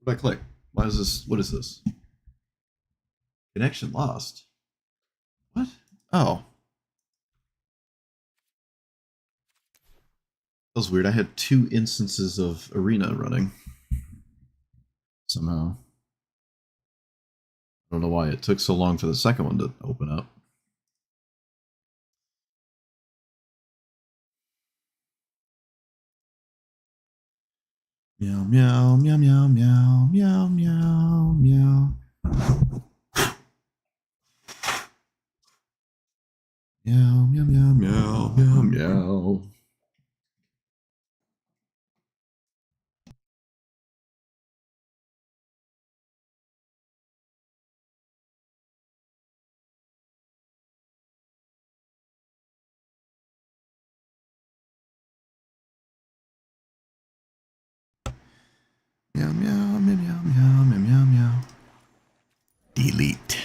What did I click? Why is this? What is this? Connection lost. What? Oh. That was weird. I had 2 instances of Arena running. Somehow. I don't know why it took so long for the second one to open up. Meow, meow, meow, meow, meow, meow, meow, meow. Meow, meow, meow, meow, meow, meow. Meow, meow, meow, meow, meow, meow, meow, meow. Delete.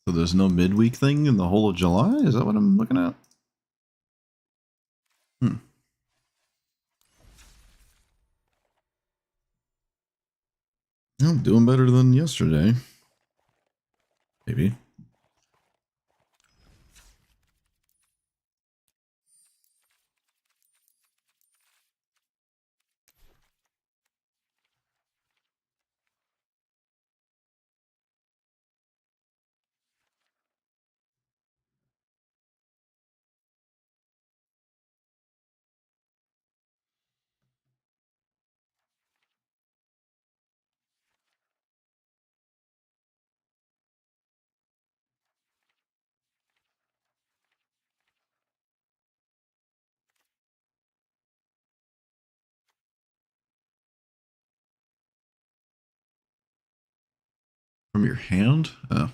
So there's no midweek thing in the whole of July? Is that what I'm looking at? I'm doing better than yesterday. Maybe. From your hand? Oh.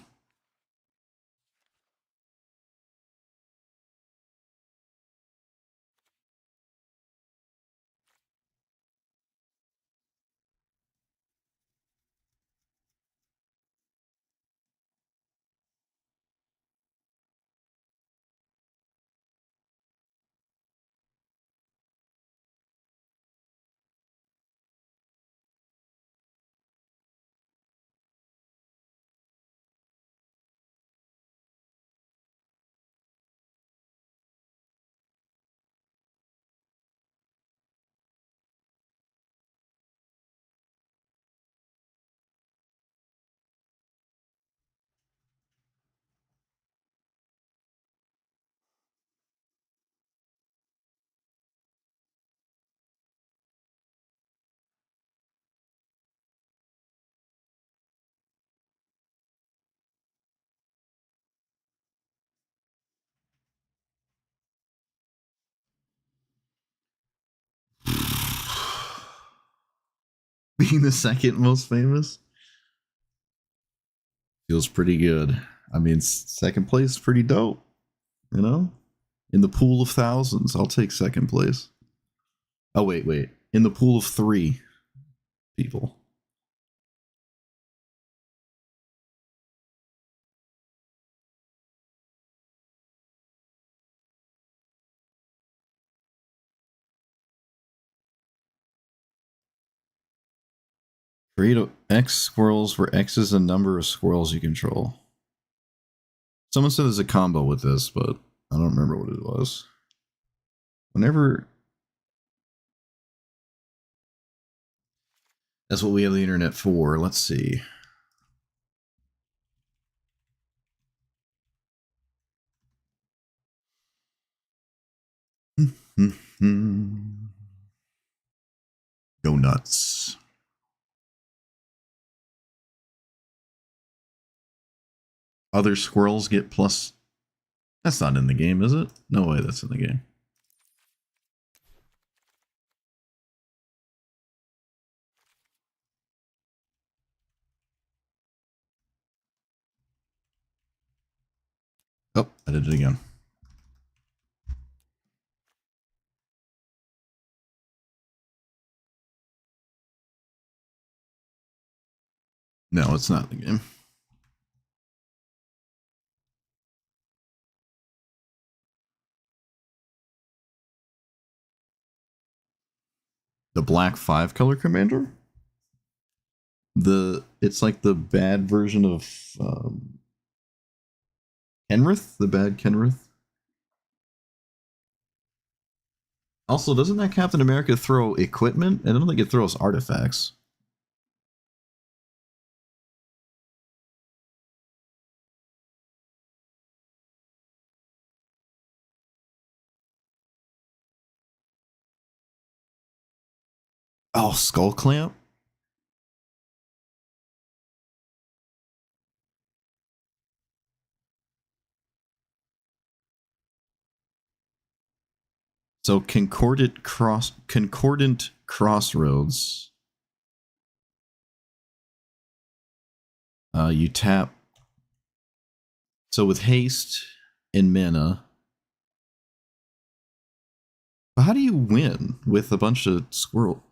Being the second most famous feels pretty good. I mean, second place is pretty dope. You know? In the pool of thousands, I'll take second place. Oh, wait. in the pool of 3 people. Create X squirrels where X is the number of squirrels you control. Someone said there's a combo with this, but I don't remember what it was. Whenever. That's what we have the internet for. Let's see. Go nuts. Other squirrels get plus. That's not in the game, is it? No way that's in the game. Oh, I did it again. No, it's not in the game. The black 5-color commander? It's like the bad version of Kenrith, the bad Kenrith. Also, doesn't that Captain America throw equipment? I don't think it throws artifacts. Oh, Skull Clamp? So Concordant Crossroads. You tap. So with haste and mana. But how do you win with a bunch of squirrel?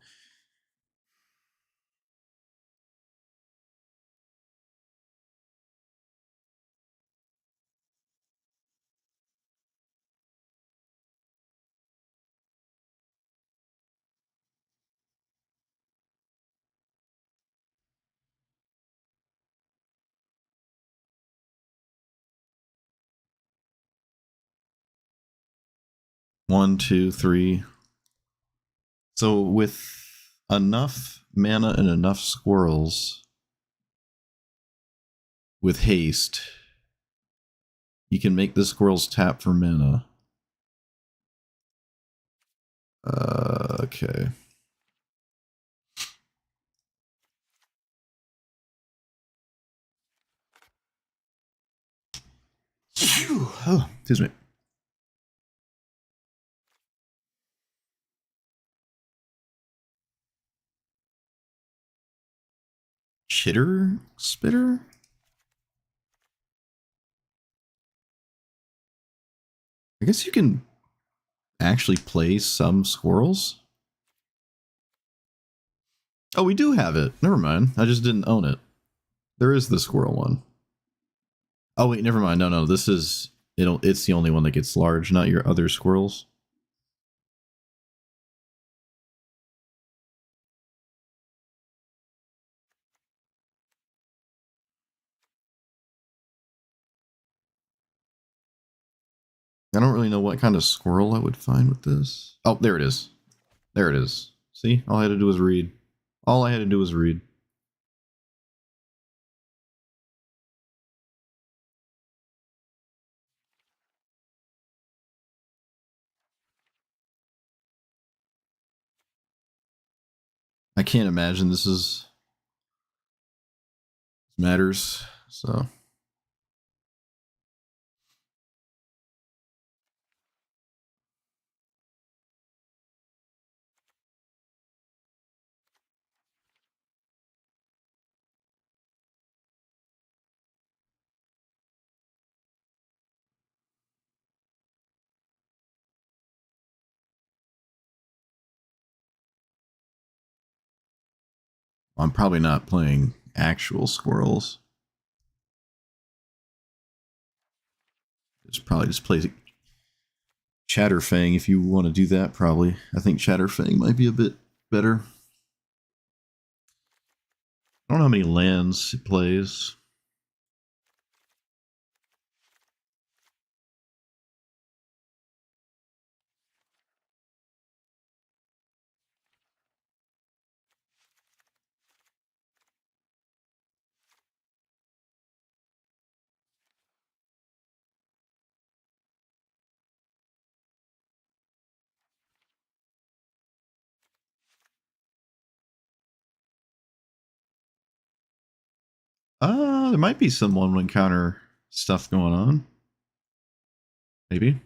One, two, three. So with enough mana and enough squirrels with haste, you can make the squirrels tap for mana. Okay. Oh, excuse me. Chitter spitter? I guess you can actually play some squirrels. Oh, we do have it. Never mind. I just didn't own it. There is the squirrel one. Oh wait, never mind. No, this is it's the only one that gets large, not your other squirrels. I don't really know what kind of squirrel I would find with this. Oh, there it is. There it is. See? All I had to do was read. All I had to do was read. I can't imagine this is matters. So I'm probably not playing actual squirrels. Just probably just play Chatterfang if you want to do that. Probably, I think Chatterfang might be a bit better. I don't know how many lands it plays. There might be some one encounter stuff going on. Maybe.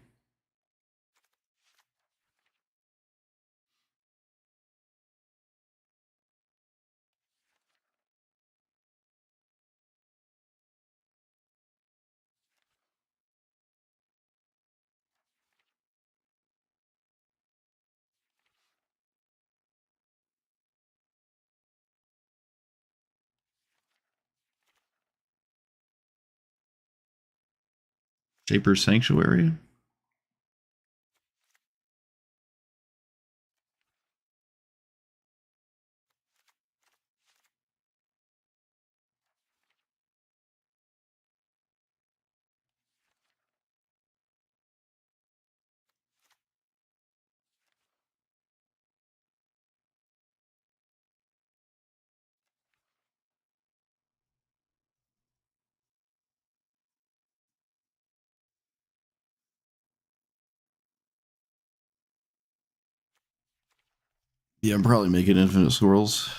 Shaper Sanctuary. Yeah, I'm probably making infinite swirls.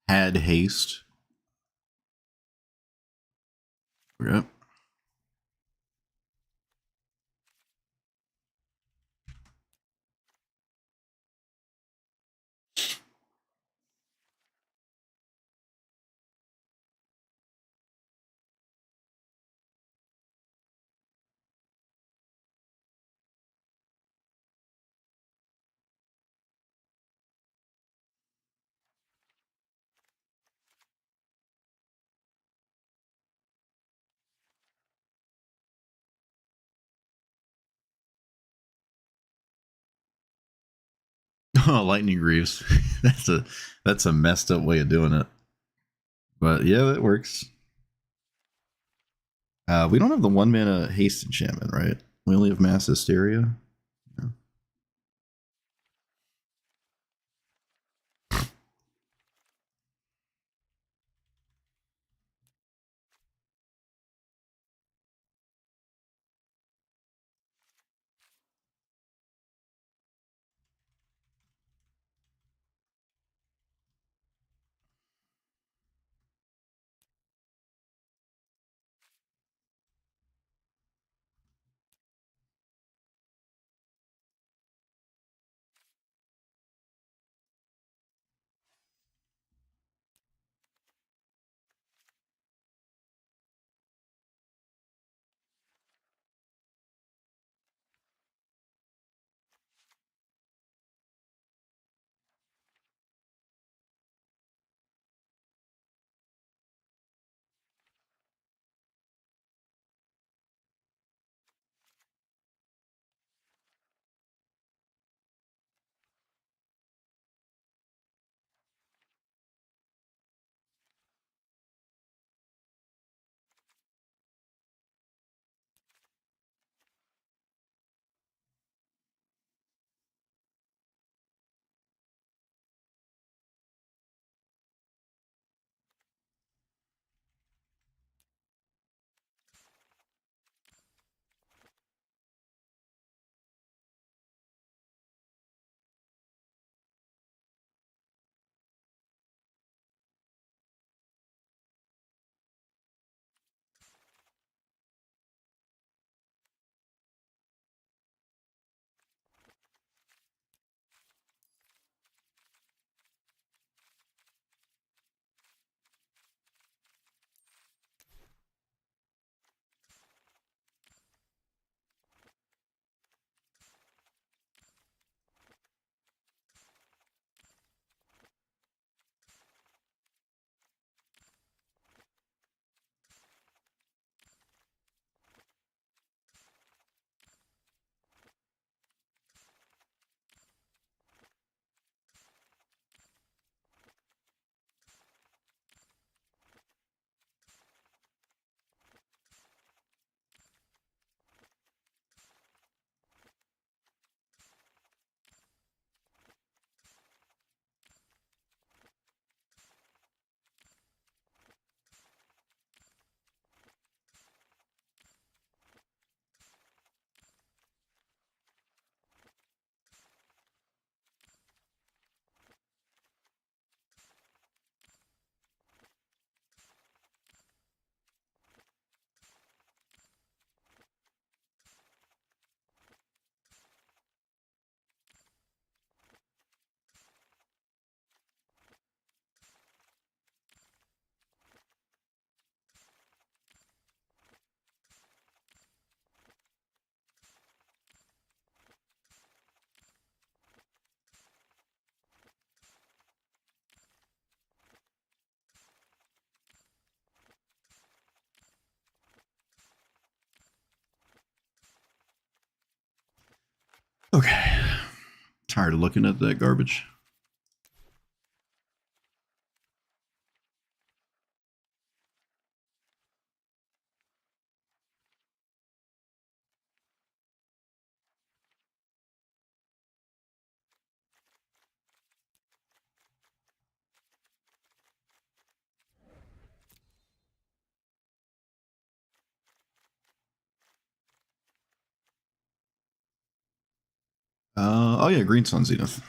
Had haste. Yep. Oh, lightning greaves. that's a messed up way of doing it. But yeah, that works. We don't have the 1 mana haste enchantment, right? We only have mass hysteria. Yeah. Okay. Tired of looking at that garbage. Oh yeah, Green Sun Zenith.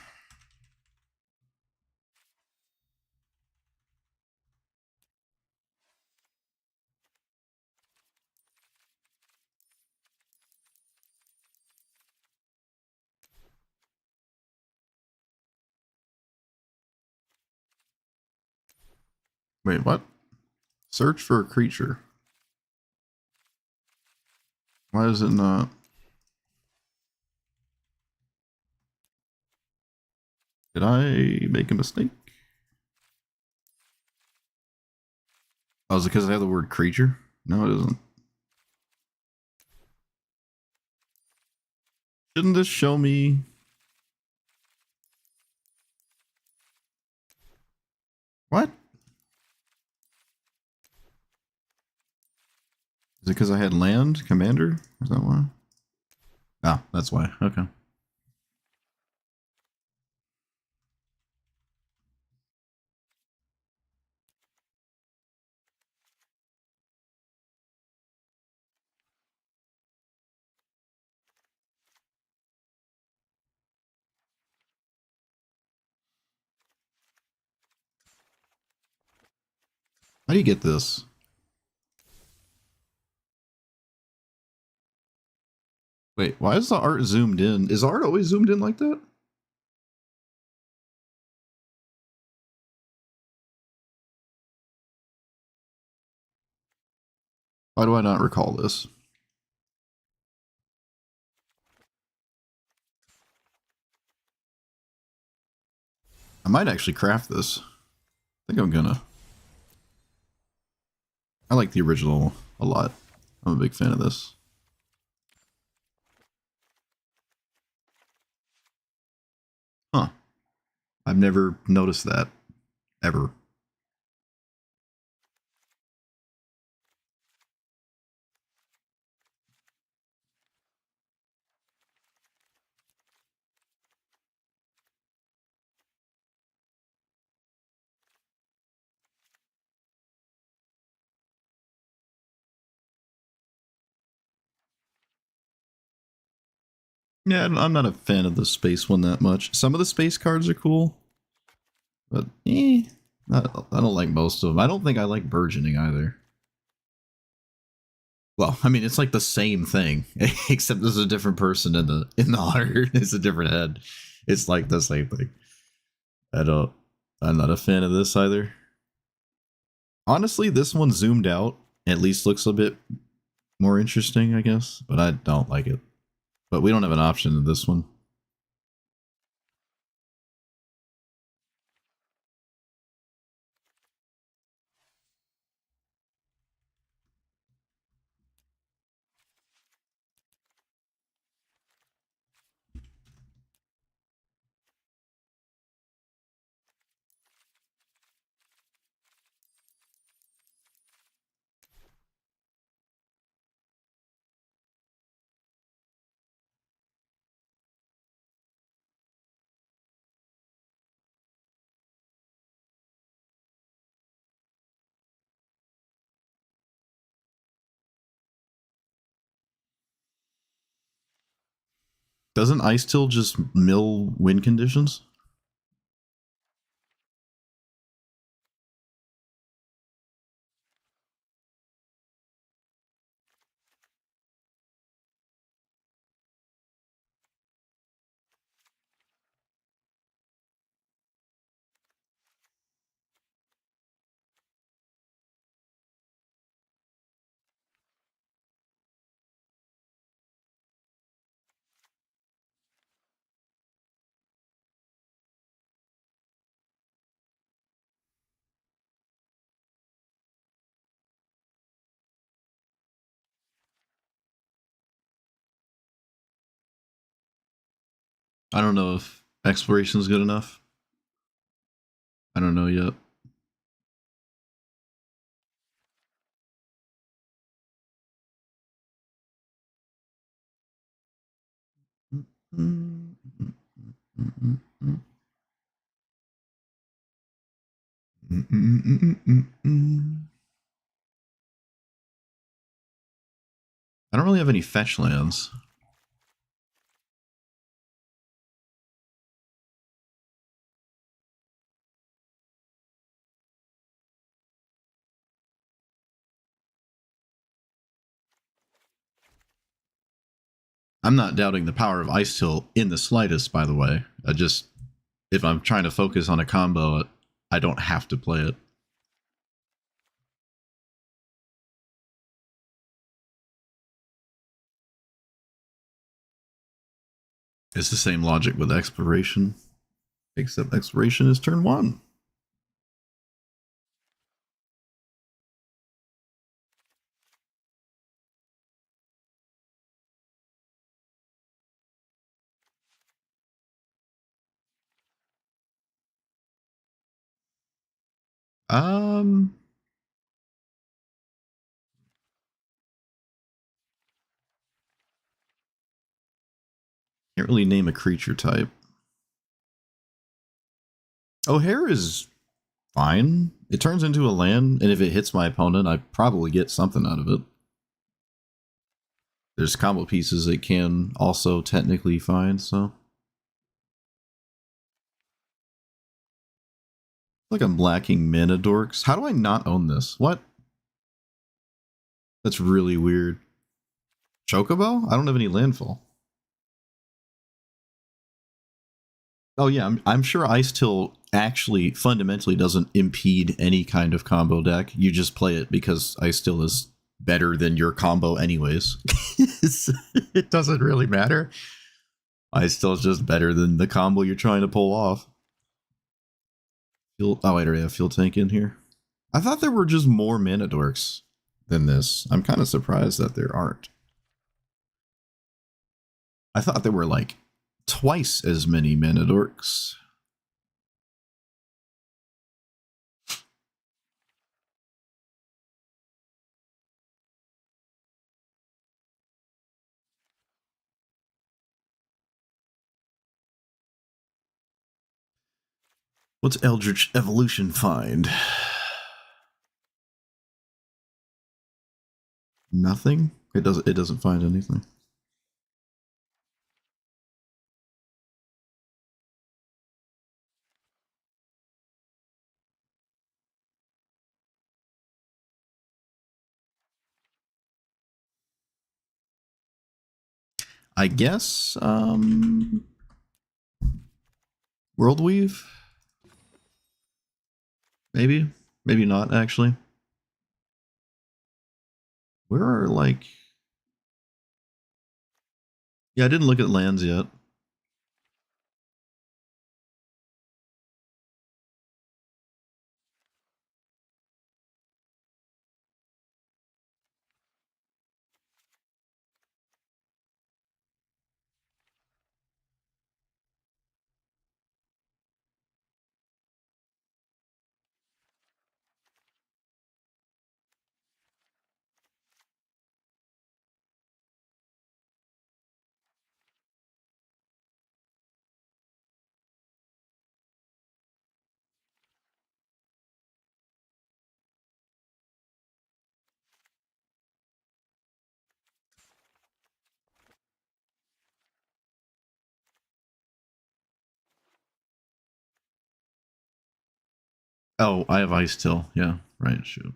Wait, what? Search for a creature. Why is it not? Did I make a mistake? Oh, is it because I have the word creature? No, it isn't. Shouldn't this show me? What? Is it because I had land commander? Is that why? Ah, that's why. Okay. How do you get this? Wait, why is the art zoomed in? Is art always zoomed in like that? Why do I not recall this? I might actually craft this. I think I'm gonna. I like the original a lot. I'm a big fan of this. Huh. I've never noticed that. Ever. Yeah, I'm not a fan of the space one that much. Some of the space cards are cool, but I don't like most of them. I don't think I like burgeoning either. Well, I mean, it's like the same thing, except there's a different person in the art. It's a different head. It's like the same thing. I don't. I'm not a fan of this either. Honestly, this one zoomed out at least looks a bit more interesting, I guess, but I don't like it. But we don't have an option in this one. Doesn't Ice Till just mill win conditions? I don't know if exploration is good enough. I don't know yet. I don't really have any fetch lands. I'm not doubting the power of Ice Till in the slightest, by the way. I just, if I'm trying to focus on a combo, I don't have to play it. It's the same logic with Exploration, except Exploration is turn 1. Um, can't really name a creature type. O'Hare is fine. It turns into a land, and if it hits my opponent, I probably get something out of it. There's combo pieces it can also technically find, so. Like I'm lacking mana dorks. How do I not own this? What? That's really weird. Chocobo? I don't have any landfall. Oh yeah, I'm sure Ice Till actually fundamentally doesn't impede any kind of combo deck. You just play it because Ice Till is better than your combo anyways. It doesn't really matter. Ice Till is just better than the combo you're trying to pull off. Oh wait, I already have Fuel Tank in here. I thought there were just more mana dorks than this. I'm kind of surprised that there aren't. I thought there were like twice as many mana dorks. What's Eldritch Evolution find? Nothing? It doesn't find anything. I guess World Weave? Maybe. Maybe not actually. Where are like yeah, I didn't look at lands yet. Oh, I have Ice Till. Yeah, right, shoot.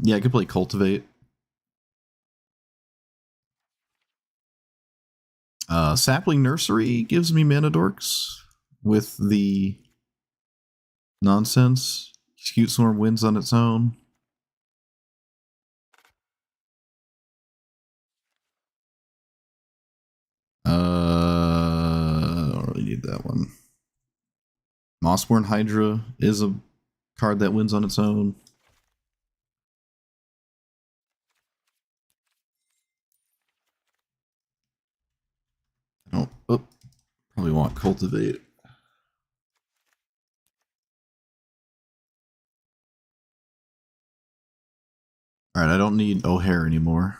Yeah, I could play Cultivate. Sapling Nursery gives me mana dorks with the nonsense. Scute Swarm wins on its own. I don't really need that one. Mossborn Hydra is a card that wins on its own. I don't. Oh, probably want Cultivate. Alright, I don't need O'Hare anymore.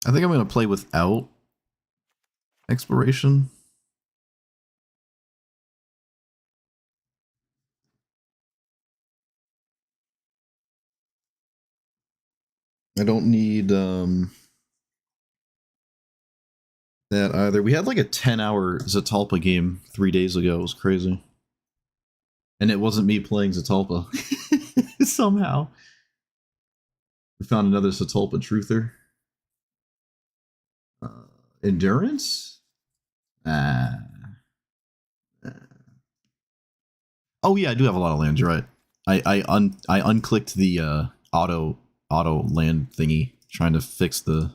I think I'm going to play without Exploration. I don't need that either. We had like a 10-hour Zatalpa game 3 days ago. It was crazy. And it wasn't me playing Zatalpa. Somehow. We found another Zatalpa truther. Endurance? Oh yeah, I do have a lot of land. You're right. I unclicked the auto land thingy, trying to fix the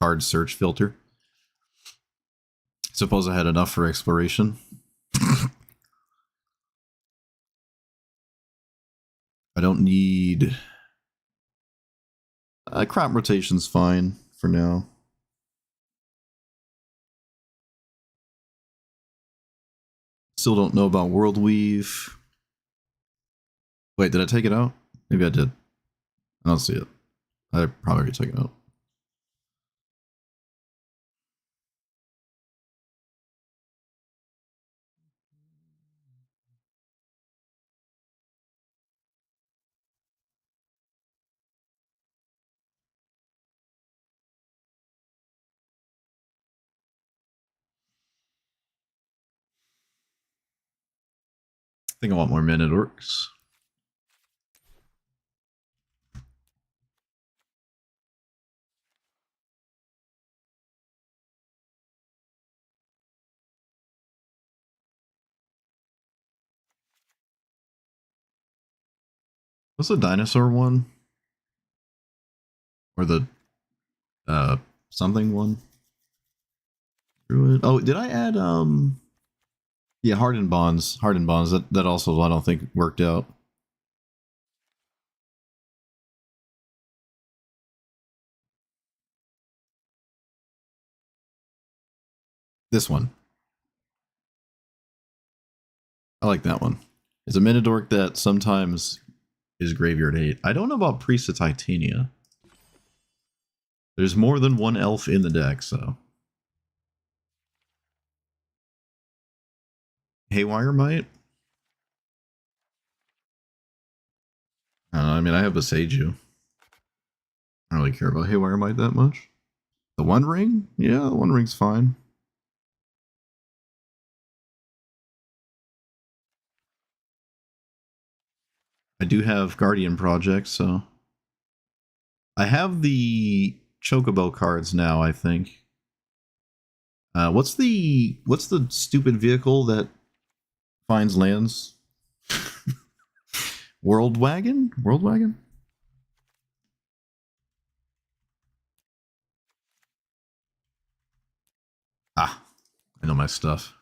card search filter. Suppose I had enough for exploration. I don't need. Crop rotation's fine for now. Still don't know about World Weave. Wait, did I take it out? Maybe I did. I don't see it. I probably already took it out. I think I want more Minute Orcs. What's the dinosaur one? Or the something one? Druid. Oh, did I add yeah, Hardened Bonds. Hardened Bonds. That also I don't think worked out. This one. I like that one. It's a Minidork that sometimes is graveyard hate. I don't know about Priest of Titania. There's more than one elf in the deck, so. Haywire Might? I mean, I have a Seiju. I don't really care about Haywire Might that much. The One Ring? Yeah, the One Ring's fine. I do have Guardian Project, so. I have the Chocobo cards now, I think. What's the stupid vehicle that finds lands? World Wagon? World Wagon? Ah, I know my stuff.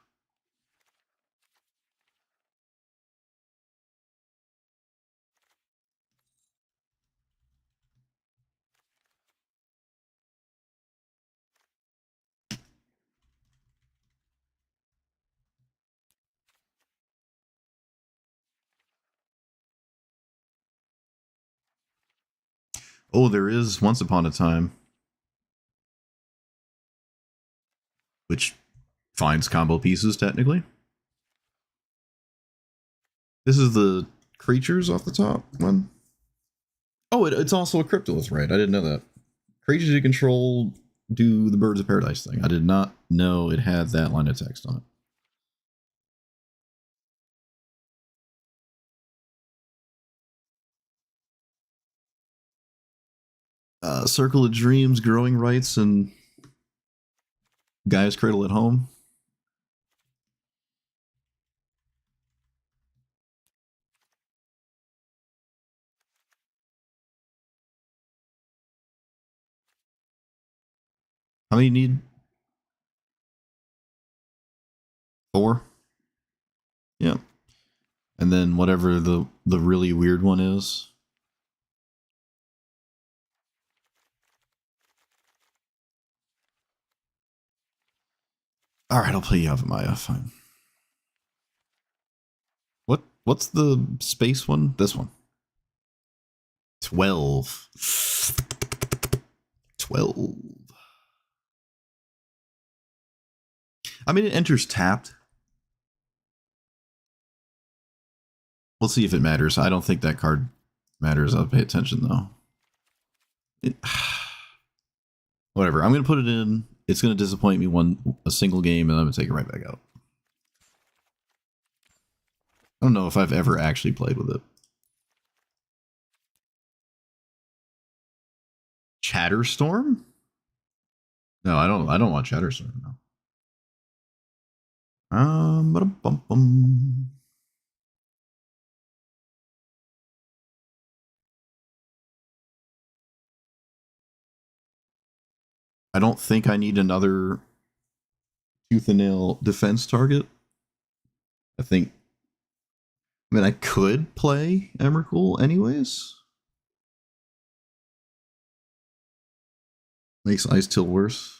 Oh, there is Once Upon a Time, which finds combo pieces technically. This is the creatures off the top one. Oh, it's also a Cryptolith, right? I didn't know that. Creatures you control do the Birds of Paradise thing. I did not know it had that line of text on it. Circle of Dreams, Growing Rights, and Guy's Cradle at Home. How many need? 4. Yeah. And then whatever the really weird one is. All right, I'll play Yava Maya. Fine. What's the space one? This one. 12. 12. I mean, it enters tapped. We'll see if it matters. I don't think that card matters. I'll pay attention, though. Whatever. I'm going to put it in. It's going to disappoint me a single game, and I'm going to take it right back out. I don't know if I've ever actually played with it. Chatterstorm? No, I don't want Chatterstorm. No. Ba-dum-bum-bum. I don't think I need another tooth and nail defense target. I mean, I could play Emrakul anyways. Makes Ice Till worse.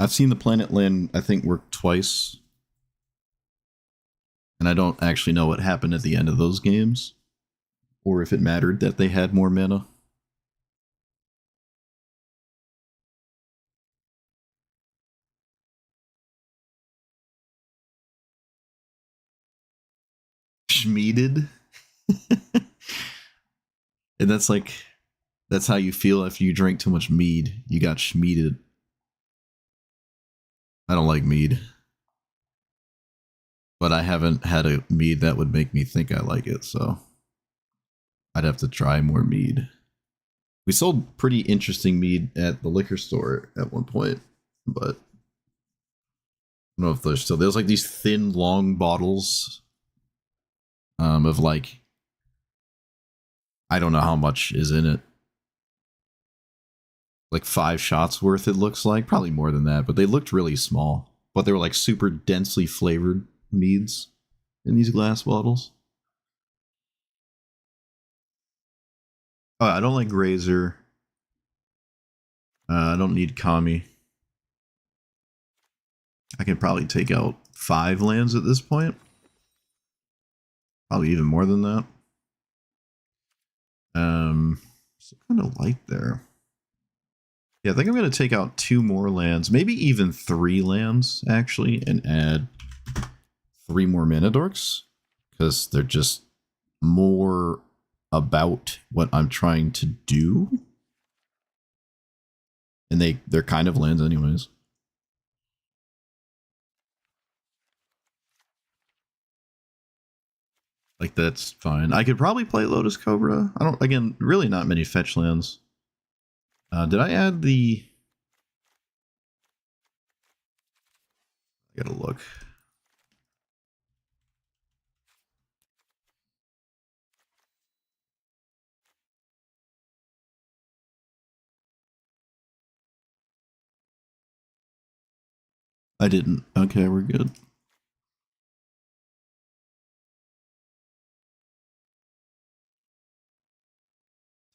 I've seen the Planet Land, I think, work twice. And I don't actually know what happened at the end of those games. Or if it mattered that they had more mana. Schmeeded. And that's how you feel after you drink too much mead. You got schmeeded. I don't like mead. But I haven't had a mead that would make me think I like it, so I'd have to try more mead. We sold pretty interesting mead at the liquor store at one point, but I don't know if there's still. There's like these thin, long bottles of like, I don't know how much is in it. Like 5 shots worth, it looks like. Probably more than that, but they looked really small. But they were like super densely flavored meads in these glass bottles. Oh, I don't like Razor. I don't need Kami. I can probably take out 5 lands at this point. Probably even more than that. So kind of light there. Yeah, I think I'm going to take out 2 more lands, maybe even 3 lands, actually, and add 3 more Mana Dorks, because they're just more about what I'm trying to do. And they're kind of lands anyways. Like, that's fine. I could probably play Lotus Cobra. Again, really not many fetch lands. Did I add the... I gotta look. I didn't. Okay, we're good.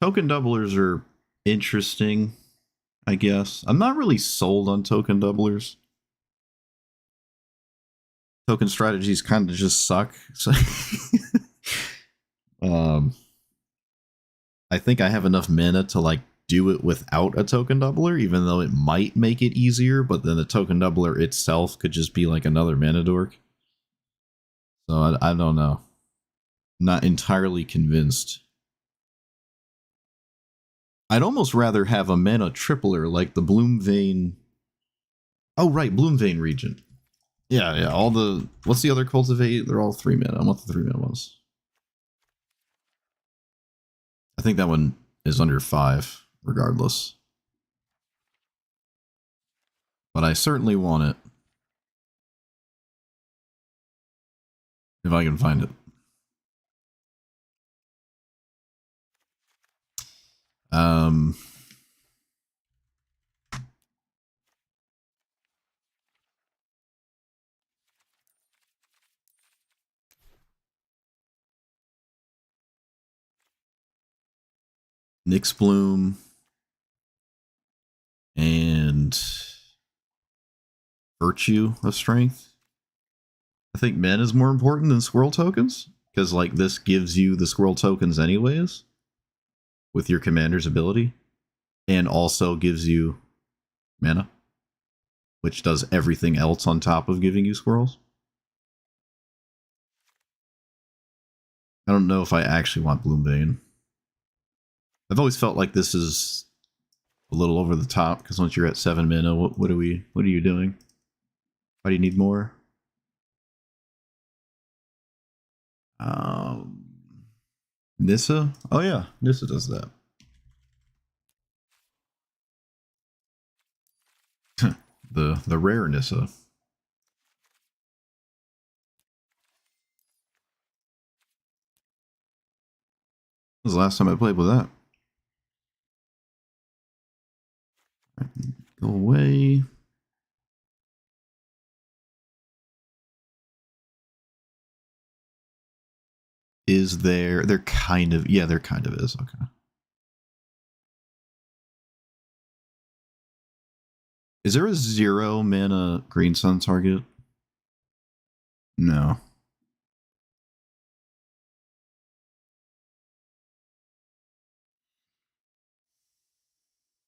Token doublers are interesting, I guess. I'm not really sold on token doublers. Token strategies kind of just suck. So I think I have enough mana to like do it without a token doubler, even though it might make it easier, but then the token doubler itself could just be like another mana dork. So I don't know. Not entirely convinced. I'd almost rather have a mana tripler like the Bloomvein. Oh, right, Bloomvein Regent. Yeah. All the. What's the other cultivate? They're all 3 mana. I want the 3 mana ones. I think that one is under 5, regardless. But I certainly want it. If I can find it. Nyx Bloom and Virtue of Strength. I think Men is more important than Squirrel tokens, because like this gives you the Squirrel tokens anyways with your commander's ability, and also gives you mana, which does everything else on top of giving you squirrels. I don't know if I actually want Bloomvein. I've always felt like this is a little over the top, because once you're at 7 mana, what are you doing? Why do you need more? Nissa? Oh yeah, Nissa does that. the rare Nissa. When was the last time I played with that? Go away. Is there? There kind of. Yeah, there kind of is. Okay. Is there a 0 mana Green Sun target? No.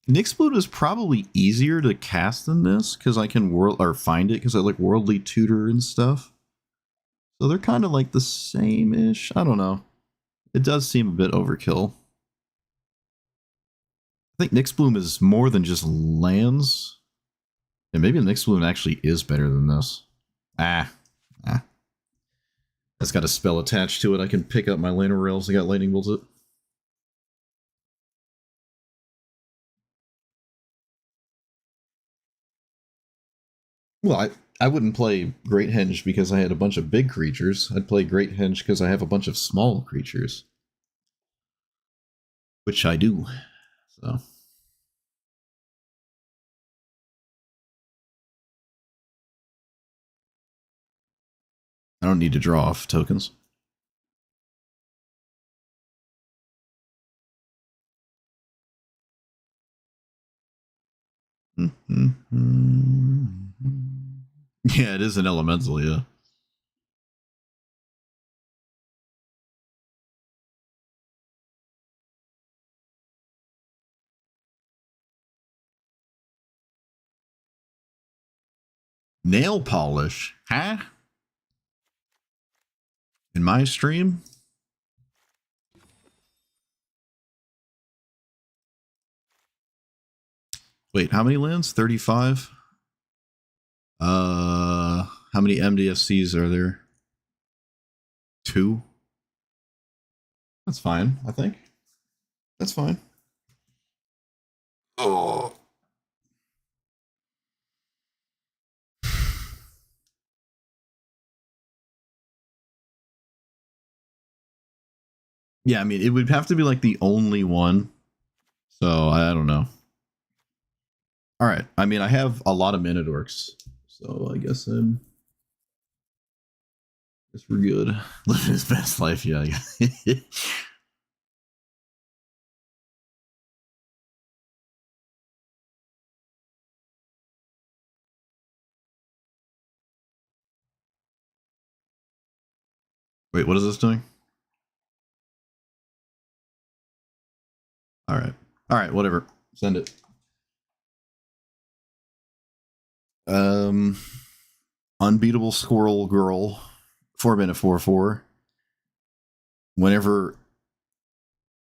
Nyxblood is probably easier to cast than this, because I can find it because I like Worldly Tutor and stuff. So they're kind of like the same-ish. I don't know. It does seem a bit overkill. I think Nyxbloom is more than just lands. Yeah, maybe Nyxbloom actually is better than this. That's got a spell attached to it. I can pick up my Lantern Rails. I got Lightning Bolts it. Well, I wouldn't play Great Henge because I had a bunch of big creatures. I'd play Great Henge because I have a bunch of small creatures. Which I do. So. I don't need to draw off tokens. Yeah, it is an elemental, yeah. Nail polish, huh? In my stream? Wait, how many lands? 35? How many MDFCs are there? 2? That's fine, I think. That's fine. Oh. Yeah, I mean, it would have to be like the only one. So, I don't know. Alright, I mean, I have a lot of mana dorks. So, I guess we're good. Living his best life, yeah. Wait, what is this doing? Alright. Alright, whatever. Send it. Unbeatable Squirrel Girl, 4-mana 4/4. Whenever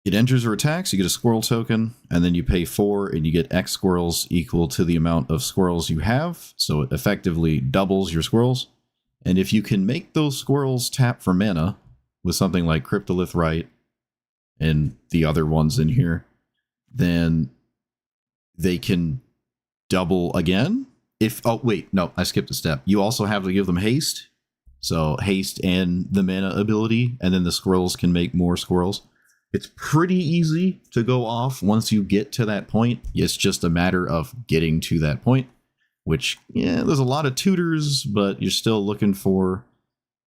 it enters or attacks, you get a squirrel token, and then you pay 4, and you get X squirrels equal to the amount of squirrels you have, so it effectively doubles your squirrels. And if you can make those squirrels tap for mana with something like Cryptolith Rite and the other ones in here, then they can double again. Oh wait, no, I skipped a step. You also have to give them haste. So haste and the mana ability, and then the squirrels can make more squirrels. It's pretty easy to go off once you get to that point. It's just a matter of getting to that point, which, yeah, there's a lot of tutors, but you're still looking for,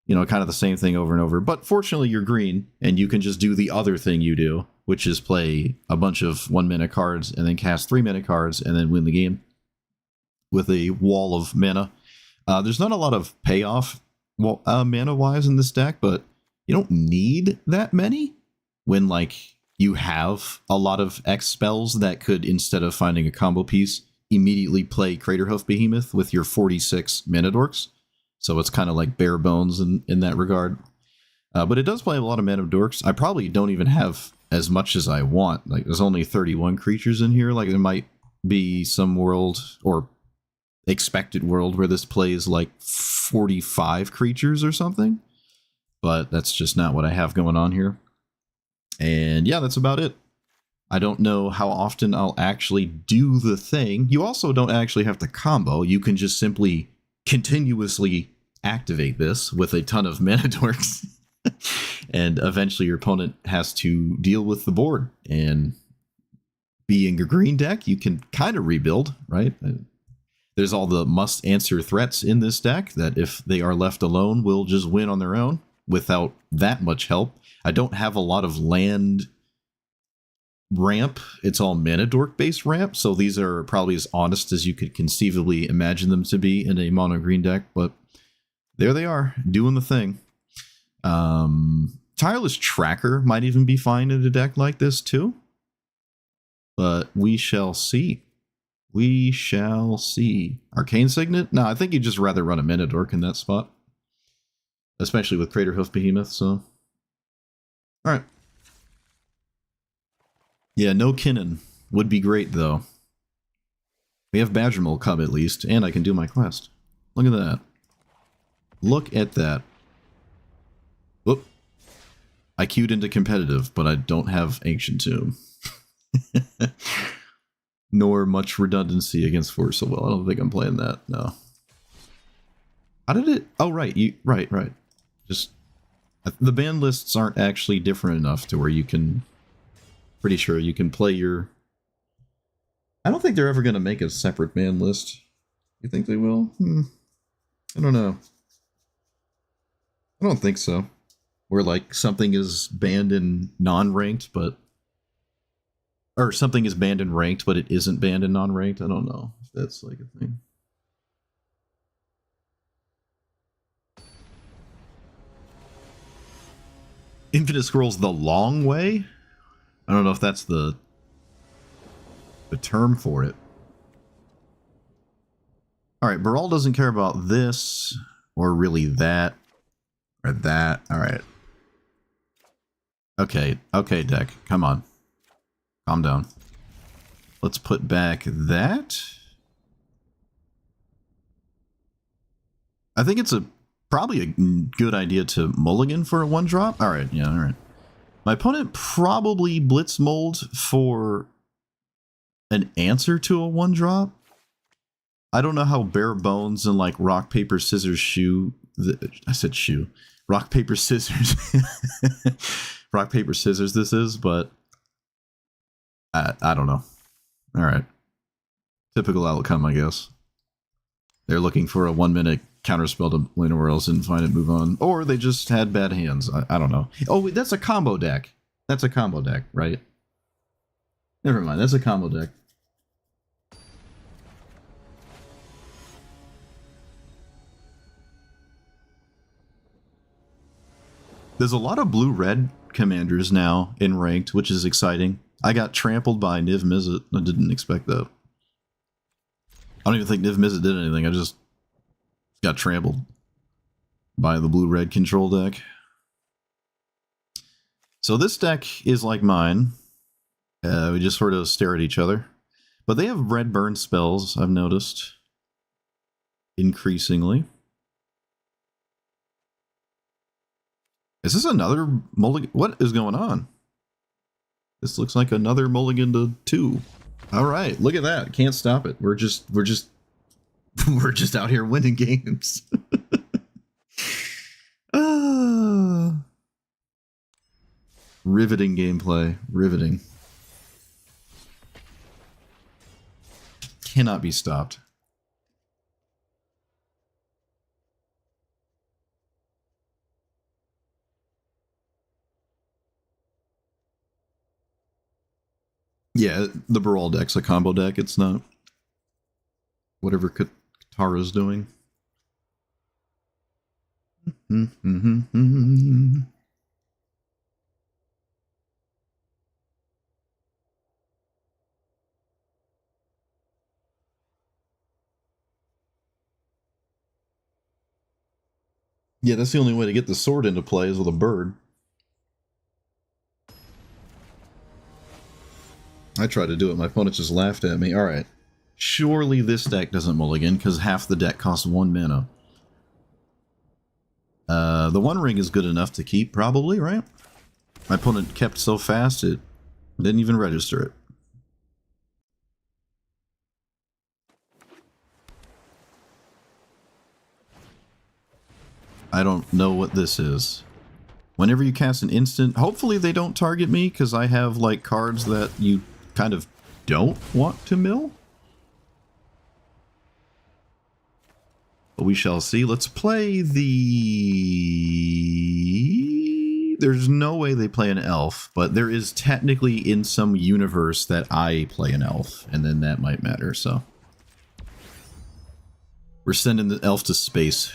you know, kind of the same thing over and over. But fortunately, you're green, and you can just do the other thing you do, which is play a bunch of 1-mana cards and then cast 3-mana cards and then win the game with a wall of mana. There's not a lot of payoff mana-wise in this deck, but you don't need that many when, like, you have a lot of X spells that could, instead of finding a combo piece, immediately play Craterhoof Behemoth with your 46 mana dorks. So it's kind of like bare bones in that regard. But it does play a lot of mana dorks. I probably don't even have as much as I want. Like, there's only 31 creatures in here. Like, there might be some world or expected world where this plays like 45 creatures or something. But that's just not what I have going on here. And yeah, that's about it. I don't know how often I'll actually do the thing. You also don't actually have to combo. You can just simply continuously activate this with a ton of mana dorks. And eventually your opponent has to deal with the board. And being a green deck, you can kind of rebuild, right? There's all the must-answer threats in this deck that if they are left alone will just win on their own without that much help. I don't have a lot of land ramp. It's all mana dork based ramp, so these are probably as honest as you could conceivably imagine them to be in a mono green deck, but there they are, doing the thing. Tireless Tracker might even be fine in a deck like this too, but we shall see. We shall see. Arcane Signet? No, I think you'd just rather run a mana dork in that spot, especially with Craterhoof Behemoth, so alright. Yeah, no Kinnan. Would be great, though. We have Badgermole Cub, at least, and I can do my quest. Look at that. Look at that. Whoop. I queued into competitive, but I don't have Ancient Tomb. Nor much redundancy against Force of Will. I don't think I'm playing that, no. How did it... Oh, right. Right. Just... The ban lists aren't actually different enough to where you can... Pretty sure you can play your... I don't think they're ever going to make a separate ban list. You think they will? I don't know. I don't think so. Where, like, something is banned in non-ranked, but... Or something is banned in ranked, but it isn't banned in non-ranked. I don't know if that's, like, a thing. Infinite Scrolls the long way? I don't know if that's the term for it. Alright, Baral doesn't care about this, or really that, or that. Alright. Okay, deck. Come on. Calm down. Let's put back that. I think it's probably a good idea to mulligan for a 1-drop. Alright, yeah, alright. My opponent probably blitz mold for an answer to a 1-drop. I don't know how bare bones and like rock, paper, scissors, shoe. I said shoe. Rock, paper, scissors. Rock, paper, scissors this is, but I don't know. Alright. Typical outcome, I guess. They're looking for a 1-minute counterspell to Luna else and find it, move on. Or they just had bad hands. I don't know. Oh, wait, that's a combo deck. That's a combo deck, right? Never mind, that's a combo deck. There's a lot of blue-red commanders now in ranked, which is exciting. I got trampled by Niv Mizzet. I didn't expect that. I don't even think Niv Mizzet did anything. I just got trampled by the blue-red control deck. So this deck is like mine. We just sort of stare at each other. But they have red burn spells, I've noticed. Increasingly. Is this another mulligan? What is going on? This looks like another mulligan to 2. All right, look at that. Can't stop it. We're just out here winning games. Riveting gameplay. Riveting. Cannot be stopped. Yeah, the Brawl deck's a combo deck. It's not whatever Katara's doing. Yeah, that's the only way to get the sword into play is with a bird. I tried to do it, my opponent just laughed at me. Alright. Surely this deck doesn't mulligan, because half the deck costs 1 mana. The One Ring is good enough to keep, probably, right? My opponent kept so fast, it didn't even register it. I don't know what this is. Whenever you cast an instant, hopefully they don't target me, because I have, like, cards that you kind of don't want to mill. But we shall see. Let's play the... There's no way they play an elf, but there is technically in some universe that I play an elf, and then that might matter, so... We're sending the elf to space.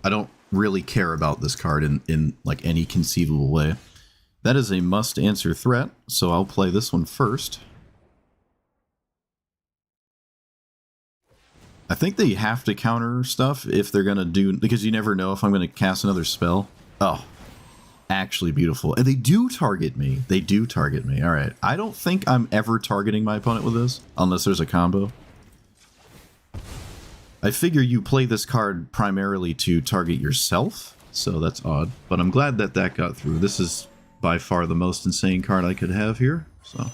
I don't really care about this card in like any conceivable way. That is a must-answer threat, so I'll play this one first. I think they have to counter stuff if they're going to do... Because you never know if I'm going to cast another spell. Oh, actually beautiful. And they do target me. They do target me. All right. I don't think I'm ever targeting my opponent with this, unless there's a combo. I figure you play this card primarily to target yourself, so that's odd. But I'm glad that that got through. This is by far the most insane card I could have here, so...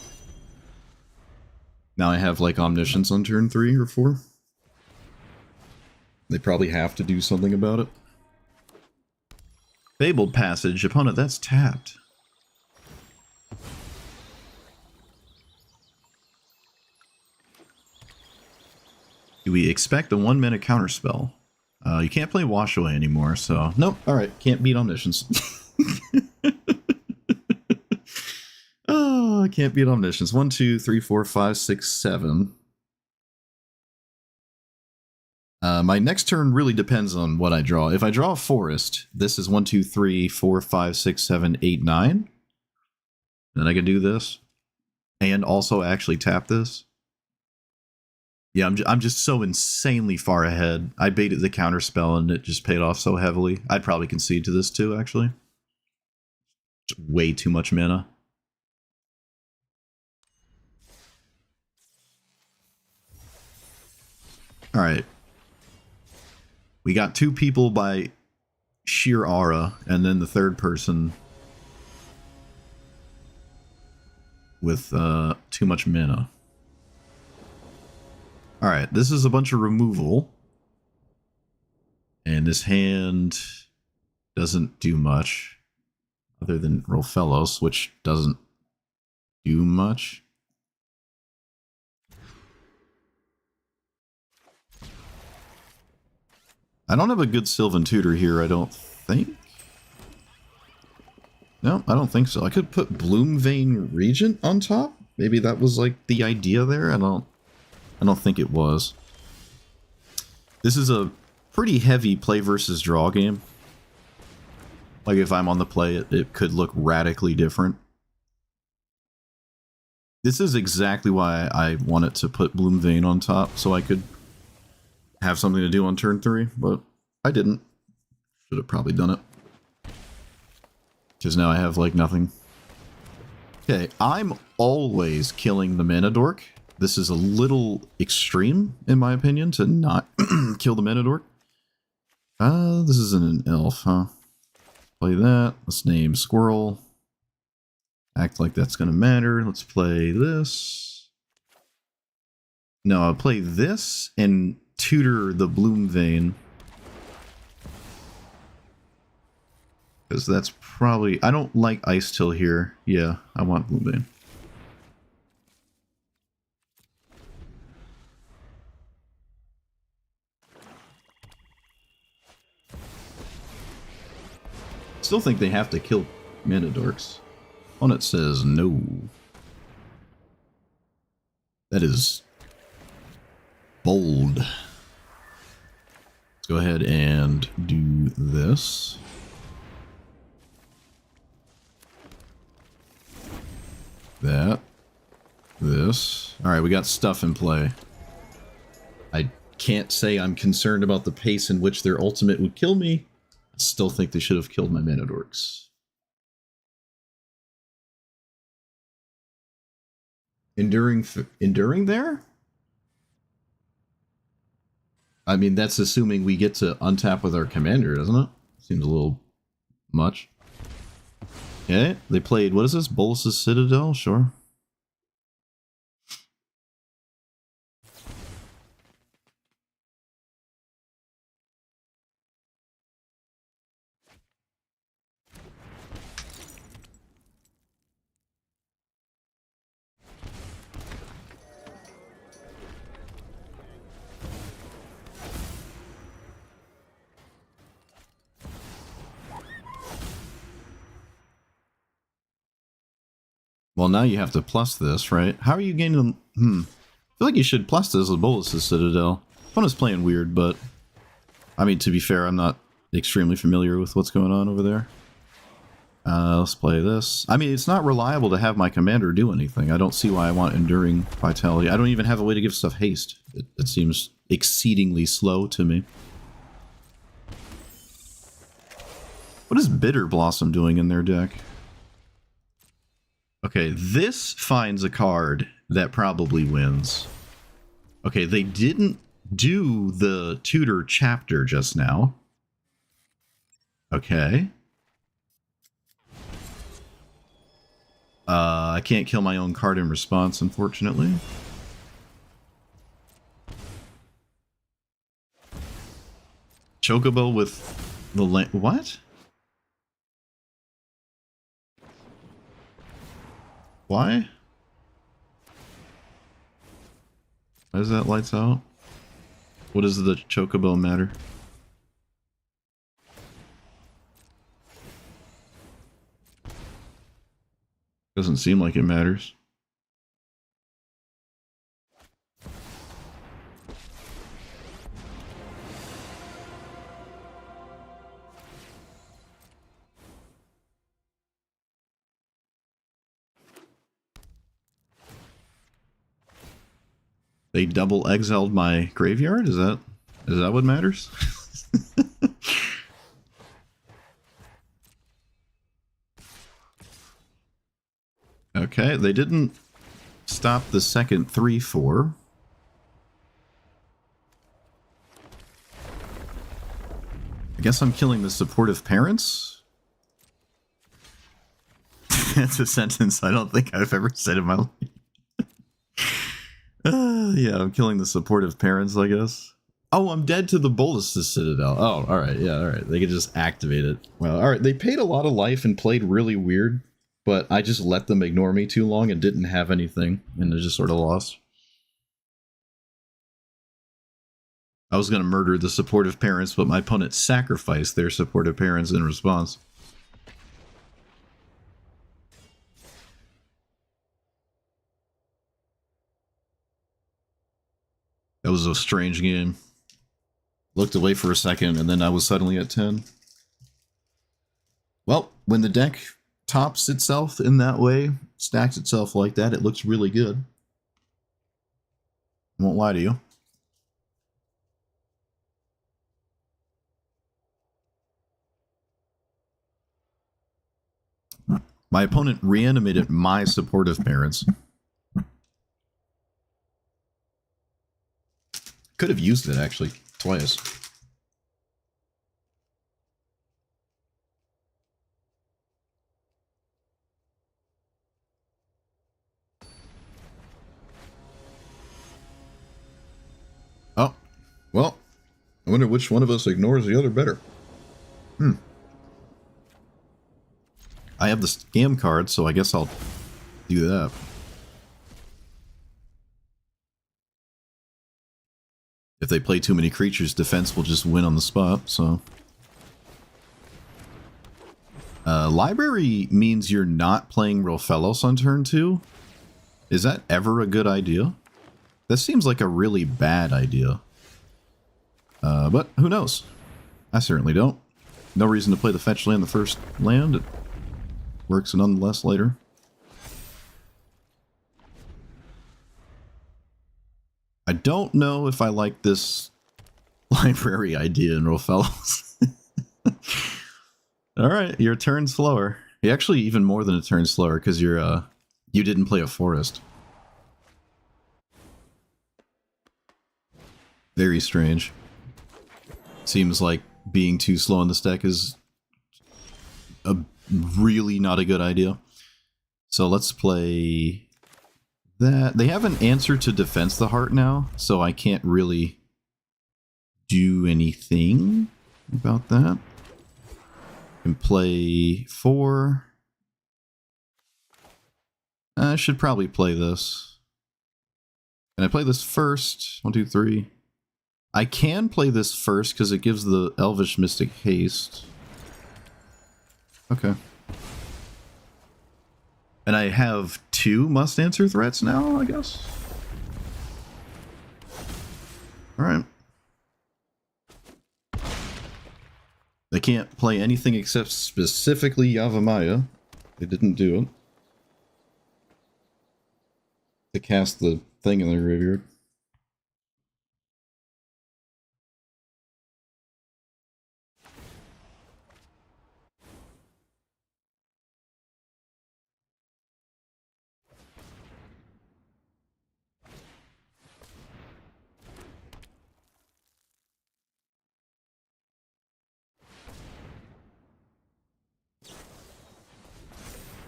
Now I have, like, Omniscience on turn 3 or 4. They probably have to do something about it. Fabled Passage. Opponent, that's tapped. Do we expect a 1-mana counterspell? You can't play Wash Away anymore, so... Nope, alright, can't beat Omniscience. Oh, I can't beat Omniscience. 1, 2, 3, 4, 5, 6, 7. My next turn really depends on what I draw. If I draw a Forest, this is 1, 2, 3, 4, 5, 6, 7, 8, 9. Then I can do this. And also actually tap this. Yeah, I'm just so insanely far ahead. I baited the counterspell and it just paid off so heavily. I'd probably concede to this too, actually. Just way too much mana. Alright. We got 2 people by sheer aura, and then the third person with too much mana. Alright, this is a bunch of removal. And this hand doesn't do much. Other than Rofellos, which doesn't do much. I don't have a good Sylvan Tutor here, I don't think. No, I don't think so. I could put Bloomvein Regent on top? Maybe that was like the idea there? I don't think it was. This is a pretty heavy play versus draw game. Like if I'm on the play, it could look radically different. This is exactly why I wanted to put Bloom Vein on top, so I could have something to do on turn 3, but I didn't. Should have probably done it. Because now I have, like, nothing. Okay, I'm always killing the Mana Dork. This is a little extreme, in my opinion, to not kill the Mana Dork. This isn't an elf, huh? Play that. Let's name Squirrel. Act like that's gonna matter. Let's play this. No, I'll play this and tutor the Bloom Vein. Because that's probably... I don't like Ice Till here. Yeah, I want Bloom Vein. Still think they have to kill Mana Dorks. Opponent says no. That is bold. Let's go ahead and do this. That. This. Alright, we got stuff in play. I can't say I'm concerned about the pace in which their ultimate would kill me. I still think they should have killed my Mana Dorks. Enduring there? I mean, that's assuming we get to untap with our commander, doesn't it? Seems a little much. Okay, they played, what is this? Bolus's Citadel? Sure. Well, now you have to plus this, right? How are you gaining them? I feel like you should plus this with Bolus's Citadel. Opponent's playing weird, but... I mean, to be fair, I'm not extremely familiar with what's going on over there. Let's play this. I mean, it's not reliable to have my commander do anything. I don't see why I want Enduring Vitality. I don't even have a way to give stuff haste. It seems exceedingly slow to me. What is Bitter Blossom doing in their deck? Okay, this finds a card that probably wins. Okay, they didn't do the tutor chapter just now. Okay. I can't kill my own card in response, unfortunately. Chocobo with the what? Why? Why does that lights out? What does the Chocobo matter? Doesn't seem like it matters. They double exiled my graveyard? Is that what matters? Okay, they didn't stop the second 3/4. I guess I'm killing the supportive parents? That's a sentence I don't think I've ever said in my life. Yeah, I'm killing the supportive parents, I guess. Oh, I'm dead to the Bolus's Citadel. Oh, alright, yeah, alright. They could just activate it. Well, alright, they paid a lot of life and played really weird, but I just let them ignore me too long and didn't have anything, and they just sort of lost. I was going to murder the supportive parents, but my opponent sacrificed their supportive parents in response. That was a strange game. Looked away for a second, and then I was suddenly at 10. Well, when the deck tops itself in that way, stacks itself like that, it looks really good. I won't lie to you. My opponent reanimated my supportive parents. Could have used it, actually, twice. Oh, well, I wonder which one of us ignores the other better. I have the scam card, so I guess I'll do that. If they play too many creatures, defense will just win on the spot, so... library means you're not playing Rofellos on turn 2? Is that ever a good idea? That seems like a really bad idea. But who knows? I certainly don't. No reason to play the fetch land the first land. It works nonetheless later. I don't know if I like this library idea in Rofellos. Alright, your turn slower. Actually, even more than a turn slower, because you're, you didn't play a forest. Very strange. Seems like being too slow on this deck is a really not a good idea. So let's play that. They have an answer to Defense the Heart now, so I can't really do anything about that. And play 4. I should probably play this. Can I play this first? 1, 2, 3. I can play this first because it gives the Elvish Mystic haste. Okay. And I have 2 must-answer threats now, I guess? Alright. They can't play anything except specifically Yavimaya. They didn't do it. To cast the thing in the graveyard.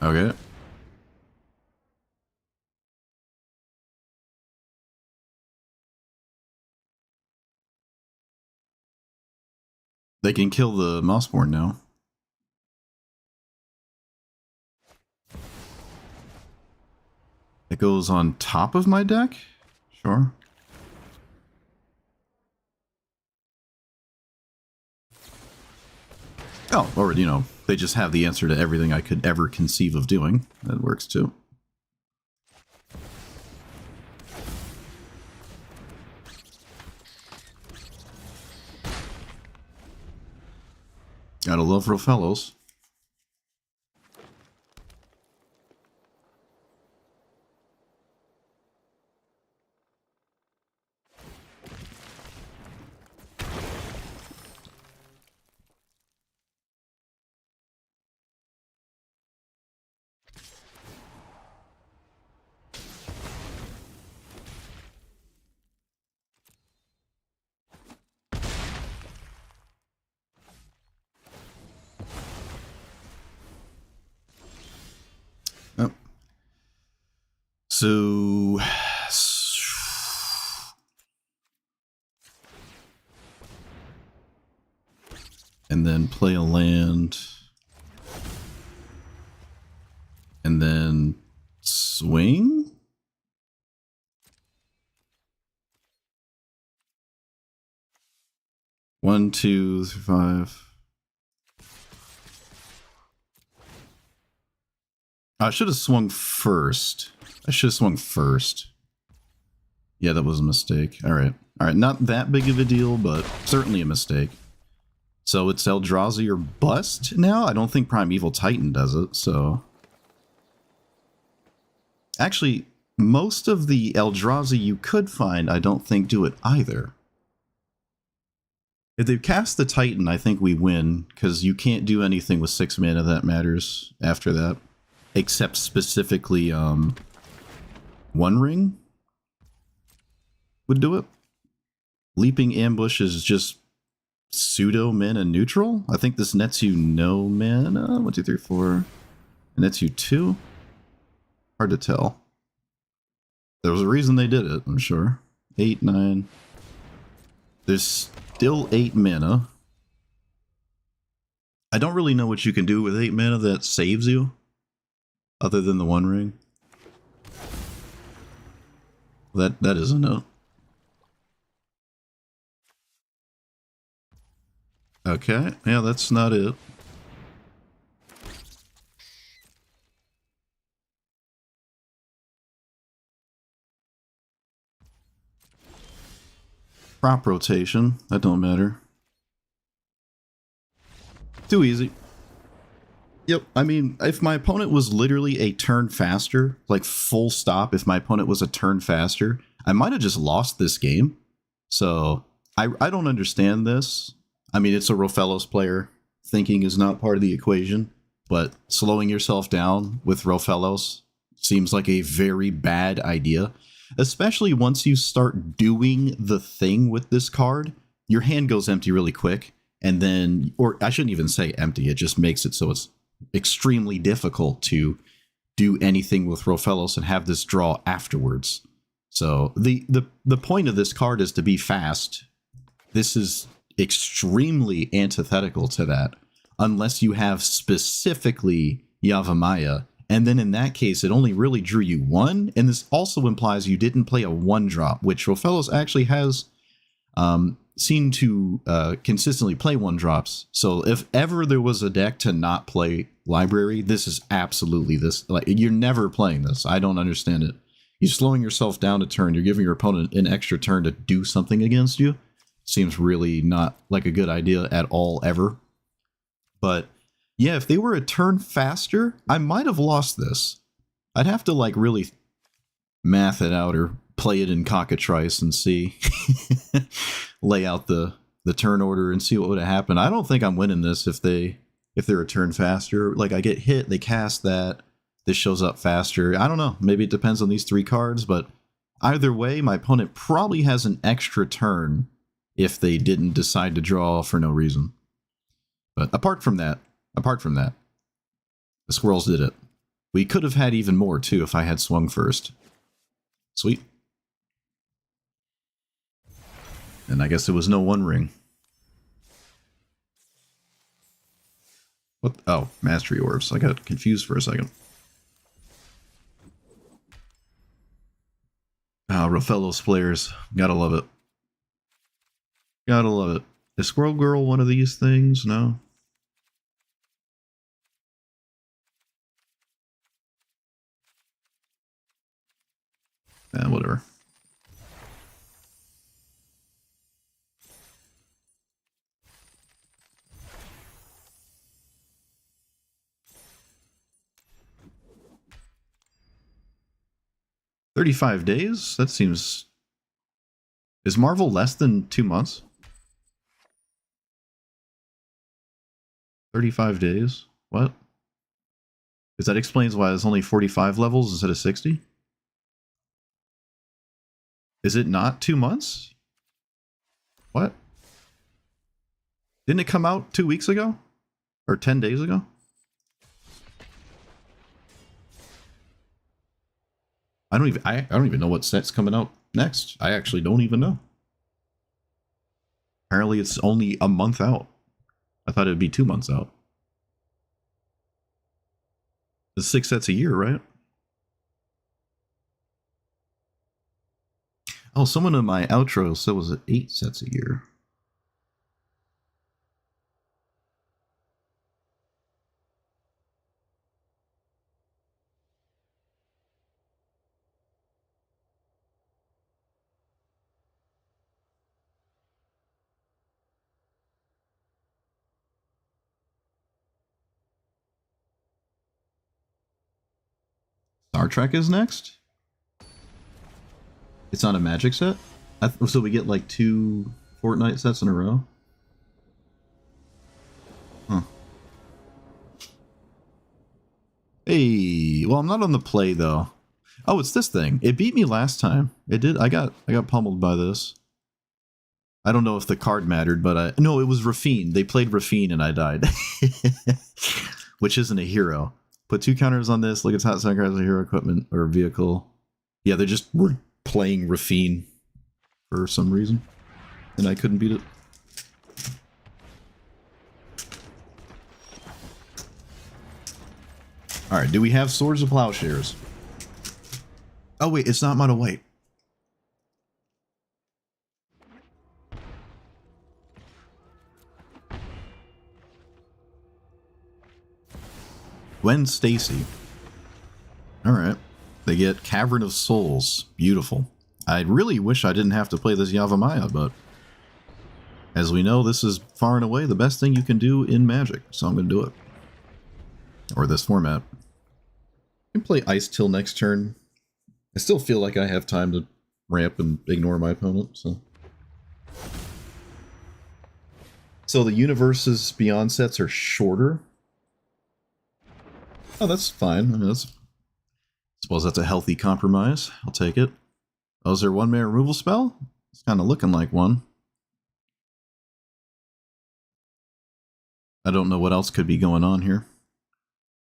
Okay. They can kill the Mossborn now. It goes on top of my deck? Sure. Oh, or, you know, they just have the answer to everything I could ever conceive of doing. That works too. Gotta love Rofellos. Oh. So... and then play a land. And then swing? One, 2, 5. I should have swung first. Yeah, that was a mistake. Alright. Alright, not that big of a deal, but certainly a mistake. So it's Eldrazi or bust now? I don't think Primeval Titan does it, so... Actually, most of the Eldrazi you could find, I don't think do it either. If they cast the Titan, I think we win, because you can't do anything with 6 mana that matters after that. Except specifically, One Ring would do it. Leaping Ambush is just pseudo mana neutral. I think this nets you no mana. 1, 2, 3, 4. It nets you 2. Hard to tell. There was a reason they did it, I'm sure. 8, 9. There's still 8 mana. I don't really know what you can do with 8 mana that saves you, other than the One Ring. That is a no. Okay, yeah, that's not it. Prop rotation, that don't matter. Too easy. Yep, I mean, if my opponent was literally a turn faster, like full stop, if my opponent was a turn faster, I might have just lost this game. So, I don't understand this. I mean, it's a Rofellos player. Thinking is not part of the equation, but slowing yourself down with Rofellos seems like a very bad idea. Especially once you start doing the thing with this card, your hand goes empty really quick. And then, or I shouldn't even say empty, it just makes it so it's extremely difficult to do anything with Rofellos and have this draw afterwards. So the point of this card is to be fast. This is extremely antithetical to that, unless you have specifically Yavimaya. And then in that case, it only really drew you 1. And this also implies you didn't play a 1-drop, which Rofellos actually has seem to consistently play 1-drops. So if ever there was a deck to not play Library, this is absolutely this. Like, you're never playing this. I don't understand it. You're slowing yourself down a turn. You're giving your opponent an extra turn to do something against you. Seems really not like a good idea at all, ever. But yeah, if they were a turn faster, I might have lost this. I'd have to like really math it out or play it in cockatrice and see. Lay out the turn order and see what would have happened. I don't think I'm winning this if they're a turn faster. Like, I get hit, they cast that, this shows up faster. I don't know. Maybe it depends on these 3 cards, but either way, my opponent probably has an extra turn if they didn't decide to draw for no reason. But apart from that, the Squirrels did it. We could have had even more too if I had swung first. Sweet. And I guess there was no One Ring. What? Oh, Mastery Orbs. I got confused for a second. Ah, Rofellos players. Gotta love it. Gotta love it. Is Squirrel Girl one of these things? No? Whatever. $35 days? That seems... Is Marvel less than 2 months? 35 days? What? Because that explains why there's only 45 levels instead of 60? Is it not 2 months? What? Didn't it come out 2 weeks ago? Or 10 days ago? I don't even know what set's coming out next. I actually don't even know. Apparently it's only a month out. I thought it'd be 2 months out. It's 6 sets a year, right? Oh, someone in my outro said was it 8 sets a year. Star Trek is next? It's not a Magic set? So we get like 2 Fortnite sets in a row? Huh. Hey, well, I'm not on the play though. Oh, it's this thing. It beat me last time. It did. I got pummeled by this. I don't know if the card mattered, but no, it was Rafine. They played Rafine and I died. Which isn't a hero. Put 2 counters on this. Look at top center as a hero equipment or vehicle. Yeah, they just were playing Rafine for some reason. And I couldn't beat it. Alright, do we have Swords of Plowshares? Oh wait, it's not mono white. Gwen Stacy. Alright. They get Cavern of Souls. Beautiful. I really wish I didn't have to play this Yavimaya, but as we know, this is far and away the best thing you can do in Magic, so I'm going to do it. Or this format. I can play Ice till next turn. I still feel like I have time to ramp and ignore my opponent, so. So the Universes Beyond sets are shorter. Oh, that's fine. I mean, I suppose that's a healthy compromise. I'll take it. Oh, is there 1-mana removal spell? It's kind of looking like one. I don't know what else could be going on here.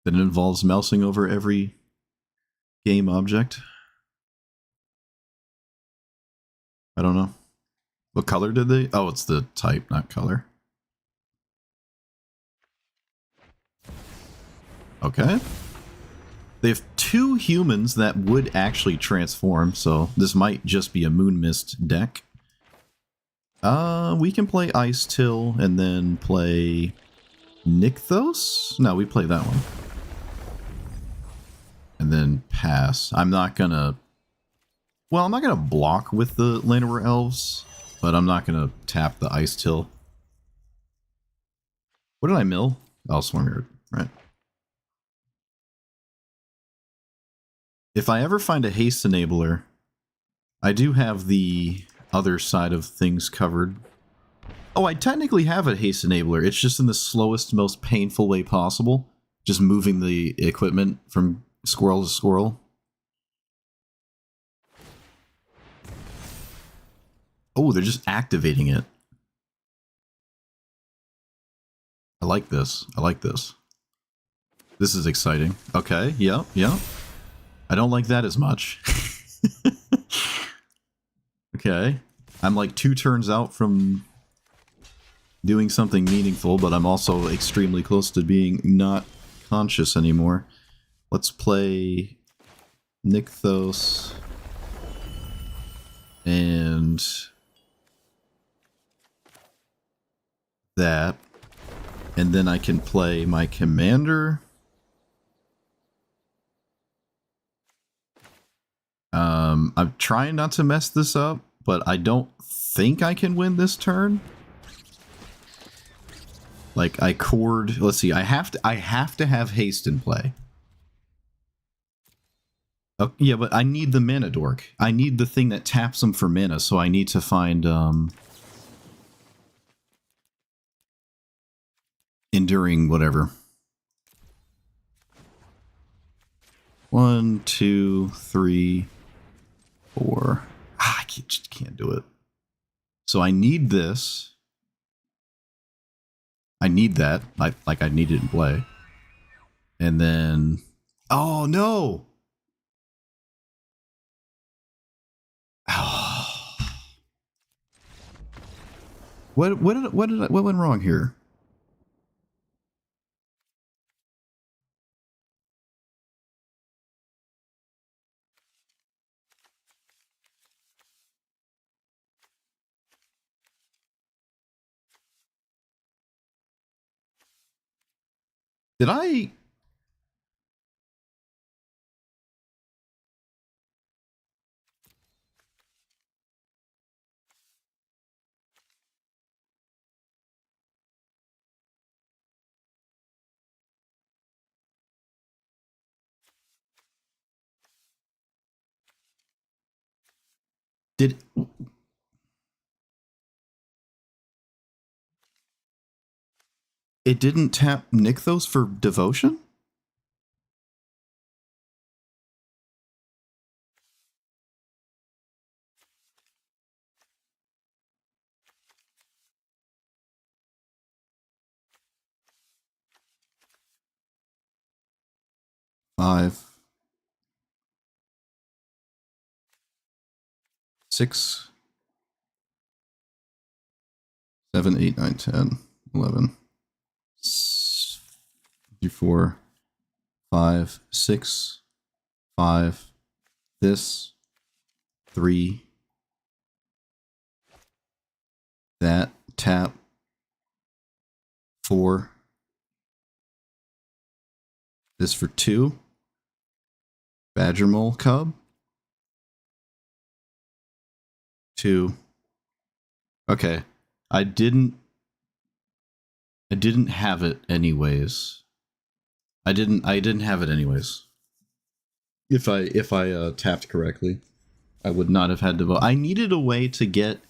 That involves mousing over every game object. I don't know. What color did they? Oh, it's the type, not color. Okay. They have 2 humans that would actually transform, so this might just be a Moon Mist deck. We can play Ice Till and then play Nykthos? No, we play that one. And then pass. I'm not gonna... Well, I'm not gonna block with the Llanowar Elves, but I'm not gonna tap the Ice Till. What did I mill? Oh, Swarmyard, right. If I ever find a haste enabler, I do have the other side of things covered. Oh, I technically have a haste enabler. It's just in the slowest, most painful way possible. Just moving the equipment from squirrel to squirrel. Oh, they're just activating it. I like this. I like this. This is exciting. Okay, yeah, yeah. I don't like that as much. Okay. I'm like 2 turns out from doing something meaningful, but I'm also extremely close to being not conscious anymore. Let's play Nykthos and that. And then I can play my commander. I'm trying not to mess this up, but I don't think I can win this turn. Like I chord. Let's see. I have to have haste in play. Oh, yeah, but I need the mana dork. I need the thing that taps them for mana, so I need to find enduring whatever. 1, 2, 3, 4. I just can't do it. So I need this. I need that. Like I need it in play. And then, oh no! Oh. What went wrong here? Did I? Did it didn't tap Nykthos for Devotion? Five, 6, 7, 8, 9, 10, 11. 4, 5, 6, 5. This, 3. That, tap. 4. This for 2. Badger Mole Cub. 2. Okay. I didn't have it anyways. I didn't have it anyways. If I tapped correctly, I would not have had to vote. I needed a way to get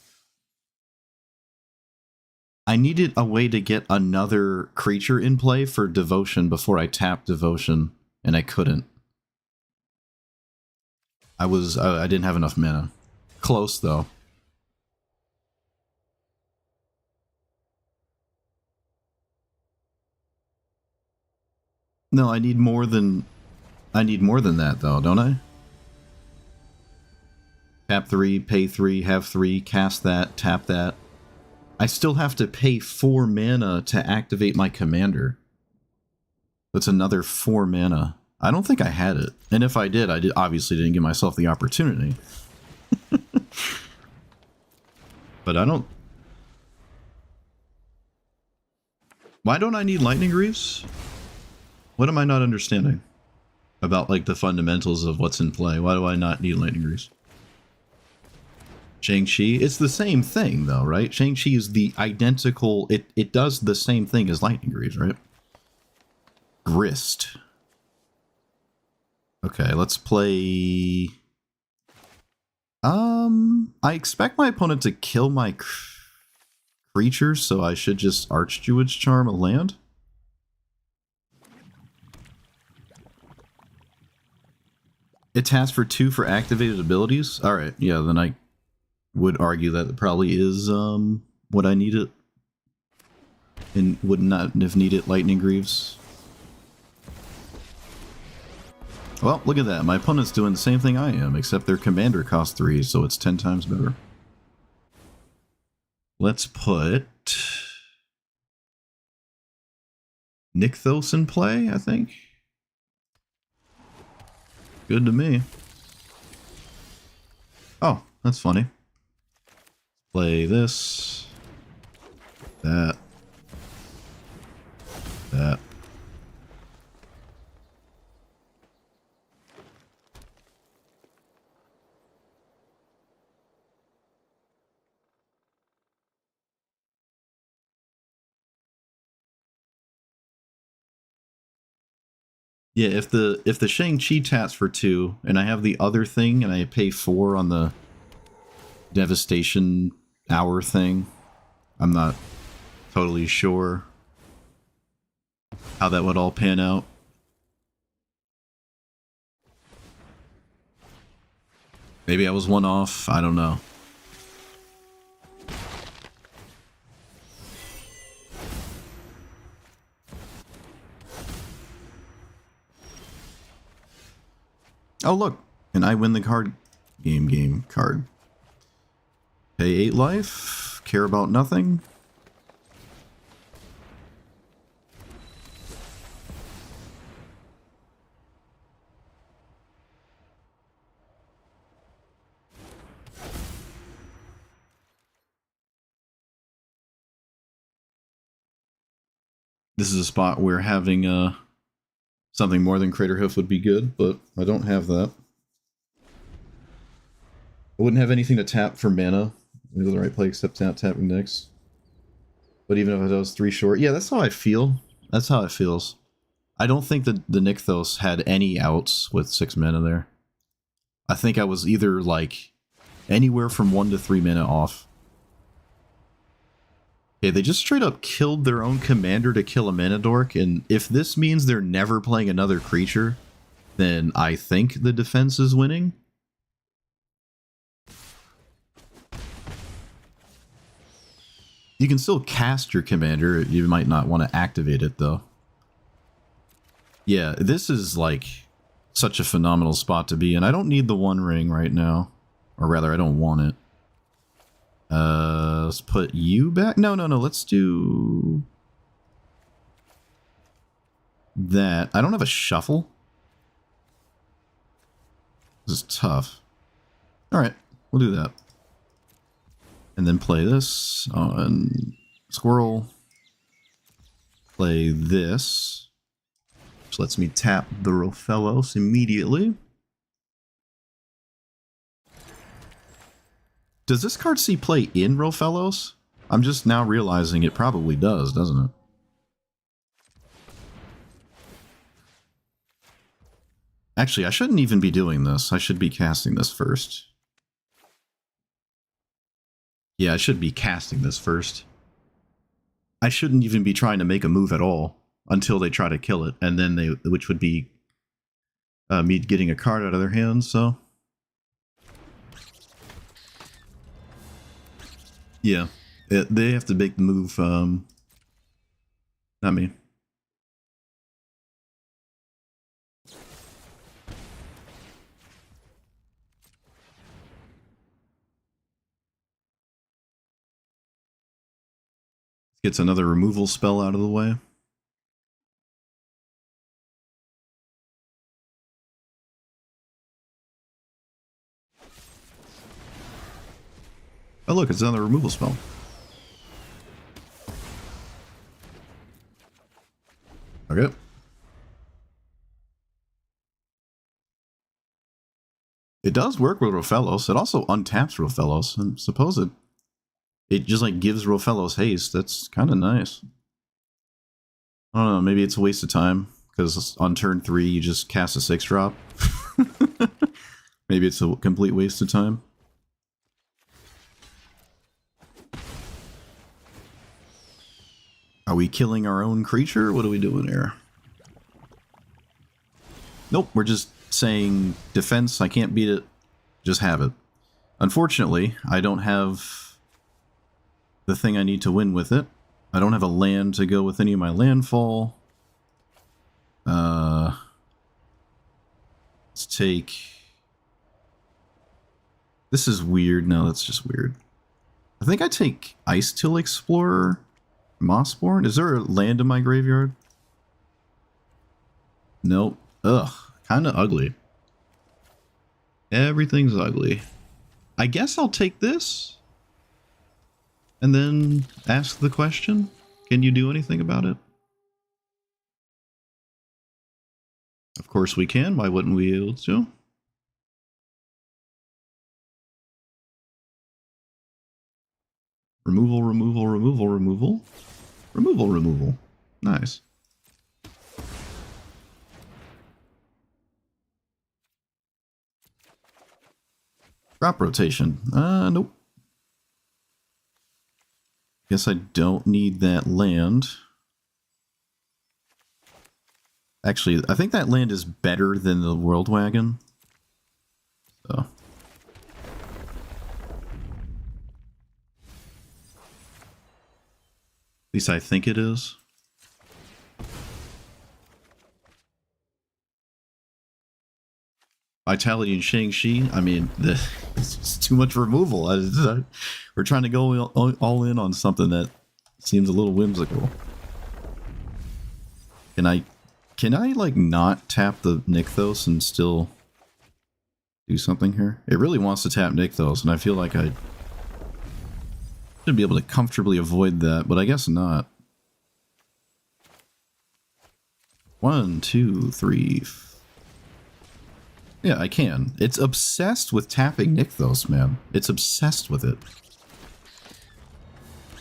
another creature in play for Devotion before I tapped Devotion, and I couldn't. I didn't have enough mana. Close though. No, I need more than that though, don't I? Tap 3, pay 3, have 3, cast that, tap that. I still have to pay 4 mana to activate my commander. That's another 4 mana. I don't think I had it. And if I did, obviously didn't give myself the opportunity. But I don't... Why don't I need Lightning Greaves? What am I not understanding about, like, the fundamentals of what's in play? Why do I not need Lightning Greaves? Shang-Chi? It's the same thing, though, right? Shang-Chi is the identical... It does the same thing as Lightning Greaves, right? Grist. Okay, let's play... I expect my opponent to kill my creature, so I should just Archdruid's Charm a land. It tasks for 2 for activated abilities? Alright, yeah, then I would argue that it probably is what I needed. And would not have needed Lightning Greaves. Well, look at that. My opponent's doing the same thing I am, except their commander costs 3, so it's 10 times better. Let's put Nykthos in play, I think. Good to me. Oh, that's funny. Play this. That. That. Yeah, if the Shang-Chi taps for 2, and I have the other thing, and I pay 4 on the Devastation Hour thing, I'm not totally sure how that would all pan out. Maybe I was one off, I don't know. Oh look, and I win the card game card. Pay 8 life, care about nothing. This is a spot where having something more than Craterhoof would be good, but I don't have that. I wouldn't have anything to tap for mana. Maybe the right play except tapping next. But even if I was 3 short, yeah, that's how I feel. That's how it feels. I don't think that the Nykthos had any outs with 6 mana there. I think I was either like Anywhere from 1 to 3 mana off. Okay, they just straight up killed their own commander to kill a mana dork, and if this means they're never playing another creature, then I think the defense is winning. You can still cast your commander, you might not want to activate it though. Yeah, this is like such a phenomenal spot to be in. I don't need the One Ring right now. Or rather, I don't want it. Let's put you back. No, let's do that. I don't have a shuffle. This is tough. Alright, we'll do that. And then play this on Squirrel. Play this. Which lets me tap the Rofellos immediately. Does this card see play in Rofellos? I'm just now realizing it probably does, doesn't it? Actually, I shouldn't even be doing this. I should be casting this first. Yeah, I should be casting this first. I shouldn't even be trying to make a move at all until they try to kill it, and then which would be me getting a card out of their hands, so... Yeah, they have to make the move, not me. Gets another removal spell out of the way. Oh look, it's another removal spell. Okay. It does work with Rofellos. It also untaps Rofellos. I suppose it just like gives Rofellos haste. That's kind of nice. I don't know, maybe it's a waste of time because on turn 3 you just cast a 6-drop. Maybe it's a complete waste of time. Are we killing our own creature? What are we doing here? Nope, we're just saying defense, I can't beat it, just have it. Unfortunately, I don't have the thing I need to win with it. I don't have a land to go with any of my landfall. Let's take... This is weird. No, that's just weird. I think I take Ice Till Explorer, Mossborn. Is there a land in my graveyard? Nope. Ugh, kind of ugly. Everything's ugly. I guess I'll take this. And then ask the question. Can you do anything about it? Of course we can. Why wouldn't we be able to? Removal, removal, removal, removal. Removal, removal. Nice. Crop rotation. Nope. Guess I don't need that land. Actually, I think that land is better than the World Wagon. So. At least I think it is. Vitality and Shang-Chi, I mean, it's too much removal. We're trying to go all in on something that seems a little whimsical. Can I like not tap the Nykthos and still do something here? It really wants to tap Nykthos, and I feel like I should be able to comfortably avoid that, but I guess not. 1, 2, 3. Yeah, I can. It's obsessed with tapping Nykthos, man. It's obsessed with it.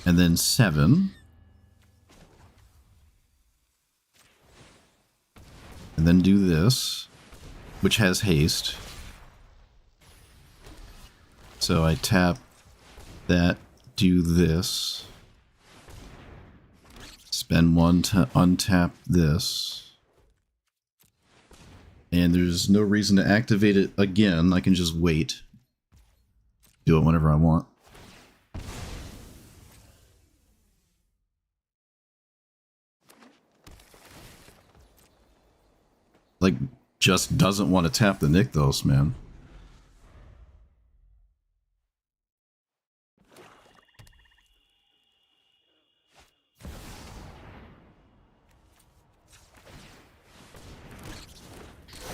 And then 7. And then do this, which has haste. So I tap that, do this. Spend one to untap this. And there's no reason to activate it again. I can just wait. Do it whenever I want. Like, just doesn't want to tap the Nykthos, man.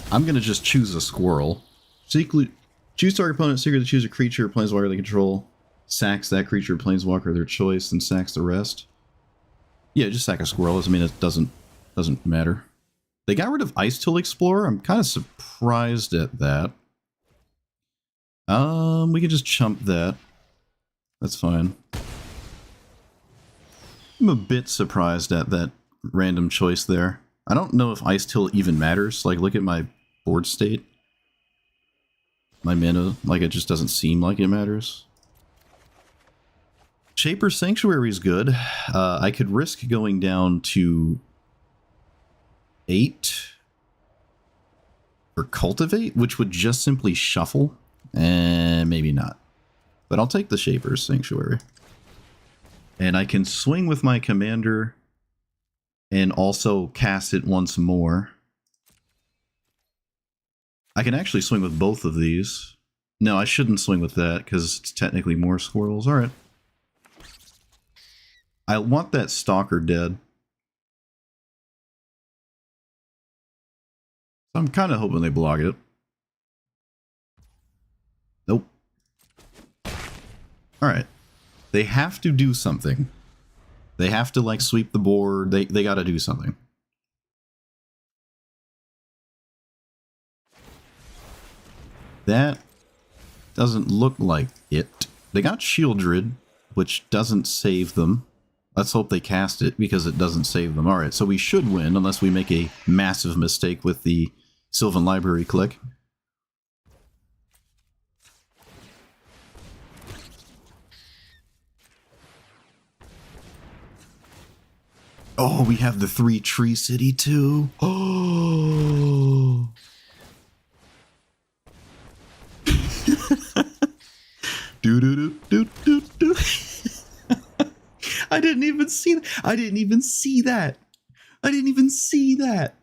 I'm gonna just choose a Squirrel. Choose target opponent, secretly choose a creature or planeswalker they control. Sacks that creature or planeswalker of their choice, and sacks the rest. Yeah, just sack a Squirrel. I mean, it doesn't matter. They got rid of Ice Tool Explorer. I'm kind of surprised at that. We can just chump that. That's fine. I'm a bit surprised at that random choice there. I don't know if Ice Till even matters. Like, look at my board state. My mana, like, it just doesn't seem like it matters. Shaper Sanctuary is good. I could risk going down to 8 for Cultivate, which would just simply shuffle. And maybe not. But I'll take the Shaper's Sanctuary. And I can swing with my commander and also cast it once more. I can actually swing with both of these. No, I shouldn't swing with that because it's technically more squirrels. Alright. I want that Stalker dead. So I'm kind of hoping they block it. Nope. Alright. They have to do something. They have to, like, sweep the board. They gotta do something. That doesn't look like it. They got Shieldred, which doesn't save them. Let's hope they cast it, because it doesn't save them. Alright, so we should win, unless we make a massive mistake with the Sylvan Library click. Oh, we have the 3 Tree City too. Oh. do do do do do do. I didn't even see that. I didn't even see that. I didn't even see that.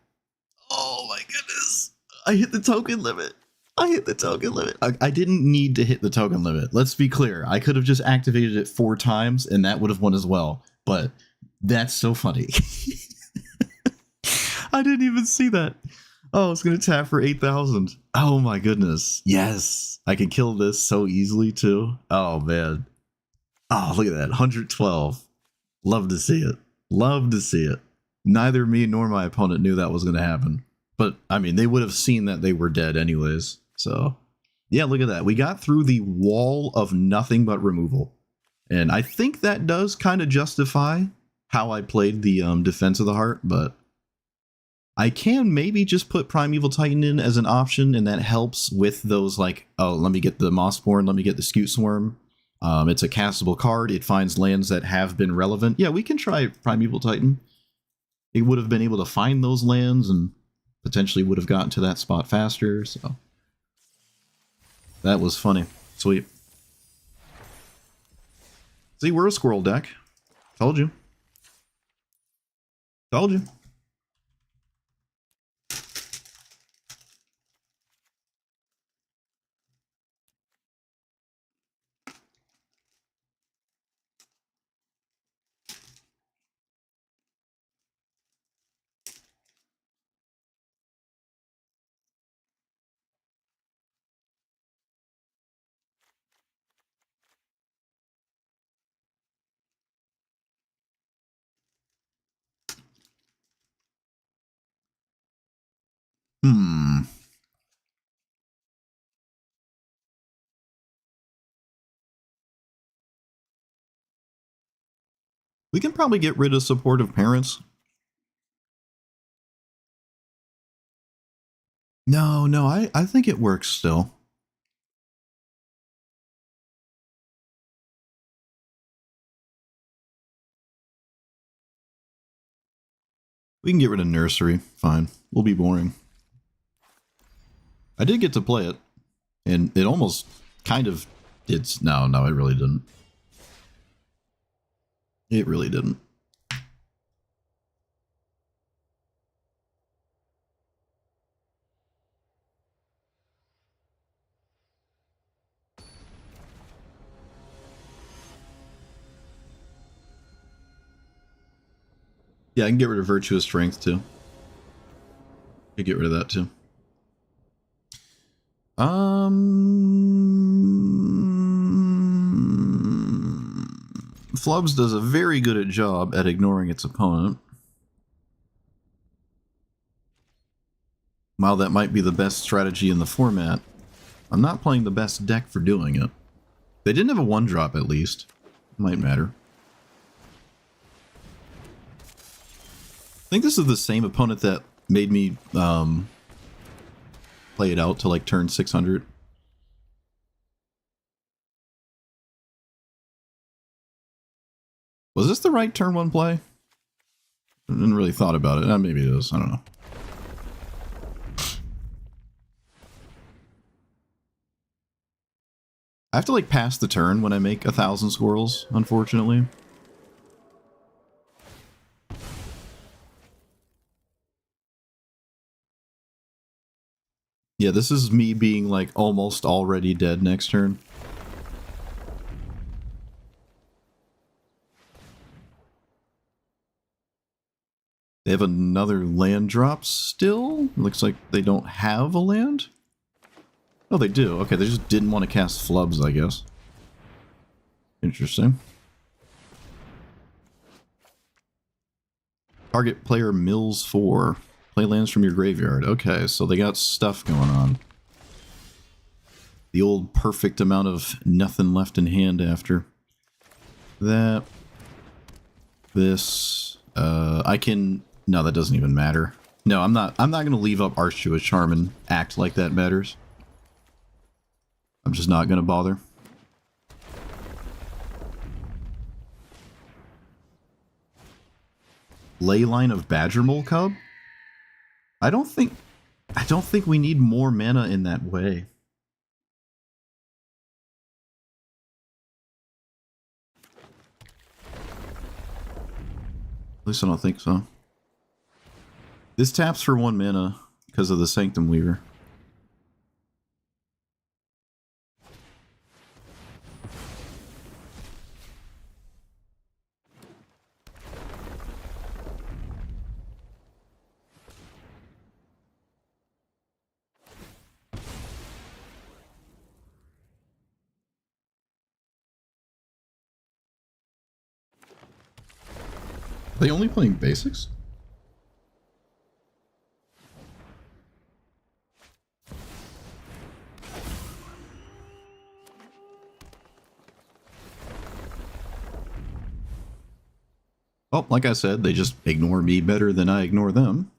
Oh my goodness. I hit the token limit. I hit the token limit. I didn't need to hit the token limit. Let's be clear. I could have just activated it 4 times and that would have won as well. But that's so funny. I didn't even see that. Oh, it's going to tap for 8,000. Oh my goodness. Yes. I can kill this so easily too. Oh man. Oh, look at that. 112. Love to see it. Love to see it. Neither me nor my opponent knew that was going to happen. But, I mean, they would have seen that they were dead anyways. So, yeah, look at that. We got through the wall of nothing but removal. And I think that does kind of justify how I played the Defense of the Heart, but I can maybe just put Primeval Titan in as an option, and that helps with those, like, oh, let me get the Mossborn, let me get the Scute Swarm. It's a castable card. It finds lands that have been relevant. Yeah, we can try Primeval Titan. It would have been able to find those lands and potentially would have gotten to that spot faster, so that was funny. Sweet. See, we're a squirrel deck. Told you. Told you. We can probably get rid of supportive parents. No, I think it works still. We can get rid of Nursery. Fine. We'll be boring. I did get to play it, and it almost kind of did. No, it really didn't. It really didn't. Yeah, I can get rid of Virtuous Strength too. I can get rid of that too. Flubs does a very good job at ignoring its opponent. While that might be the best strategy in the format, I'm not playing the best deck for doing it. They didn't have a 1-drop at least. Might matter. I think this is the same opponent that made me play it out to like turn 600. Was this the right turn 1 play? I didn't really thought about it. Maybe it is. I don't know. I have to like pass the turn when I make 1,000 squirrels, unfortunately. Yeah, this is me being like almost already dead next turn. They have another land drop still? Looks like they don't have a land? Oh, they do. Okay, they just didn't want to cast flubs, I guess. Interesting. Target player mills 4. Play lands from your graveyard. Okay, so they got stuff going on. The old perfect amount of nothing left in hand after. That. This. I can... No, that doesn't even matter. No, I'm not going to leave up Archduous Charm and act like that matters. I'm just not going to bother. Leyline of Badgermole Cub? I don't think we need more mana in that way. At least I don't think so. This taps for 1 mana because of the Sanctum Weaver. Are they only playing basics? Oh, like I said, they just ignore me better than I ignore them.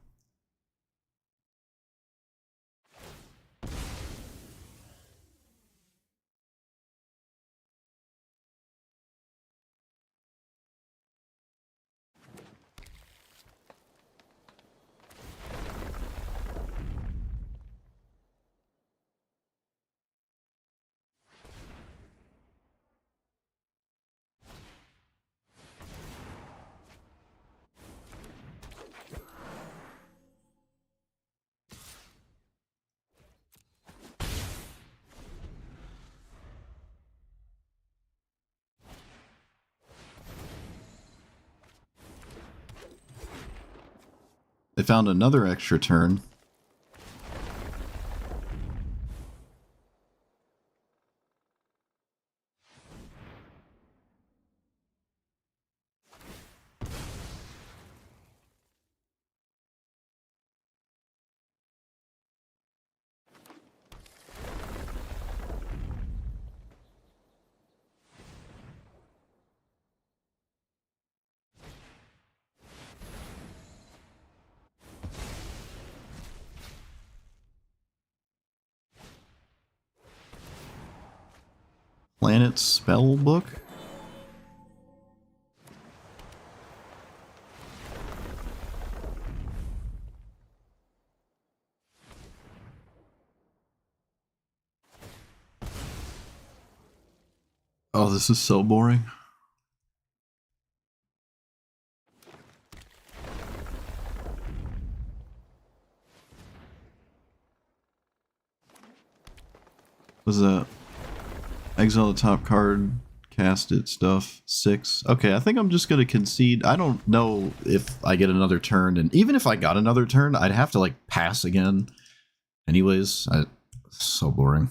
They found another extra turn. Planet Spellbook? Oh, this is so boring. Was that exile the top card, cast it, stuff, 6. Okay, I think I'm just gonna concede. I don't know if I get another turn, and even if I got another turn, I'd have to like pass again. Anyways, so boring.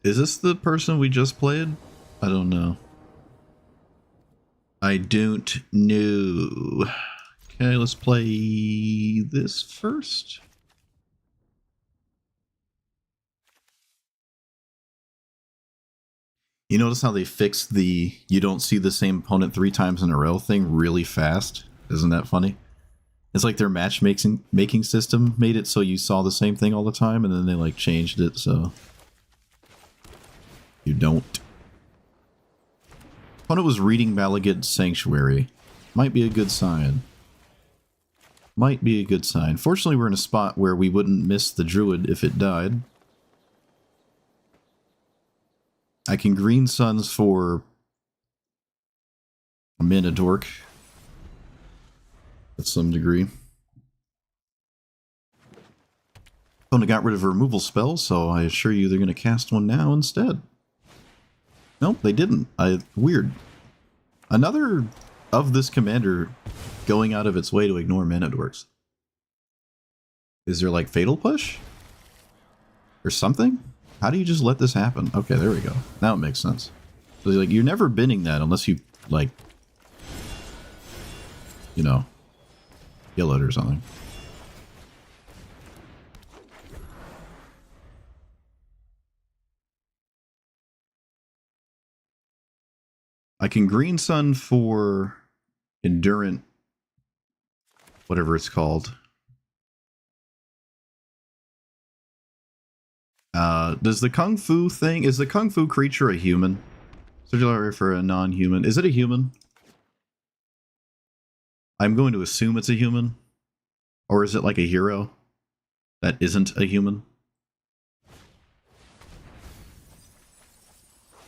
Is this the person we just played? I don't know. I don't know. Okay, let's play this first. You notice how they fixed the you don't see the same opponent 3 times in a row thing really fast? Isn't that funny? It's like their matchmaking system made it so you saw the same thing all the time, and then they like changed it so you don't. Opponent was reading Malagid Sanctuary. Might be a good sign. Might be a good sign. Fortunately, we're in a spot where we wouldn't miss the druid if it died. I can green suns for a mana dork. To some degree. Opponent got rid of a removal spell, so I assure you they're going to cast one now instead. Nope, they didn't. Weird. Another of this commander going out of its way to ignore mana dorks. Is there like Fatal Push? Or something? How do you just let this happen? Okay, there we go. Now it makes sense. So like, you're never binning that unless you, like, you know, kill it or something. I can green sun for Endurant, whatever it's called. Does the Kung Fu thing, is the Kung Fu creature a human? Circular for a non-human. Is it a human? I'm going to assume it's a human. Or is it like a hero that isn't a human?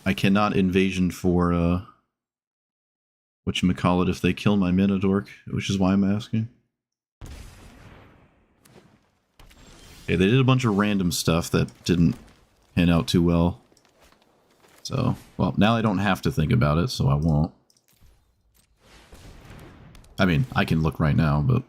I cannot invasion for, whatchamacallit if they kill my Minodork, which is why I'm asking. Okay, they did a bunch of random stuff that didn't pan out too well. So, well, now I don't have to think about it, so I won't. I mean, I can look right now, but...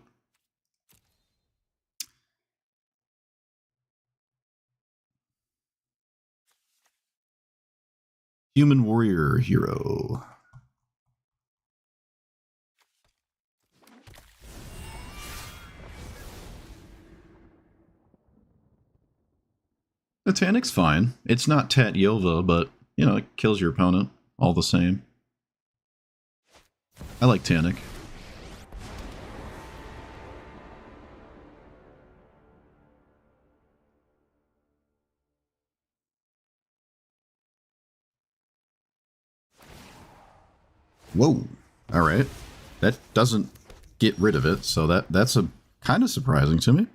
Human warrior hero. The Tanic's fine. It's not Tat Yova, but, you know, it kills your opponent all the same. I like Tanic. Whoa. Alright. That doesn't get rid of it, so that's a kind of surprising to me.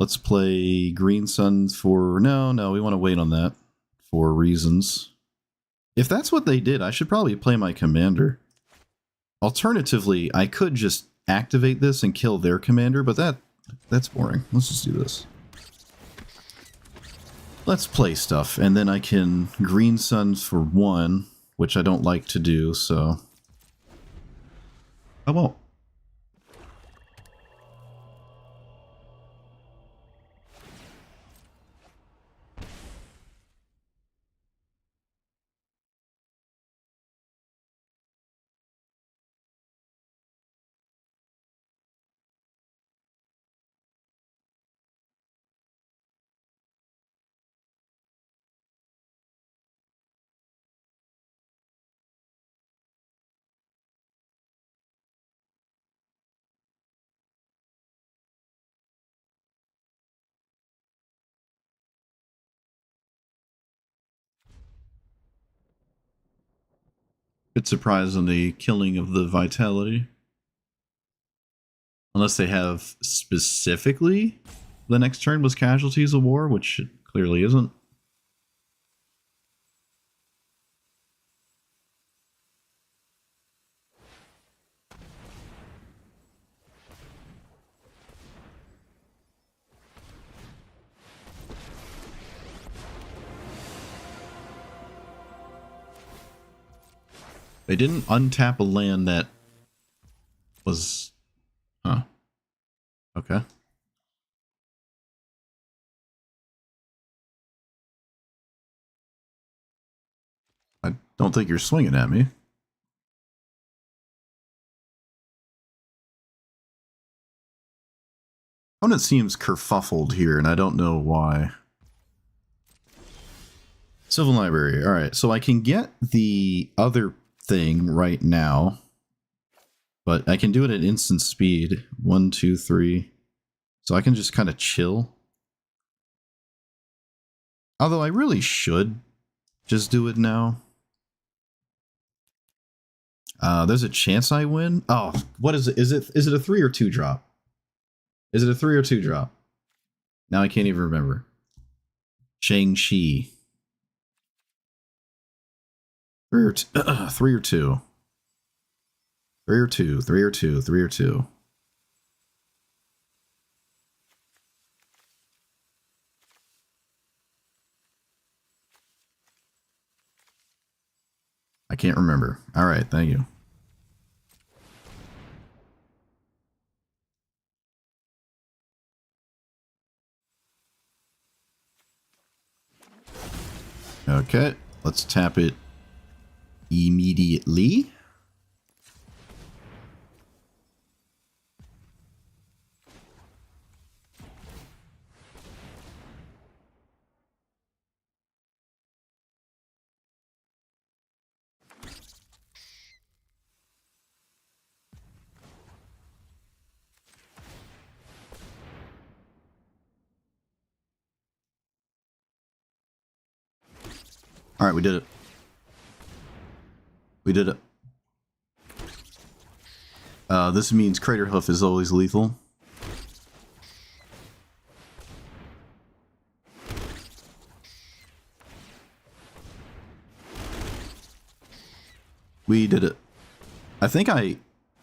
Let's play Green Sun for... No, we want to wait on that for reasons. If that's what they did, I should probably play my commander. Alternatively, I could just activate this and kill their commander, but that's boring. Let's just do this. Let's play stuff, and then I can Green Sun for 1, which I don't like to do, so... I won't. bit surprised on the killing of the Vitality. Unless they have specifically the next turn was Casualties of War, which it clearly isn't. They didn't untap a land that was... Huh. Okay. I don't think you're swinging at me. Opponent seems kerfuffled here, and I don't know why. Civil Library. Alright, so I can get the other thing right now, but I can do it at instant speed. 1, 2, 3. So I can just kind of chill. Although I really should just do it now. There's a chance I win. Oh, what is it? Is it a 3 or 2 drop? Is it a 3 or 2 drop? Now I can't even remember. Shang-Chi. 3 or 2. 3 or 2. 3 or 2. 3 or 2. 3 or 2. I can't remember. All right, thank you. Okay, let's tap it immediately. All right, we did it. We did it. This means Crater Hoof is always lethal. We did it. I think I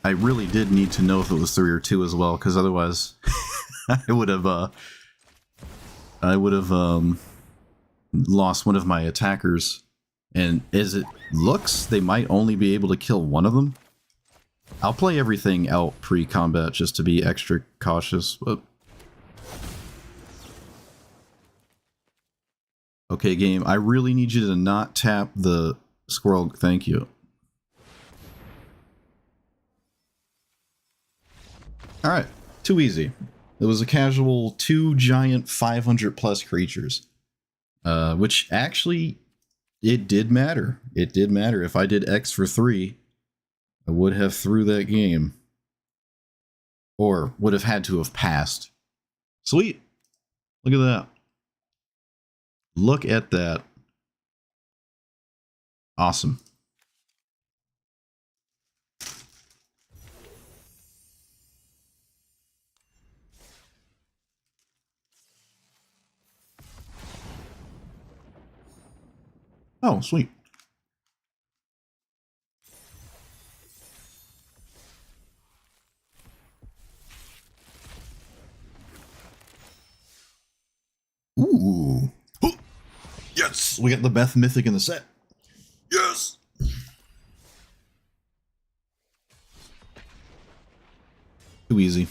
really did need to know if it was 3 or 2 as well, because otherwise I would have lost one of my attackers. And as it looks, they might only be able to kill one of them. I'll play everything out pre-combat just to be extra cautious. But... Okay, game, I really need you to not tap the squirrel. Thank you. Alright, too easy. It was a casual 2 giant 500 plus creatures. Which actually, it did matter. It did matter. If I did X for 3, I would have threw that game. Or would have had to have passed. Sweet. Look at that. Look at that. Awesome. Oh, sweet. Ooh. Oh, yes! We got the Beth Mythic in the set. Yes! Too easy.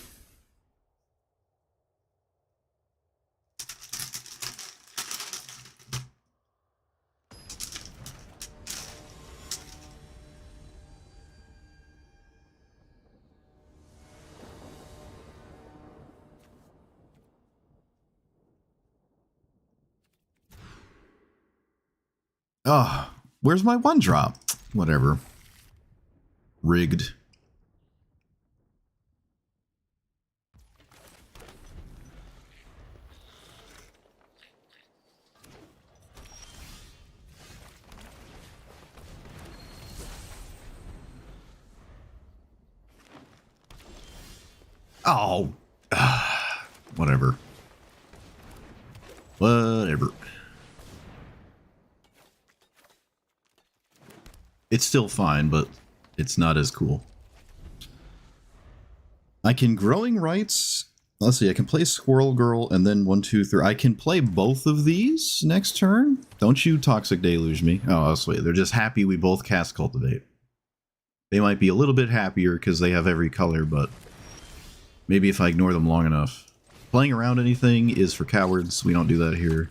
Oh, where's my 1-drop? Whatever. Rigged. Oh, whatever. Whatever. It's still fine, but it's not as cool. I can Growing Rights. Let's see, I can play Squirrel Girl and then 1, 2, 3. I can play both of these next turn. Don't you Toxic Deluge me. Oh, sweet. They're just happy we both cast Cultivate. They might be a little bit happier because they have every color, but maybe if I ignore them long enough. Playing around anything is for cowards. We don't do that here.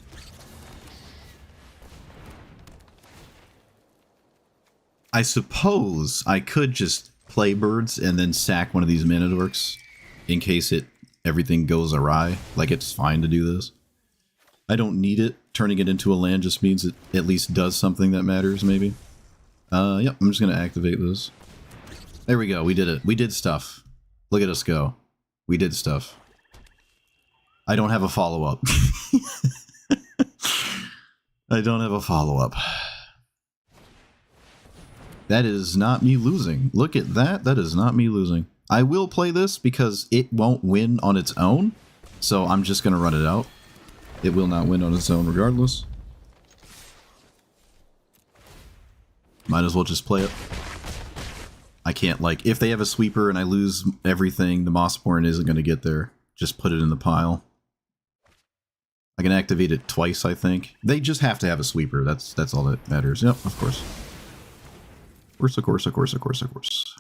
I suppose I could just play birds and then sack one of these mana dorks in case everything goes awry. Like, it's fine to do this. I don't need it. Turning it into a land just means it at least does something that matters, maybe. Yep, I'm just going to activate this. There we go, we did it. We did stuff. Look at us go. We did stuff. I don't have a follow-up. I don't have a follow-up. That is not me losing. Look at that. That is not me losing. I will play this because it won't win on its own. So I'm just going to run it out. It will not win on its own regardless. Might as well just play it. I can't, like, if they have a sweeper and I lose everything, the Mossborn isn't going to get there. Just put it in the pile. I can activate it twice, I think. They just have to have a sweeper. That's all that matters. Yep, of course. Of course.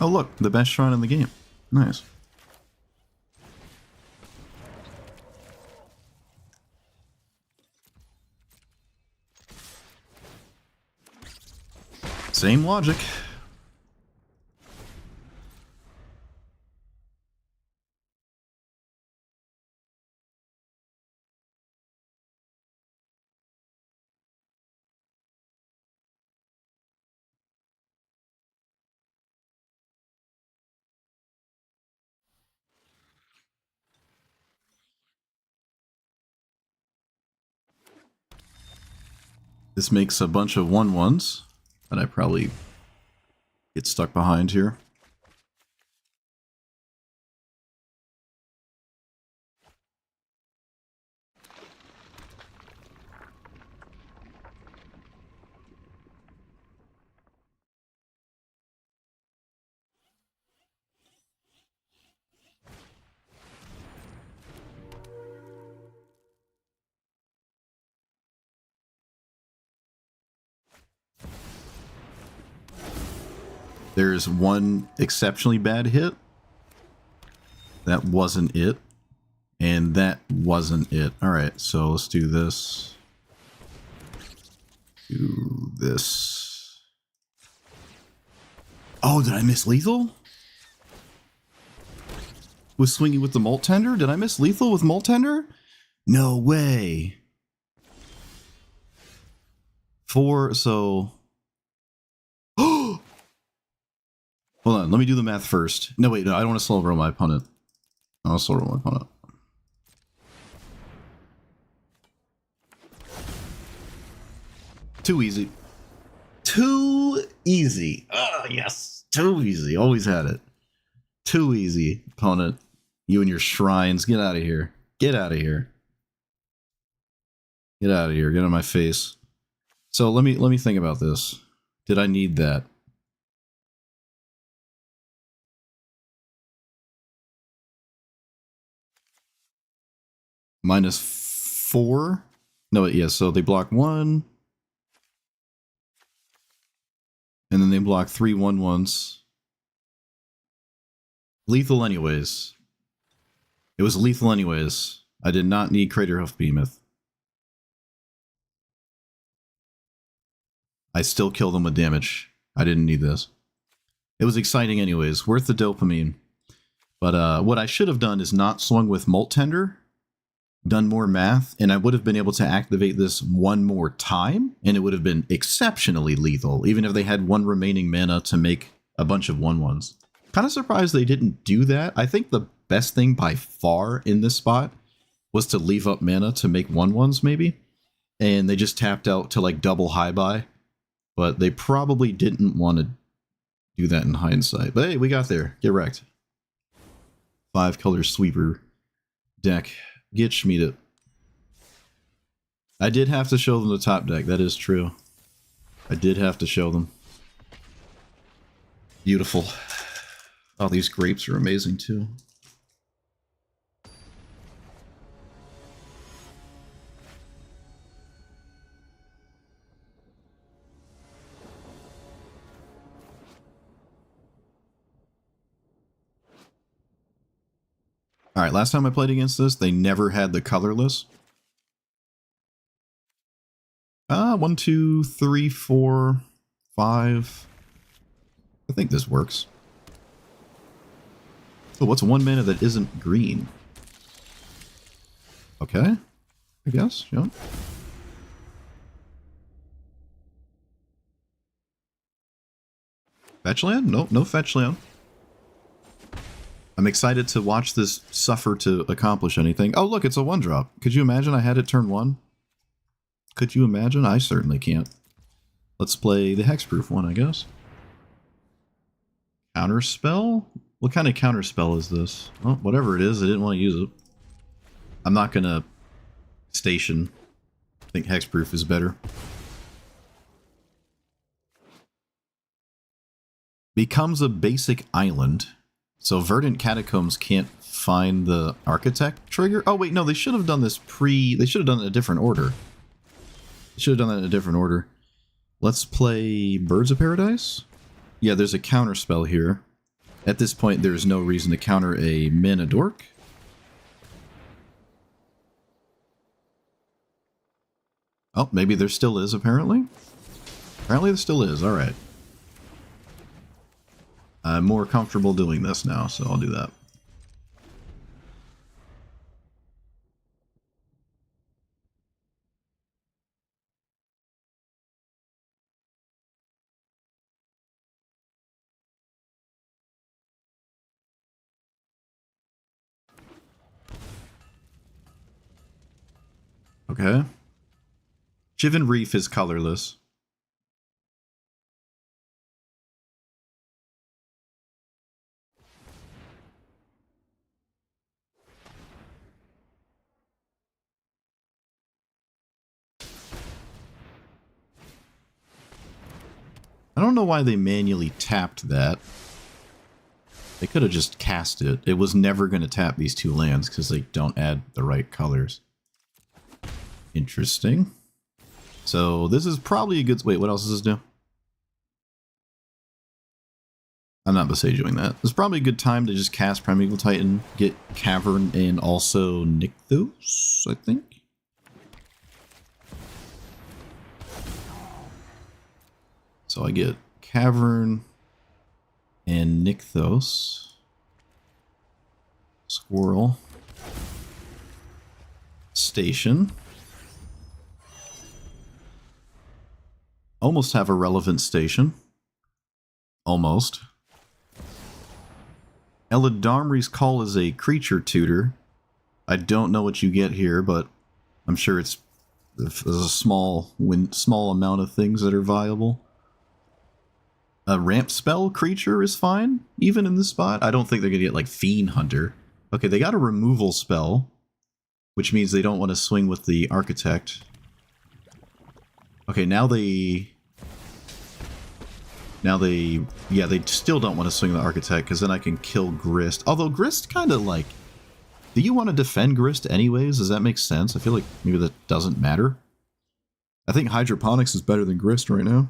Oh look, the best shrine in the game. Nice. Same logic. This makes a bunch of 1/1s that I probably get stuck behind here. There's one exceptionally bad hit. That wasn't it. And that wasn't it. Alright, so let's do this. Do this. Oh, did I miss lethal? Was swinging with the Molt Tender? Did I miss lethal with Molt Tender? No way. 4, so... Hold on, let me do the math first. No, wait, no, I don't want to slow roll my opponent. I want to slow roll my opponent. Too easy. Too easy. Oh, yes. Too easy. Always had it. Too easy, opponent. You and your shrines. Get out of here. Get out of here. Get out of here. Get out of my face. So let me think about this. Did I need that? -4? No, yeah, so they block 1. And then they block 3 1/1s. Lethal anyways. It was lethal anyways. I did not need Crater Hoof Behemoth. I still killed them with damage. I didn't need this. It was exciting anyways. Worth the dopamine. But what I should have done is not swung with Molt Tender. done more math, and I would have been able to activate this one more time, and it would have been exceptionally lethal, even if they had one remaining mana to make a bunch of 1/1s. Kind of surprised they didn't do that. I think the best thing by far in this spot was to leave up mana to make 1/1s maybe, and they just tapped out to like double high buy, but they probably didn't want to do that in hindsight. But hey, we got there. Get wrecked. 5-color sweeper deck. Get Schmied. I did have to show them the top deck. That is true. I did have to show them. Beautiful. Oh, these grapes are amazing too. Alright, last time I played against this, they never had the colorless. 1, 2, 3, 4, 5. I think this works. Oh, what's 1 mana that isn't green? Okay, I guess, yeah. Fetch land? Nope, no fetch land. I'm excited to watch this suffer to accomplish anything. Oh, look, it's a 1-drop. Could you imagine I had it turn 1? Could you imagine? I certainly can't. Let's play the hexproof one, I guess. Counterspell? What kind of counterspell is this? Well, whatever it is, I didn't want to use it. I'm not going to station. I think hexproof is better. Becomes a basic island. So Verdant Catacombs can't find the Architect trigger? Oh wait, no, they should have done this they should have done it in a different order. They should have done that in a different order. Let's play Birds of Paradise? Yeah, there's a counter spell here. At this point, there's no reason to counter a Mana Dork. Oh, maybe there still is, apparently. Apparently there still is, alright. I'm more comfortable doing this now, so I'll do that. Okay. Chiven Reef is colorless. I don't know why they manually tapped that. They could have just cast it. It was never going to tap these 2 lands because they don't add the right colors. Interesting. So this is probably a good... Wait, what else does this do? I'm not besaging that. This is probably a good time to just cast Primeval Titan, get Cavern, and also Nykthos, I think. So I get Cavern and Nykthos. Squirrel. Station. Almost have a relevant station. Almost. Eladamri's Call is a creature tutor. I don't know what you get here, but I'm sure there's a small amount of things that are viable. A ramp spell creature is fine, even in this spot. I don't think they're going to get, like, Fiend Hunter. Okay, they got a removal spell, which means they don't want to swing with the Architect. Okay, now they... Yeah, they still don't want to swing the Architect, because then I can kill Grist. Although Grist kind of, like... Do you want to defend Grist anyways? Does that make sense? I feel like maybe that doesn't matter. I think Hydroponics is better than Grist right now.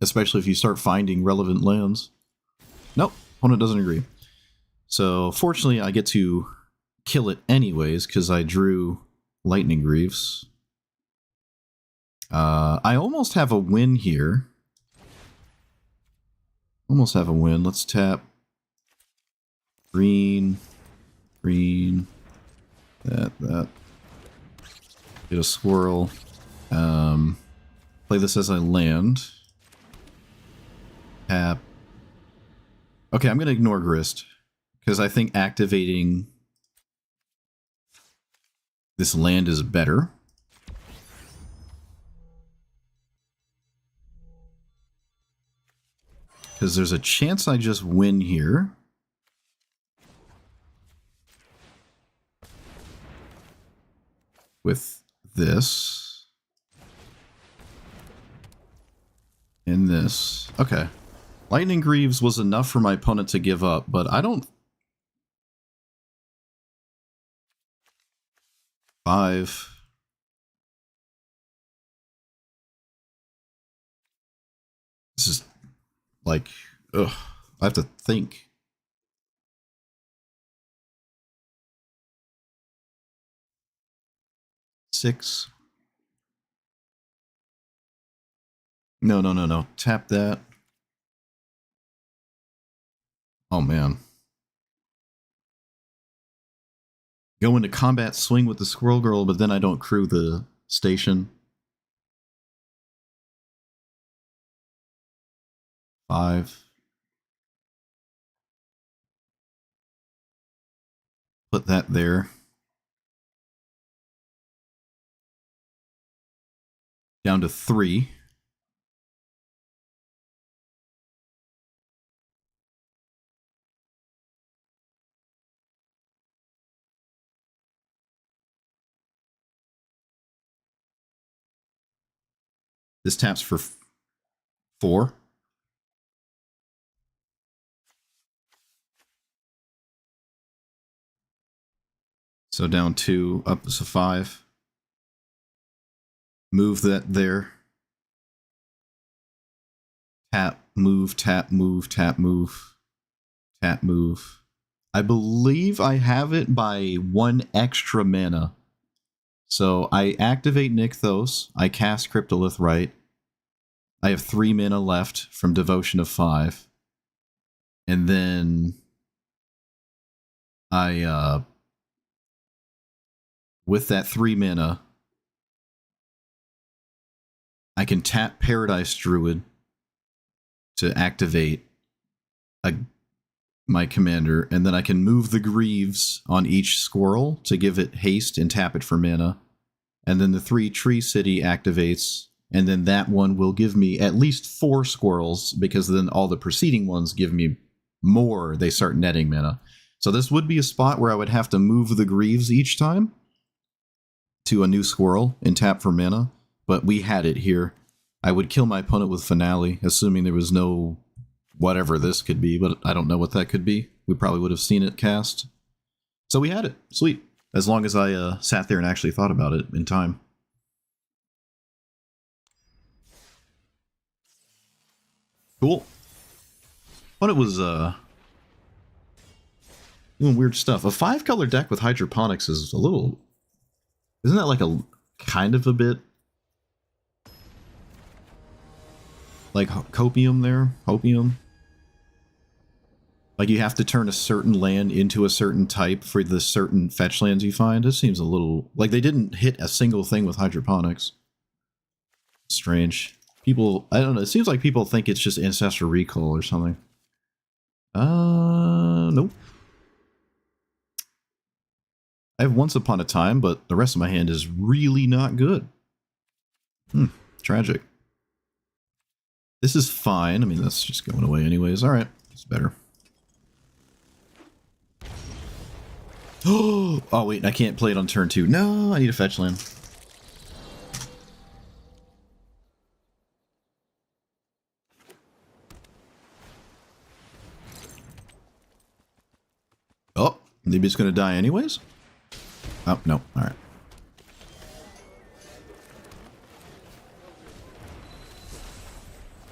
Especially if you start finding relevant lands. Nope, opponent doesn't agree. So, fortunately, I get to kill it anyways, because I drew Lightning Greaves. I almost have a win here. Almost have a win. Let's tap green, green, that. Get a squirrel. Play this as I land. Tap. Okay, I'm going to ignore Grist. Because I think activating this land is better. Because there's a chance I just win here. With this. And this. Okay. Lightning Greaves was enough for my opponent to give up, but I don't... 5. This is like, ugh, I have to think. Six. No. Tap that. Oh, man. Go into combat, swing with the Squirrel Girl, but then I don't crew the station. 5. Put that there. Down to 3. This taps for 4. So down 2, up to 5. Move that there. Tap, move, tap, move, tap, move. Tap, move. I believe I have it by 1 extra mana. So I activate Nykthos, I cast Cryptolith Rite. I have 3 mana left from Devotion of 5. And then I, with that 3 mana, I can tap Paradise Druid to activate my commander, and then I can move the Greaves on each squirrel to give it haste and tap it for mana. And then the 3 Tree City activates, and then that one will give me at least 4 squirrels, because then all the preceding ones give me more. They start netting mana. So this would be a spot where I would have to move the Greaves each time to a new squirrel and tap for mana, but we had it here. I would kill my opponent with Finale, assuming there was no whatever this could be, but I don't know what that could be. We probably would have seen it cast. So we had it. Sweet. As long as I sat there and actually thought about it in time. Cool. But it was doing weird stuff. A 5-color deck with hydroponics is a little... Isn't that like a kind of a bit like copium there? Hopium? Like you have to turn a certain land into a certain type for the certain fetch lands you find? It seems a little... Like they didn't hit a single thing with hydroponics. Strange. People... I don't know. It seems like people think it's just Ancestral Recall or something. Nope. I have Once Upon a Time, but the rest of my hand is really not good. Tragic. This is fine. I mean, that's just going away anyways. Alright, it's better. Oh, wait, I can't play it on turn 2. No, I need a fetch land. Oh, maybe it's going to die anyways? Oh, no. Alright.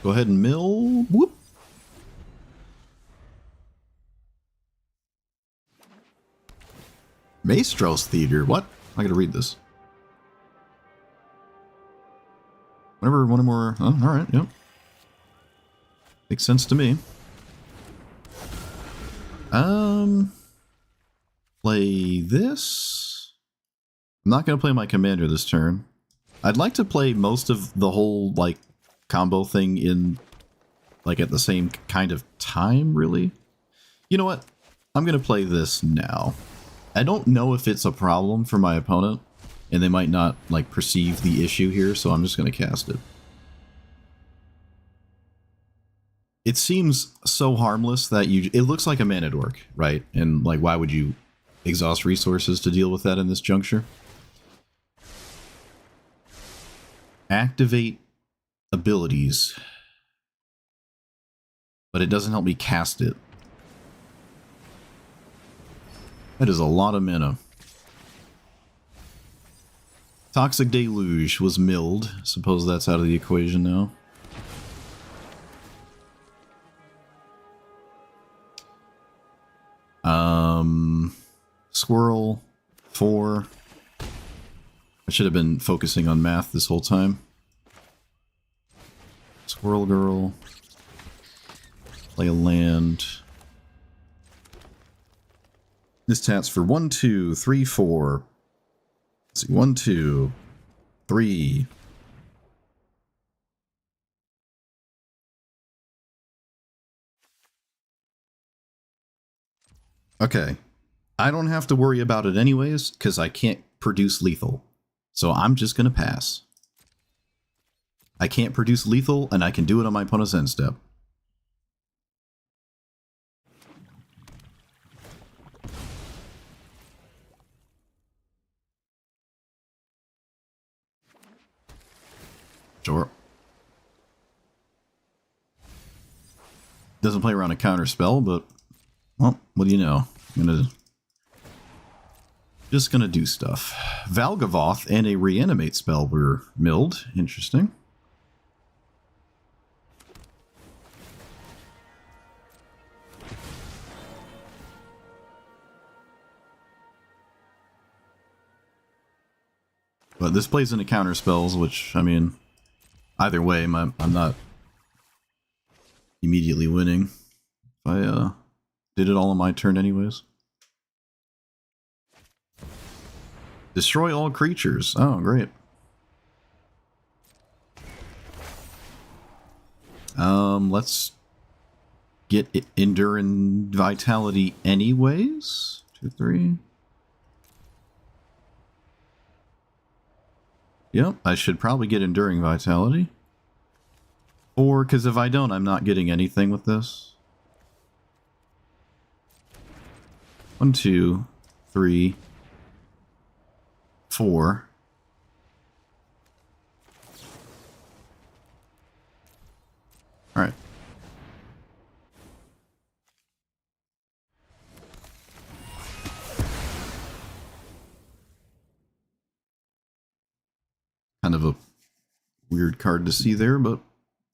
Go ahead and mill. Whoop. Maestros Theater. What? I gotta read this. Whenever one or more... Oh, alright, yep. Makes sense to me. Play this. I'm not going to play my commander this turn. I'd like to play most of the whole, like, combo thing in, like, at the same kind of time, really. You know what? I'm going to play this now. I don't know if it's a problem for my opponent, and they might not, like, perceive the issue here, so I'm just going to cast it. It seems so harmless that it looks like a mana dork, right? And, like, why would you exhaust resources to deal with that in this juncture? Activate abilities. But it doesn't help me cast it. That is a lot of mana. Toxic Deluge was milled. Suppose that's out of the equation now. Squirrel, 4. I should have been focusing on math this whole time. Squirrel Girl. Play a land. This taps for 1, 2, 3, 4. Let's see, 1, 2, 3. Okay. I don't have to worry about it anyways, because I can't produce lethal. So I'm just going to pass. I can't produce lethal, and I can do it on my opponent's end step. Sure. Doesn't play around a counter spell, but, well, what do you know? Just gonna do stuff. Valgavoth and a reanimate spell were milled. Interesting. But this plays into counter spells, which, I mean, either way, I'm not immediately winning. If I did it all on my turn anyways. Destroy all creatures. Oh, great. Let's get Enduring Vitality anyways. 2, 3. Yep, I should probably get Enduring Vitality. Or, because if I don't, I'm not getting anything with this. 1, 2, 3, 4. Alright. Kind of a weird card to see there, but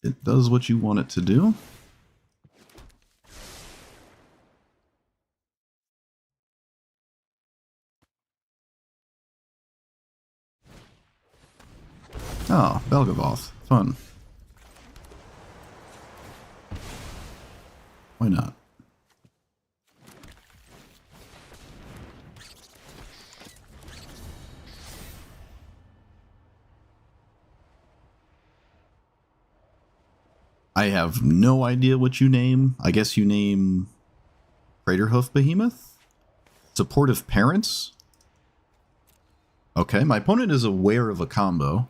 it does what you want it to do. Oh, Valgavoth. Fun. Why not? I have no idea what you name. I guess you name Craterhoof Behemoth? Supportive Parents? Okay, my opponent is aware of a combo.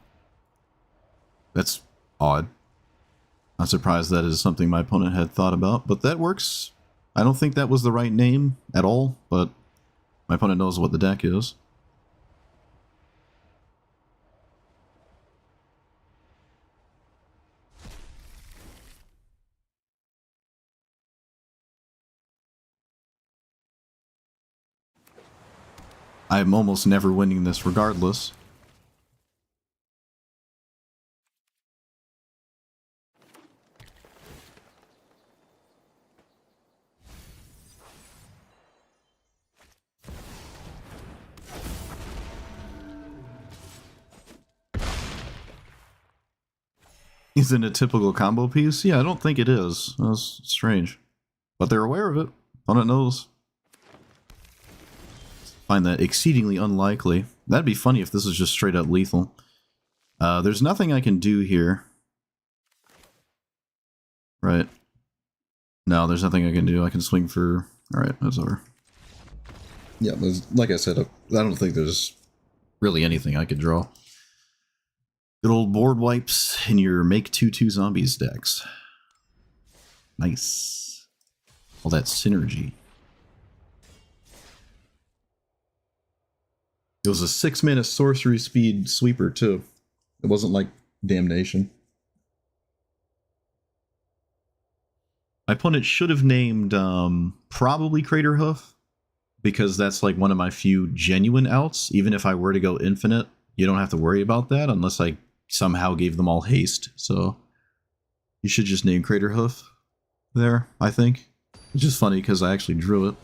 That's odd. Not surprised that is something my opponent had thought about, but that works. I don't think that was the right name at all, but my opponent knows what the deck is. I'm almost never winning this regardless. Isn't a typical combo piece? Yeah, I don't think it is. That's strange. But they're aware of it. Opponent knows. Find that exceedingly unlikely. That'd be funny if this was just straight up lethal. There's nothing I can do here. Right. No, there's nothing I can do. I can swing for... Alright, that's over. Yeah, like I said, I don't think there's really anything I could draw. Good old board wipes in your make 2/2 zombies decks. Nice. All that synergy. It was a 6-mana sorcery speed sweeper, too. It wasn't like Damnation. My opponent should have named probably Crater Hoof, because that's like one of my few genuine outs. Even if I were to go infinite, you don't have to worry about that unless I somehow gave them all haste. So you should just name Crater Hoof there, I think. Which is funny because I actually drew it.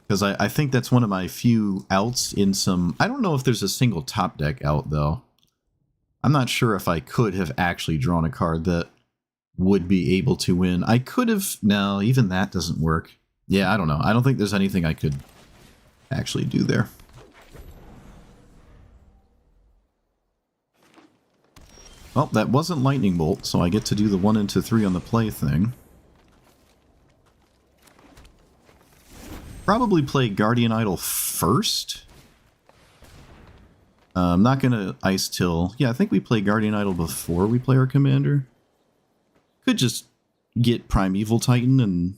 Because I think that's one of my few outs in some... I don't know if there's a single top deck out, though. I'm not sure if I could have actually drawn a card that would be able to win. I could have... No, even that doesn't work. Yeah, I don't know. I don't think there's anything I could actually do there. Well, that wasn't Lightning Bolt, so I get to do the 1 into 3 on the play thing. Probably play Guardian Idol first. I'm not going to Ice Till. Yeah, I think we play Guardian Idol before we play our commander. Could just get Primeval Titan and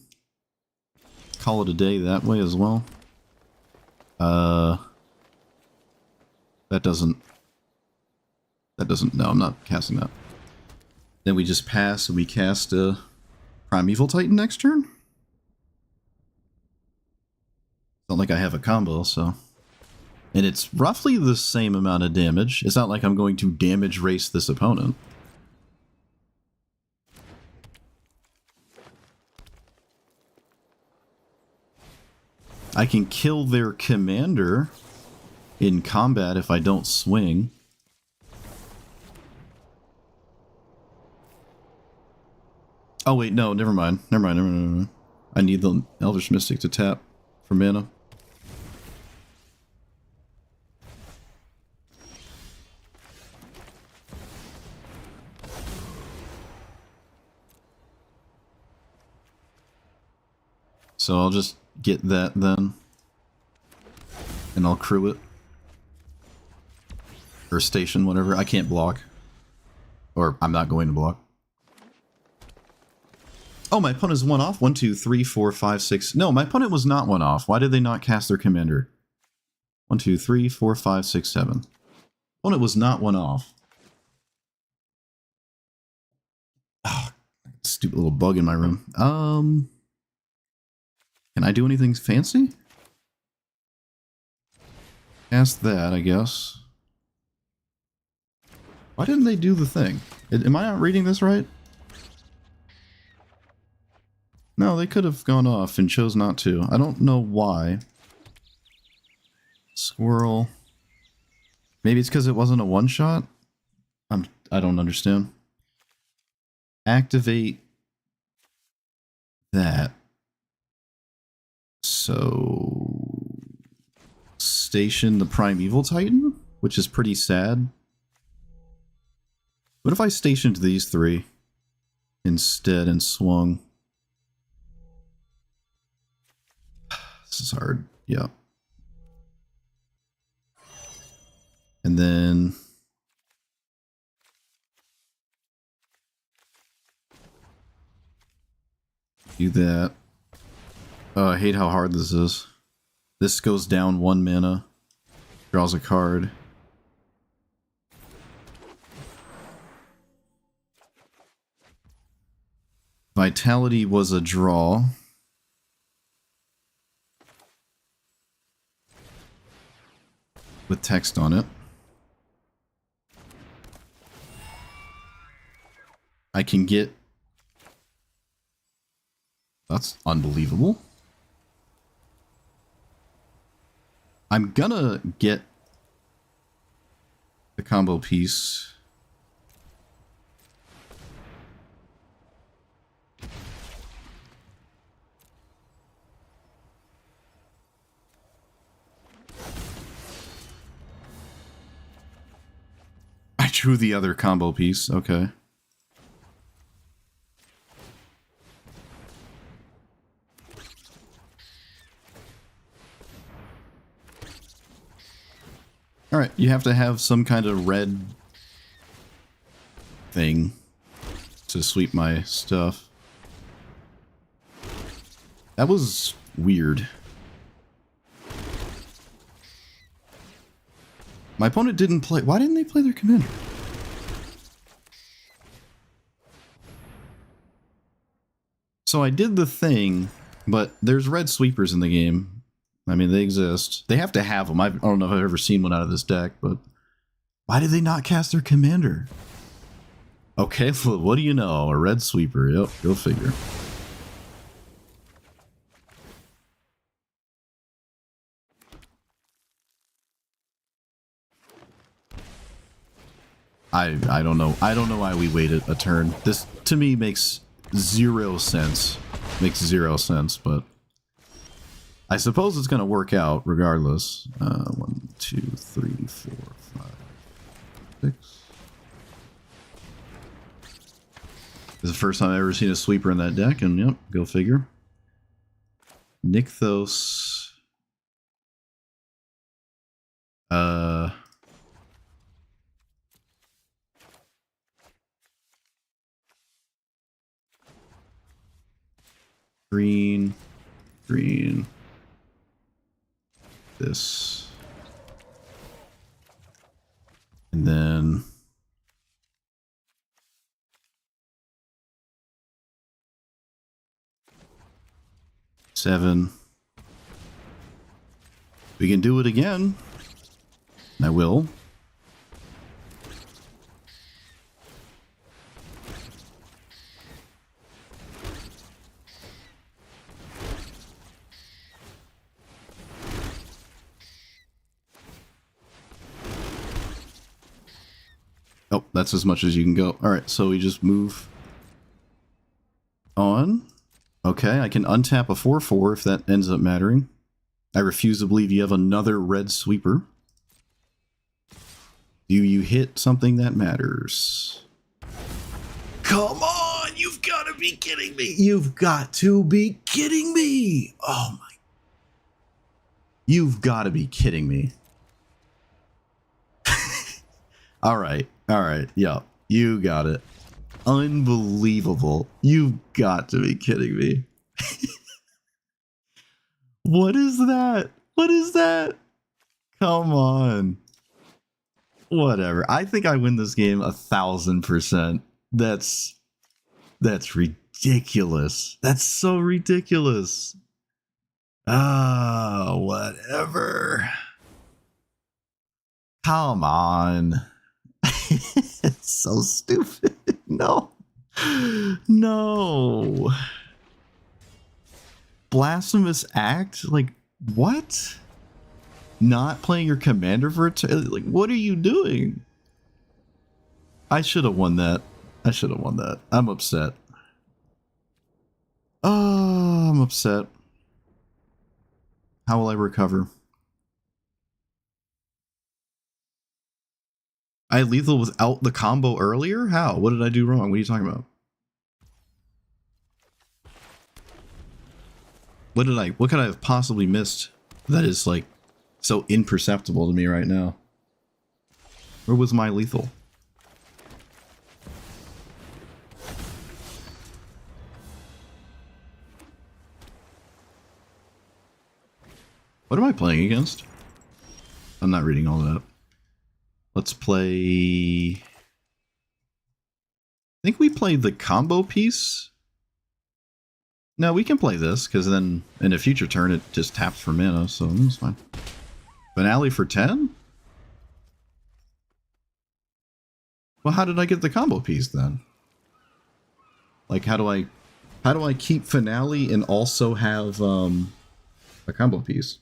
call it a day that way as well. That doesn't... No, I'm not casting that. Then we just pass and we cast a Primeval Titan next turn? Not like I have a combo, so... And it's roughly the same amount of damage. It's not like I'm going to damage race this opponent. I can kill their commander in combat if I don't swing. Oh wait, no, never mind. Never mind. I need the Elvish Mystic to tap for mana. So I'll just get that then. And I'll crew it. Or station, whatever. I can't block. Or I'm not going to block. Oh, my opponent's 1 off? 1, 2, 3, 4, 5, 6. No, my opponent was not 1 off. Why did they not cast their commander? 1, 2, 3, 4, 5, 6, 7. Opponent was not 1 off. Oh, stupid little bug in my room. Can I do anything fancy? Cast that, I guess. Why didn't they do the thing? Am I not reading this right? No, they could have gone off and chose not to. I don't know why. Squirrel. Maybe it's because it wasn't a one-shot? I don't understand. Activate that. So... Station the Primeval Titan? Which is pretty sad. What if I stationed these 3 instead and swung? This is hard. Yeah. And then... do that. Oh, I hate how hard this is. This goes down 1 mana. Draws a card. Vitality was a draw. With text on it. I can get... That's unbelievable. I'm gonna get the combo piece. to the other combo piece. Okay. Alright, you have to have some kind of red thing to sweep my stuff. That was weird. My opponent didn't play... Why didn't they play their commander? So I did the thing, but there's red sweepers in the game. I mean, they exist. They have to have them. I don't know if I've ever seen one out of this deck, but why did they not cast their commander? Okay, well, what do you know? A red sweeper. Yep, go figure. I don't know. I don't know why we waited a turn. This, to me, makes zero sense. Makes zero sense, but I suppose it's going to work out regardless. 1, 2, 3, 4, 5, 6. This is the first time I've ever seen a sweeper in that deck, and yep, go figure. Nykthos. Green. Green. This. And then seven. We can do it again. I will. Oh, that's as much as you can go. Alright, so we just move on. Okay, I can untap a 4/4 if that ends up mattering. I refuse to believe you have another red sweeper. Do you hit something that matters? Come on! You've got to be kidding me! You've got to be kidding me! Oh my... You've got to be kidding me. Alright, yeah, you got it. Unbelievable. You've got to be kidding me. What is that? What is that? Come on. Whatever. I think I win this game 1000%. That's ridiculous. That's so ridiculous. Ah, whatever. Come on. It's so stupid. No. No. Blasphemous act? Like, what? Not playing your commander for a turn? Like, what are you doing? I should have won that. I should have won that. I'm upset. Oh, I'm upset. How will I recover? I lethal without the combo earlier? How? What did I do wrong? What are you talking about? What could I have possibly missed that is like so imperceptible to me right now? Where was my lethal? What am I playing against? I'm not reading all that. Let's play... I think we played the combo piece. No, we can play this, because then in a future turn it just taps for mana, so it's fine. Finale for 10? Well, how did I get the combo piece then? Like, how do I keep Finale and also have a combo piece?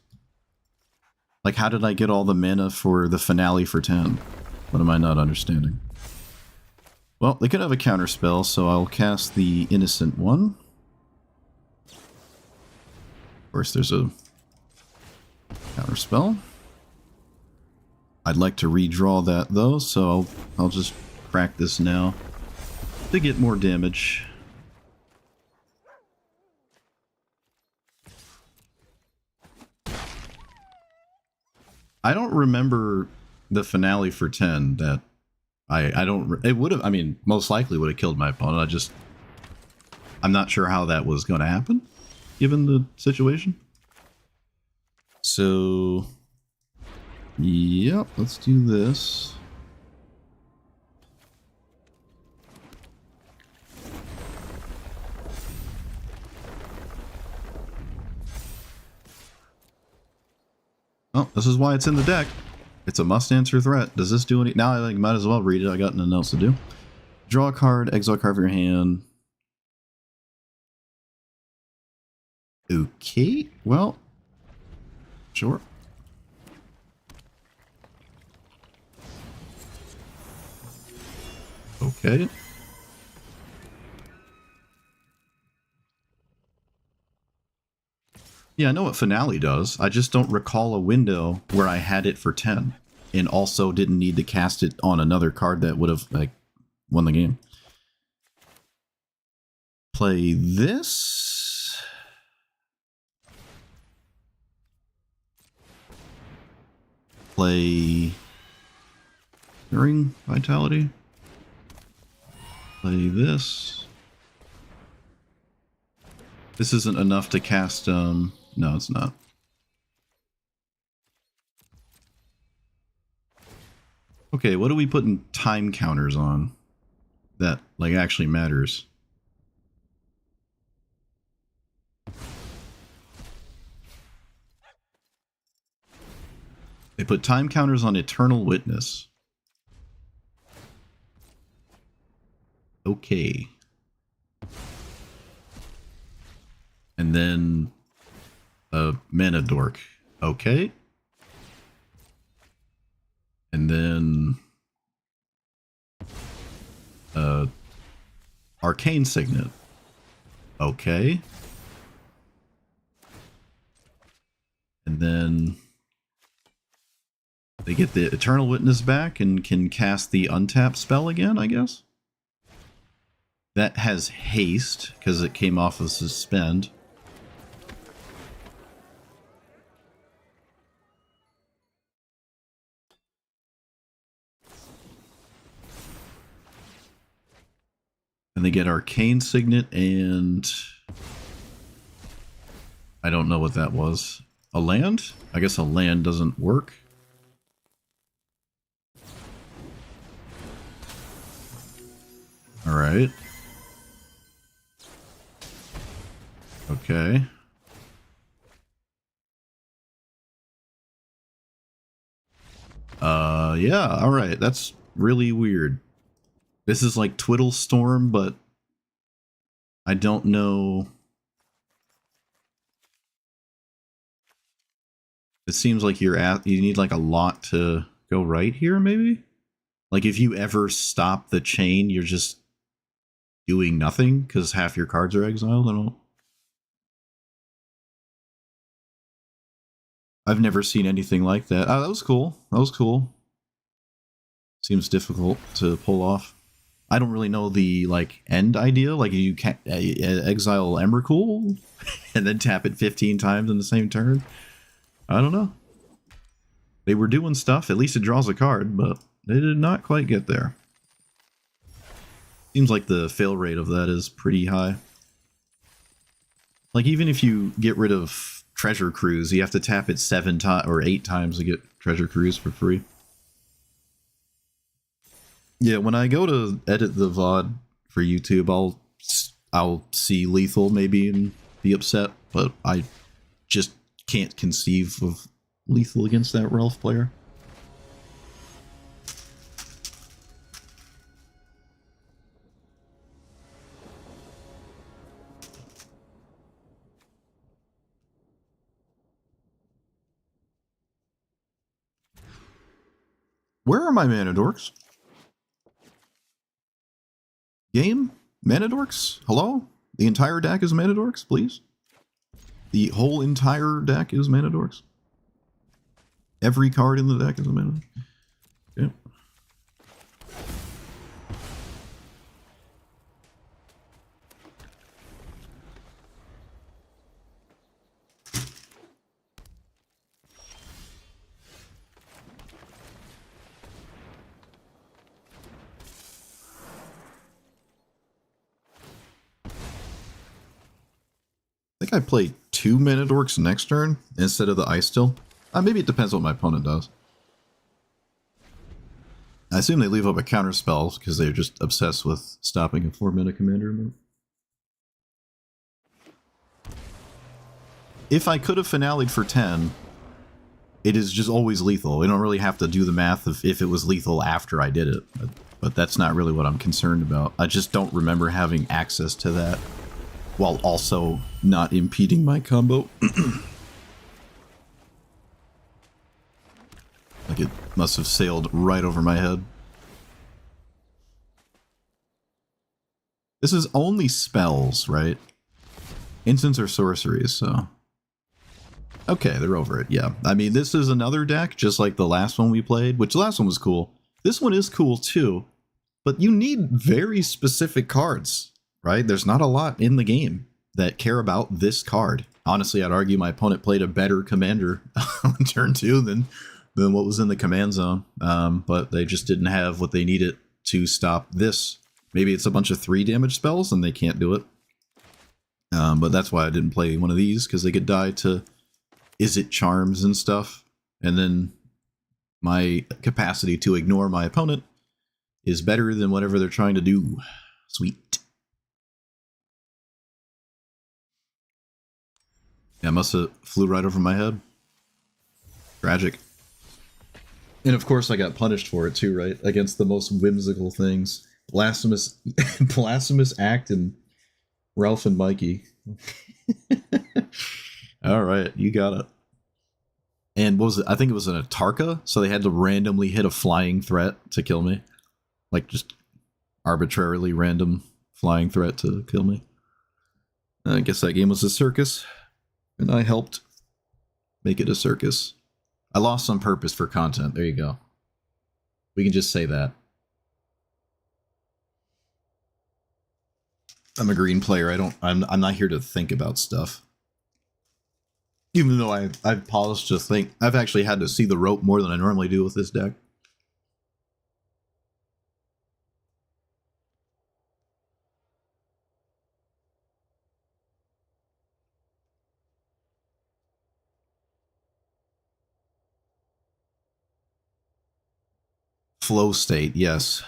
Like, how did I get all the mana for the Finale for 10? What am I not understanding? Well, they could have a counter spell, so I'll cast the Innocent One. Of course, there's a counter spell. I'd like to redraw that though, so I'll just crack this now to get more damage. I don't remember the finale for 10 that I don't, it would have, I mean, most likely would have killed my opponent. I'm not sure how that was going to happen, given the situation. So, yep, let's do this. Oh, this is why it's in the deck. It's a must-answer threat. Does this do any... Now I might as well read it. I got nothing else to do. Draw a card, exile a card from your hand. Okay, well... Sure. Okay. Yeah, I know what Finale does. I just don't recall a window where I had it for 10 and also didn't need to cast it on another card that would have, like, won the game. Play this. Play Stirring Vitality. Play this. This isn't enough to cast, no, it's not. Okay, what are we putting time counters on that, like, actually matters? They put time counters on Eternal Witness. Okay. And then a Mana Dork. Okay. And then Arcane Signet. Okay. And then they get the Eternal Witness back and can cast the untap spell again, I guess. That has haste, because it came off of Suspend. And they get Arcane Signet and... I don't know what that was. A land? I guess a land doesn't work. Alright. Okay. Yeah, alright. That's really weird. This is like Twiddle Storm, but I don't know. It seems like you need like a lot to go right here, maybe? Like if you ever stop the chain, you're just doing nothing because half your cards are exiled. I don't know. I've never seen anything like that. Oh, that was cool. That was cool. Seems difficult to pull off. I don't really know the like end idea. Like you can't exile Emrakul and then tap it 15 times in the same turn. I don't know. They were doing stuff. At least it draws a card, but they did not quite get there. Seems like the fail rate of that is pretty high. Like even if you get rid of Treasure Cruise, you have to tap it 7 times or 8 times to get Treasure Cruise for free. Yeah, when I go to edit the VOD for YouTube, I'll see lethal maybe and be upset, but I just can't conceive of lethal against that Ralph player. Where are my Mana Dorks? Game? Mana Dorks? Hello? The entire deck is Mana Dorks, please? The whole entire deck is Mana Dorks? Every card in the deck is a Mana Dork? Yep. I think I play 2 mana dorks next turn instead of the ice still. Maybe it depends what my opponent does. I assume they leave up a counter spell because they're just obsessed with stopping a 4-mana commander move. If I could have finale'd for 10, it is just always lethal. We don't really have to do the math of if it was lethal after I did it. But that's not really what I'm concerned about. I just don't remember having access to that while also not impeding my combo. Like it must have sailed right over my head. This is only spells, right? Instants or sorceries, so... Okay, they're over it, yeah. I mean, this is another deck, just like the last one we played, which the last one was cool. This one is cool too, but you need very specific cards, right? There's not a lot in the game that care about this card. Honestly, I'd argue my opponent played a better commander on turn 2 than what was in the command zone, but they just didn't have what they needed to stop this. Maybe it's a bunch of 3 damage spells and they can't do it. But that's why I didn't play one of these, because they could die to Is It Charms and stuff, and then my capacity to ignore my opponent is better than whatever they're trying to do. Sweet. Yeah, must have flew right over my head. Tragic. And of course I got punished for it too, right? Against the most whimsical things. Blasphemous Blasphemous Act and Ralph and Mikey. Alright, you got it. And what was it? I think it was an Atarka, so they had to randomly hit a flying threat to kill me. Like, just arbitrarily random flying threat to kill me. I guess that game was a circus, and I helped make it a circus. I lost on purpose for content. There you go. We can just say that. I'm a green player. I'm not here to think about stuff. Even though I've paused to think. I've actually had to see the rope more than I normally do with this deck. Flow state, yes.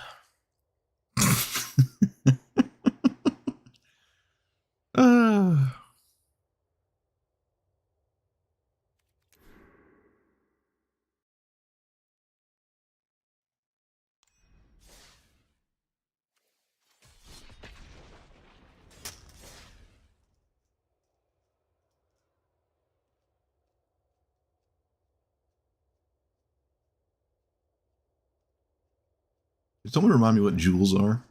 Did someone remind me what jewels are?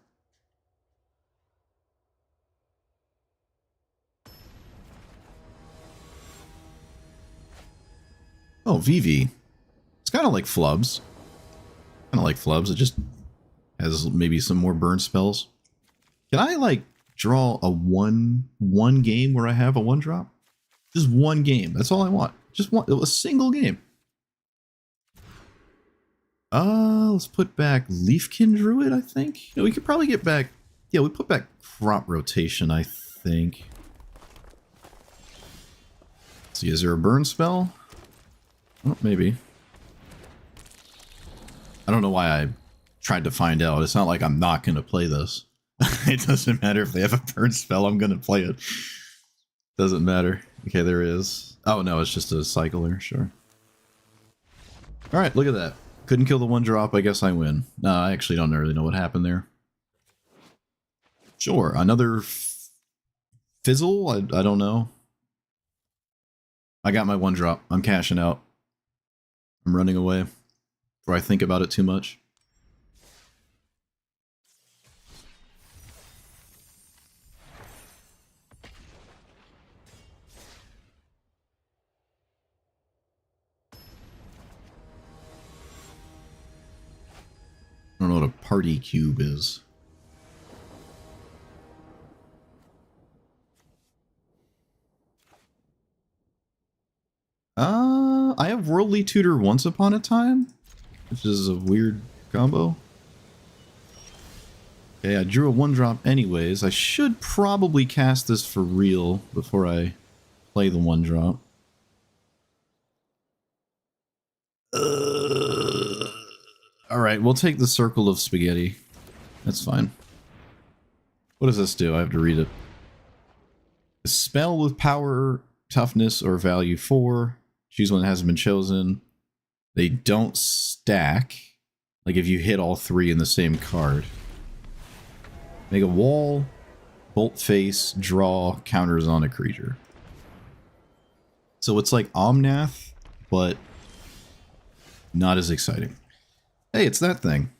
Oh, VV. It's kind of like Flubs. Kind of like Flubs. It just has maybe some more burn spells. Can I, like, draw a one game where I have a 1-drop? Just one game. That's all I want. Just a single game. Let's put back Leafkin Druid, I think. No, we could probably get back... Yeah, we put back Crop Rotation, I think. Let's see, is there a burn spell? Oh, maybe. I don't know why I tried to find out. It's not like I'm not going to play this. It doesn't matter if they have a burn spell, I'm going to play it. Doesn't matter. Okay, there is. Oh, no, it's just a cycler, sure. Alright, look at that. Couldn't kill the 1-drop, I guess I win. No, I actually don't really know what happened there. Sure, another fizzle? I don't know. I got my 1-drop. I'm cashing out. I'm running away before I think about it too much. know what a party cube is. I have Worldly Tutor Once Upon a Time, which is a weird combo. Okay, I drew a 1-drop anyways. I should probably cast this for real before I play the 1-drop. Alright, we'll take the Circle of Spaghetti. That's fine. What does this do? I have to read it. A spell with power, toughness, or value 4. Choose one that hasn't been chosen. They don't stack. Like if you hit all 3 in the same card. Make a wall, bolt face, draw, counters on a creature. So it's like Omnath, but not as exciting. Hey, it's that thing.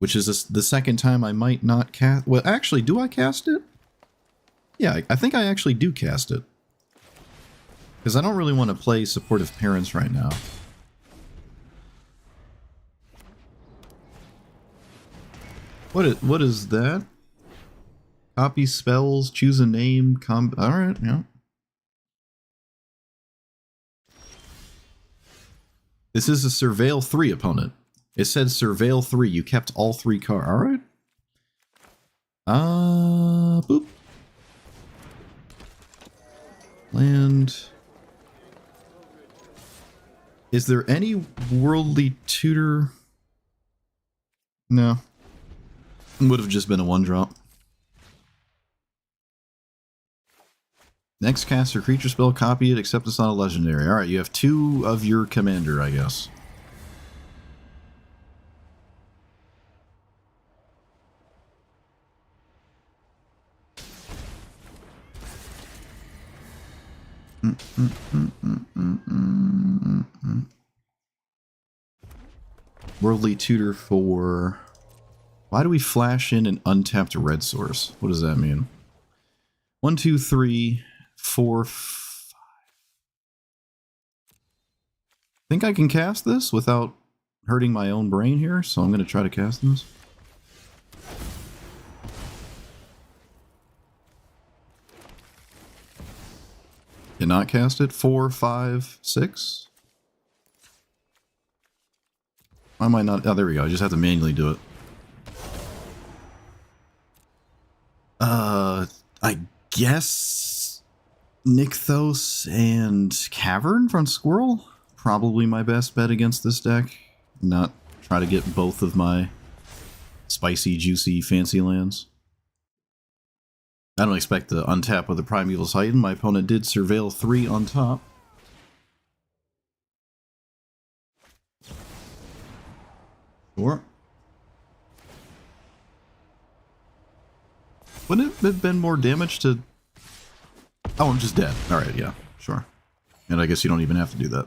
Which is the second time I might not cast... Well, actually, do I cast it? Yeah, I think I actually do cast it. Because I don't really want to play Supportive Parents right now. What is that? Copy spells, choose a name, alright, yeah. This is a Surveil 3 opponent. It said Surveil 3, you kept all 3 cards, alright. Boop. Land. Is there any Worldly Tutor? No. Would have just been a 1-drop. Next caster creature spell, copy it, except it's not a legendary. Alright, you have 2 of your commander, I guess. Worldly Tutor for... Why do we flash in an untapped red source? What does that mean? 1, 2, 3, 4, 5. I think I can cast this without hurting my own brain here, so I'm going to try to cast this. Cannot cast it. 4, 5, 6. Why am I not? Oh, there we go. I just have to manually do it. I guess Nykthos and Cavern from Squirrel? Probably my best bet against this deck. Not try to get both of my spicy, juicy, fancy lands. I don't expect to untap with the Primeval Titan. My opponent did Surveil 3 on top. Sure. Wouldn't it have been more damage to... Oh, I'm just dead. Alright, yeah, sure. And I guess you don't even have to do that.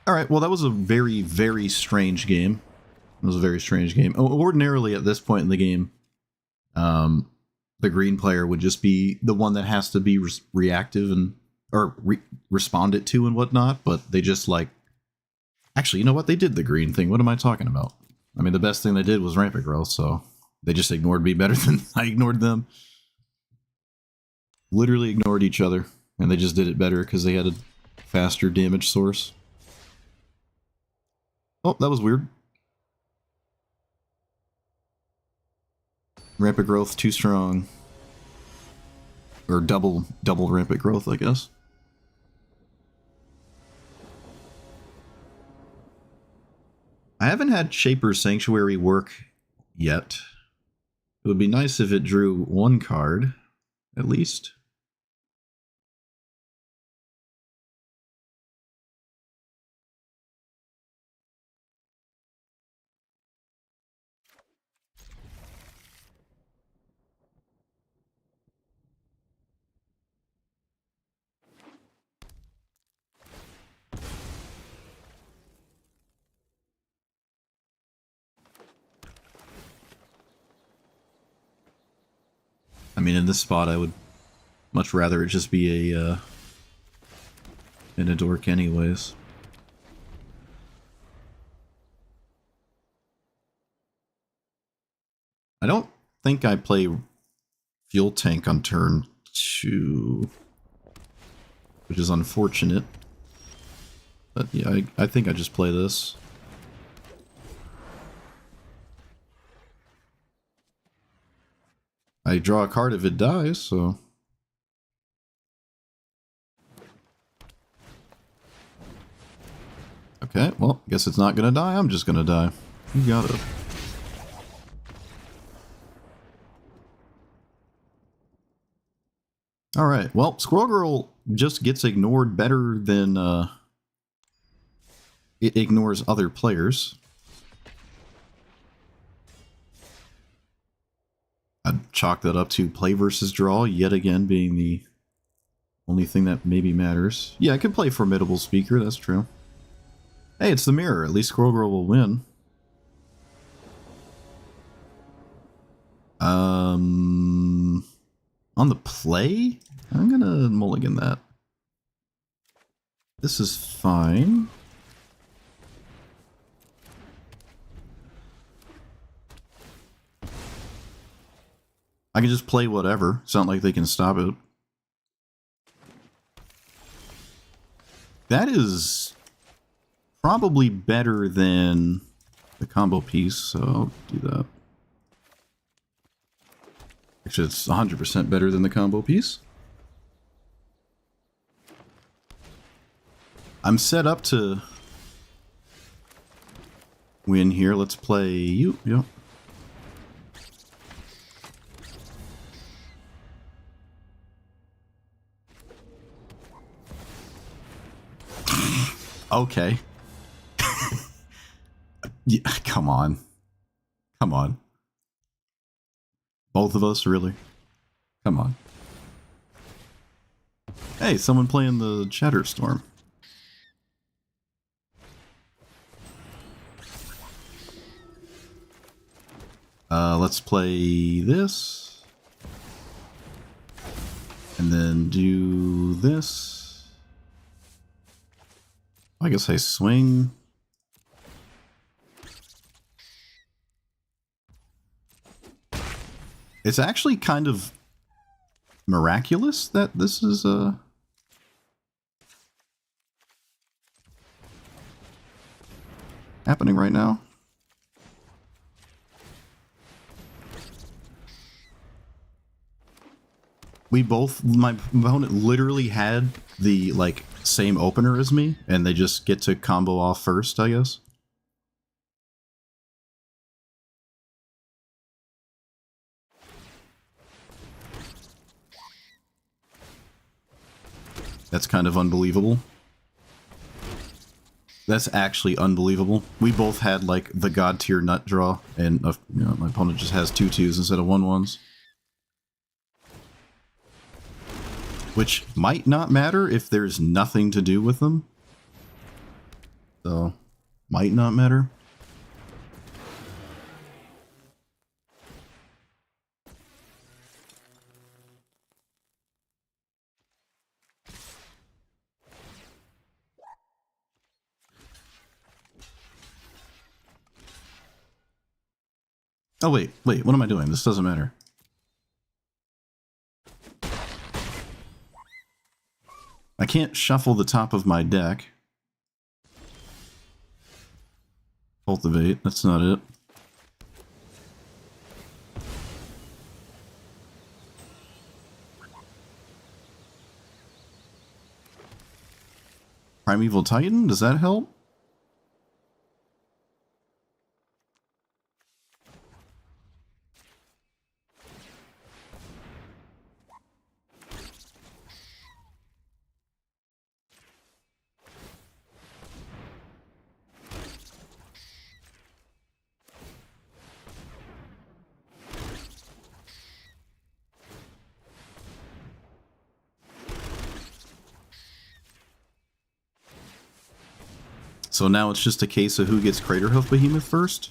Alright, well that was a very, very strange game. It was a very strange game. Ordinarily, at this point in the game, the green player would just be the one that has to be reactive and... Or respond it to and whatnot, but they just like... Actually, you know what? They did the green thing. What am I talking about? I mean, the best thing they did was Rampant Growth, so they just ignored me better than I ignored them. Literally ignored each other, and they just did it better because they had a faster damage source. Oh, that was weird. Rampant Growth, too strong. Or double Rampant Growth, I guess. I haven't had Shaper's Sanctuary work yet. It would be nice if it drew 1 card, at least. I mean, in this spot, I would much rather it just be a dork anyways. think I play fuel tank on turn 2, which is unfortunate. But yeah, I think I just play this. I draw a card if it dies, so... Okay, well, guess it's not gonna die, I'm just gonna die. You got it. Alright, well, Squirrel Girl just gets ignored better than it ignores other players. I'd chalk that up to play versus draw, yet again being the only thing that maybe matters. Yeah, I could play Formidable Speaker, that's true. Hey, it's the mirror, at least Squirrel Girl will win. On the play? I'm gonna mulligan that. This is fine. I can just play whatever. It's not like they can stop it. That is probably better than the combo piece, so I'll do that. Actually, it's 100% better than the combo piece. I'm set up to win here. Let's play you. Yep. Okay. Yeah, come on. Come on. Both of us, really? Come on. Hey, someone playing the Chatterstorm. Let's play this. And then do this. I guess I swing. It's actually kind of miraculous that this is happening right now. We both, my opponent literally had the like same opener as me, and they just get to combo off first, I guess. That's kind of unbelievable. That's actually unbelievable. We both had like the god tier nut draw, and you know, my opponent just has 2/2s instead of 1/1s. Which might not matter if there's nothing to do with them. So, might not matter. Oh wait, what am I doing? This doesn't matter. I can't shuffle the top of my deck. Cultivate, that's not it. Primeval Titan, does that help? So now it's just a case of who gets Craterhoof Behemoth first?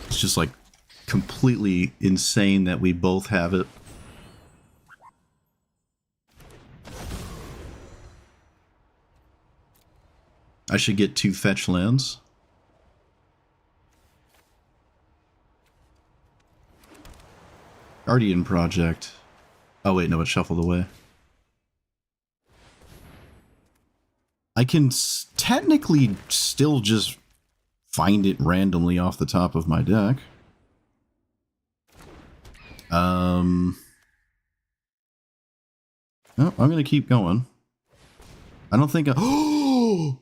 It's just like completely insane that we both have it. I should get 2 fetch lands. Guardian Project. Oh wait, no, it shuffled away. I can technically still just find it randomly off the top of my deck. No, I'm gonna keep going. I don't think oh!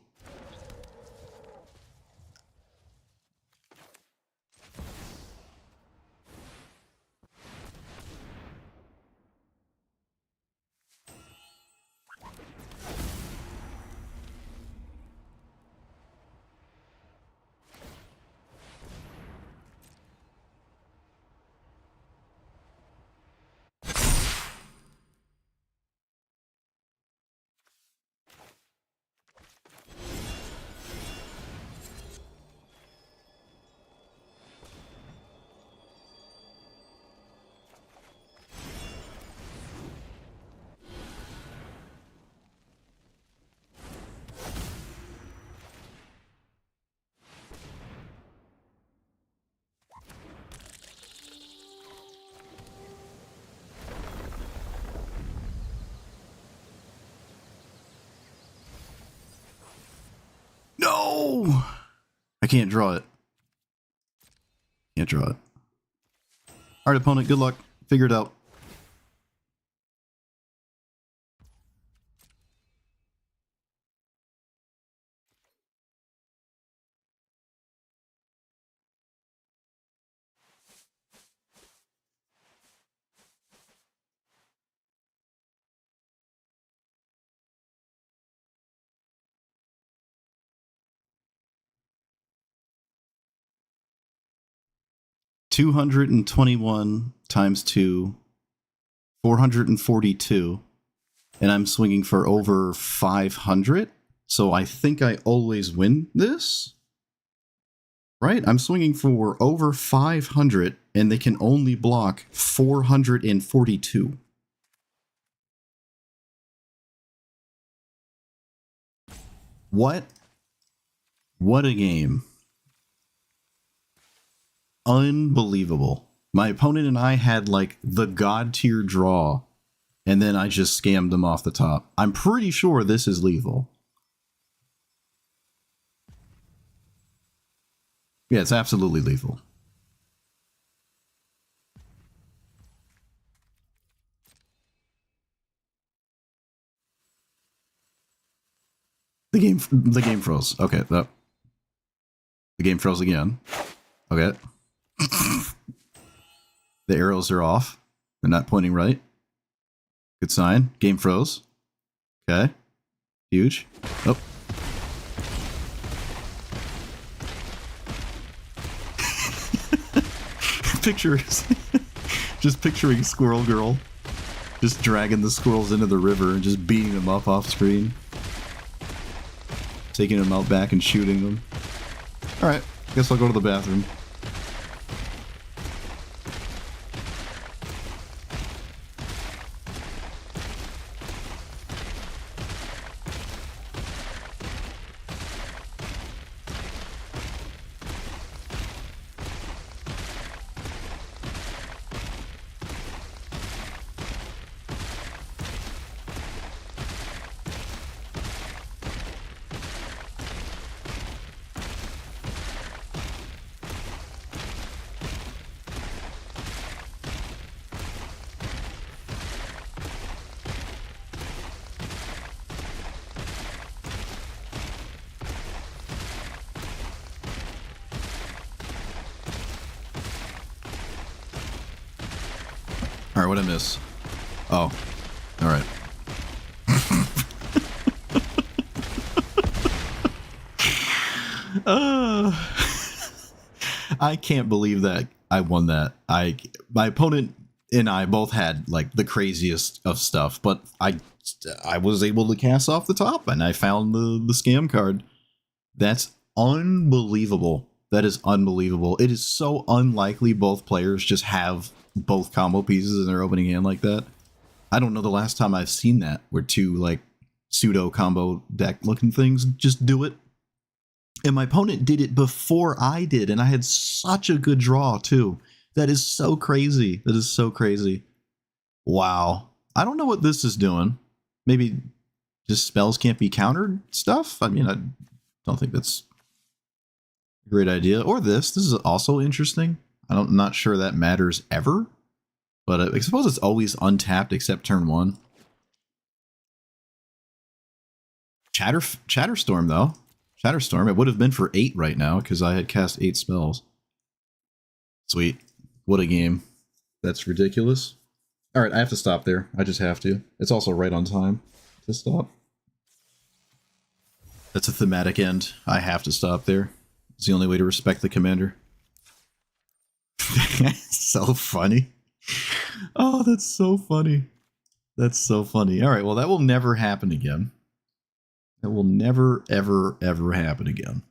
No! I can't draw it. Can't draw it. Alright, opponent, good luck. Figure it out. $221 times 2, 442, and I'm swinging for over 500. So I think I always win this, right? I'm swinging for over 500, and they can only block 442. What a game. Unbelievable. My opponent and I had like the god tier draw, and then I just scammed them off the top. I'm pretty sure this is lethal. Yeah, it's absolutely lethal. The game froze. Okay, the game froze again. Okay. The arrows are off. They're not pointing right. Good sign. Game froze. Okay. Huge. Oh. Just picturing Squirrel Girl just dragging the squirrels into the river and just beating them up off screen. Taking them out back and shooting them. Alright, guess I'll go to the bathroom. Alright, what'd I miss? Oh. Alright. I can't believe that I won that. My opponent and I both had like the craziest of stuff, but I was able to cast off the top, and I found the scam card. That's unbelievable. That is unbelievable. It is so unlikely both players just have both combo pieces in their opening hand like that. I don't know the last time I've seen that, where two like pseudo combo deck looking things just do it. And my opponent did it before I did, and I had such a good draw too. That is so crazy. That is so crazy. Wow. I don't know what this is doing. Maybe just spells can't be countered stuff? I mean, I don't think that's a great idea. Or this. This is also interesting. I'm not sure that matters ever. But I suppose it's always untapped except turn 1. Chatterstorm, though. Shatterstorm. It would have been for 8 right now because I had cast 8 spells. Sweet. What a game. That's ridiculous. Alright, I have to stop there. I just have to. It's also right on time to stop. That's a thematic end. I have to stop there. It's the only way to respect the commander. So funny. Oh, that's so funny. That's so funny. Alright, well, that will never happen again. That will never, ever, ever happen again.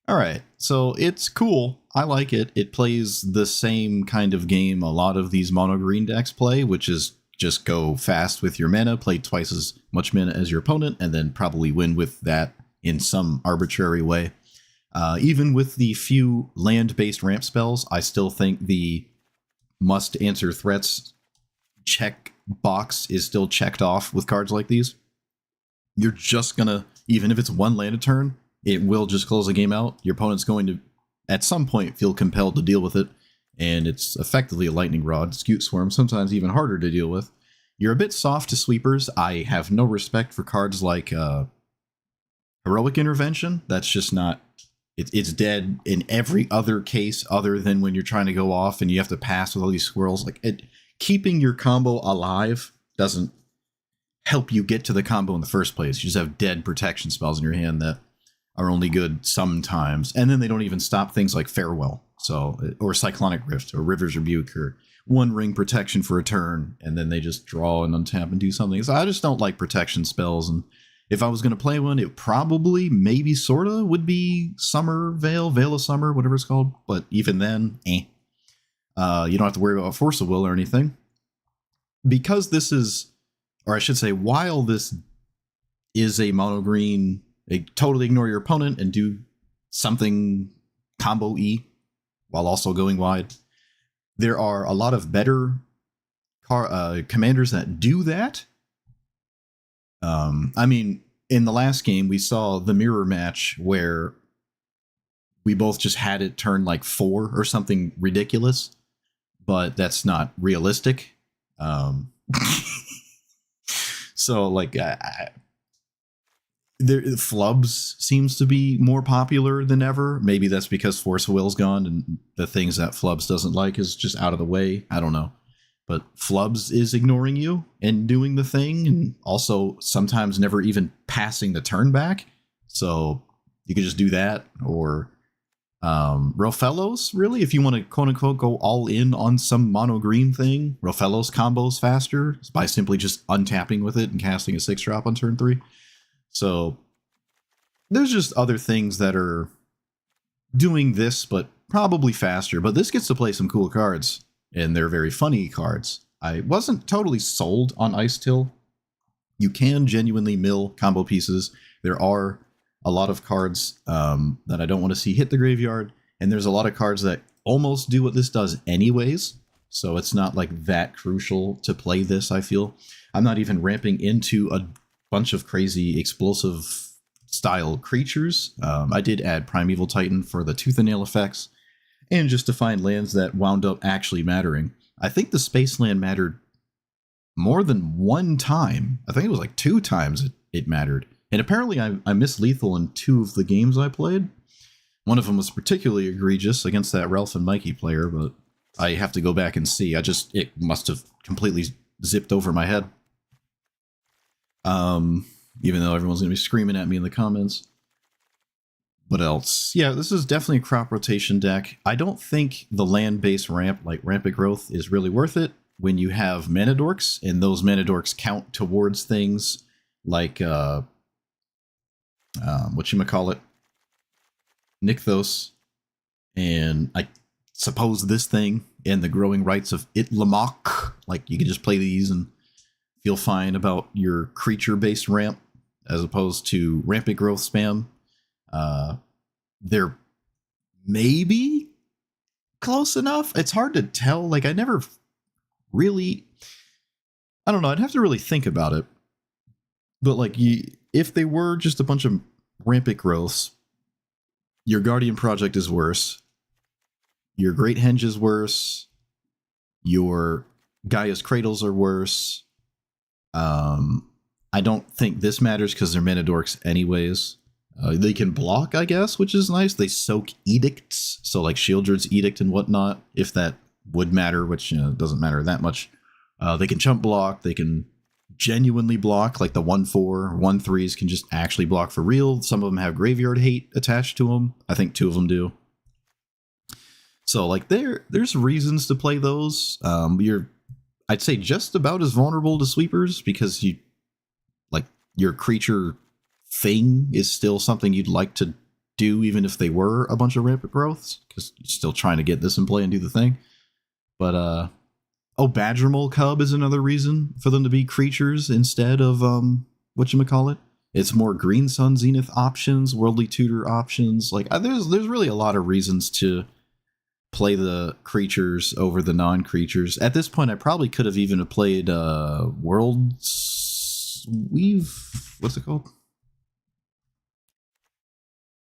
Alright, so it's cool. I like it. It plays the same kind of game a lot of these mono green decks play, which is just go fast with your mana, play twice as much mana as your opponent, and then probably win with that in some arbitrary way. Even with the few land-based ramp spells, I still think the must answer threats check box is still checked off with cards like these. You're just gonna, even if it's one land a turn, it will just close the game out. Your opponent's going to, at some point, feel compelled to deal with it, and it's effectively a lightning rod, Scute Swarm, sometimes even harder to deal with. You're a bit soft to sweepers. I have no respect for cards like Heroic Intervention. That's just not, it's dead in every other case other than when you're trying to go off and you have to pass with all these squirrels. Like, keeping your combo alive doesn't help you get to the combo in the first place. You just have dead protection spells in your hand that are only good sometimes, and then they don't even stop things like Farewell, or Cyclonic Rift, or River's Rebuke, or One Ring protection for a turn, and then they just draw and untap and do something. So I just don't like protection spells, and if I was going to play one, it probably, maybe, sorta, would be Summer Veil, Veil of Summer, whatever it's called, but even then, You don't have to worry about Force of Will or anything. Because this is, or I should say, while this is a mono green, totally ignore your opponent and do something combo E while also going wide, there are a lot of better commanders that do that. I mean, in the last game, we saw the mirror match where we both just had it turn like 4 or something ridiculous, but that's not realistic. So, like, Flubs seems to be more popular than ever. Maybe that's because Force of Will's gone and the things that Flubs doesn't like is just out of the way. I don't know. But Flubs is ignoring you and doing the thing, and also sometimes never even passing the turn back. So you could just do that. Or Rofellos, really, if you want to quote-unquote go all in on some mono-green thing. Rofellos combos faster by simply just untapping with it and casting a 6-drop on turn 3. So there's just other things that are doing this, but probably faster. But this gets to play some cool cards, and they're very funny cards. I wasn't totally sold on Ice Till. You can genuinely mill combo pieces. There are a lot of cards that I don't want to see hit the graveyard, and there's a lot of cards that almost do what this does anyways, so it's not like that crucial to play this, I feel. I'm not even ramping into a bunch of crazy explosive style creatures. I did add Primeval Titan for the Tooth and Nail effects, and just to find lands that wound up actually mattering. I think the Space Land mattered more than one time. I think it was like 2 times it mattered. And apparently I missed lethal in 2 of the games I played. One of them was particularly egregious against that Ralph and Mikey player, but I have to go back and see. It must have completely zipped over my head. Even though everyone's going to be screaming at me in the comments. What else? Yeah, this is definitely a crop rotation deck. I don't think the land-based ramp, like Rampant Growth, is really worth it when you have mana dorks, and those mana dorks count towards things like whatchamacallit, Nykthos, and I suppose this thing, and the Growing Rights of Itlamok. Like, you can just play these and feel fine about your creature-based ramp, as opposed to Rampant Growth spam. they're maybe close enough. It's hard to tell. Like, I never really, I don't know. I'd have to really think about it. But like, if they were just a bunch of rampant growths, your Guardian Project is worse. Your Great Henge is worse. Your Gaia's Cradles are worse. I don't think this matters because they're mana dorks anyways. They can block, I guess, which is nice. They soak edicts, so like Shieldred's Edict and whatnot, if that would matter, which doesn't matter that much. They can chump block. They can genuinely block, like the 1/4, 1/3s can just actually block for real. Some of them have Graveyard Hate attached to them. I think 2 of them do. So like there's reasons to play those. You're, I'd say, just about as vulnerable to sweepers because you like your creature thing is still something you'd like to do even if they were a bunch of rampant growths because you're still trying to get this in play and do the thing. But Badgermole Cub is another reason for them to be creatures instead of whatchamacallit. It's more Green Sun Zenith options, Worldly Tutor options. Like there's really a lot of reasons to play the creatures over the non-creatures. At this point, I probably could have even played World Weave. What's it called?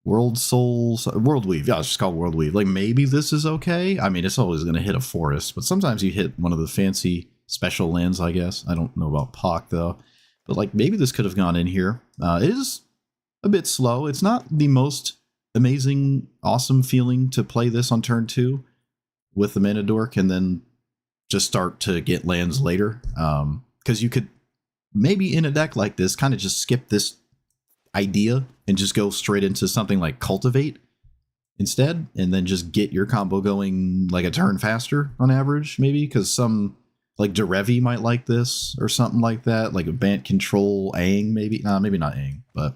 World Souls, World Weave. Yeah, it's just called World Weave. Like maybe this is okay. I mean, it's always going to hit a forest, but sometimes you hit one of the fancy special lands, I guess. I don't know about Pock though, but like maybe this could have gone in here. It is a bit slow. It's not the most amazing, awesome feeling to play this on turn 2 with the mana dork and then just start to get lands later. Because you could maybe in a deck like this kind of just skip this idea and just go straight into something like Cultivate instead, and then just get your combo going like a turn faster on average, maybe, because some like Derevi might like this or something like that, like a Bant Control Aang, maybe. Maybe not Aang, but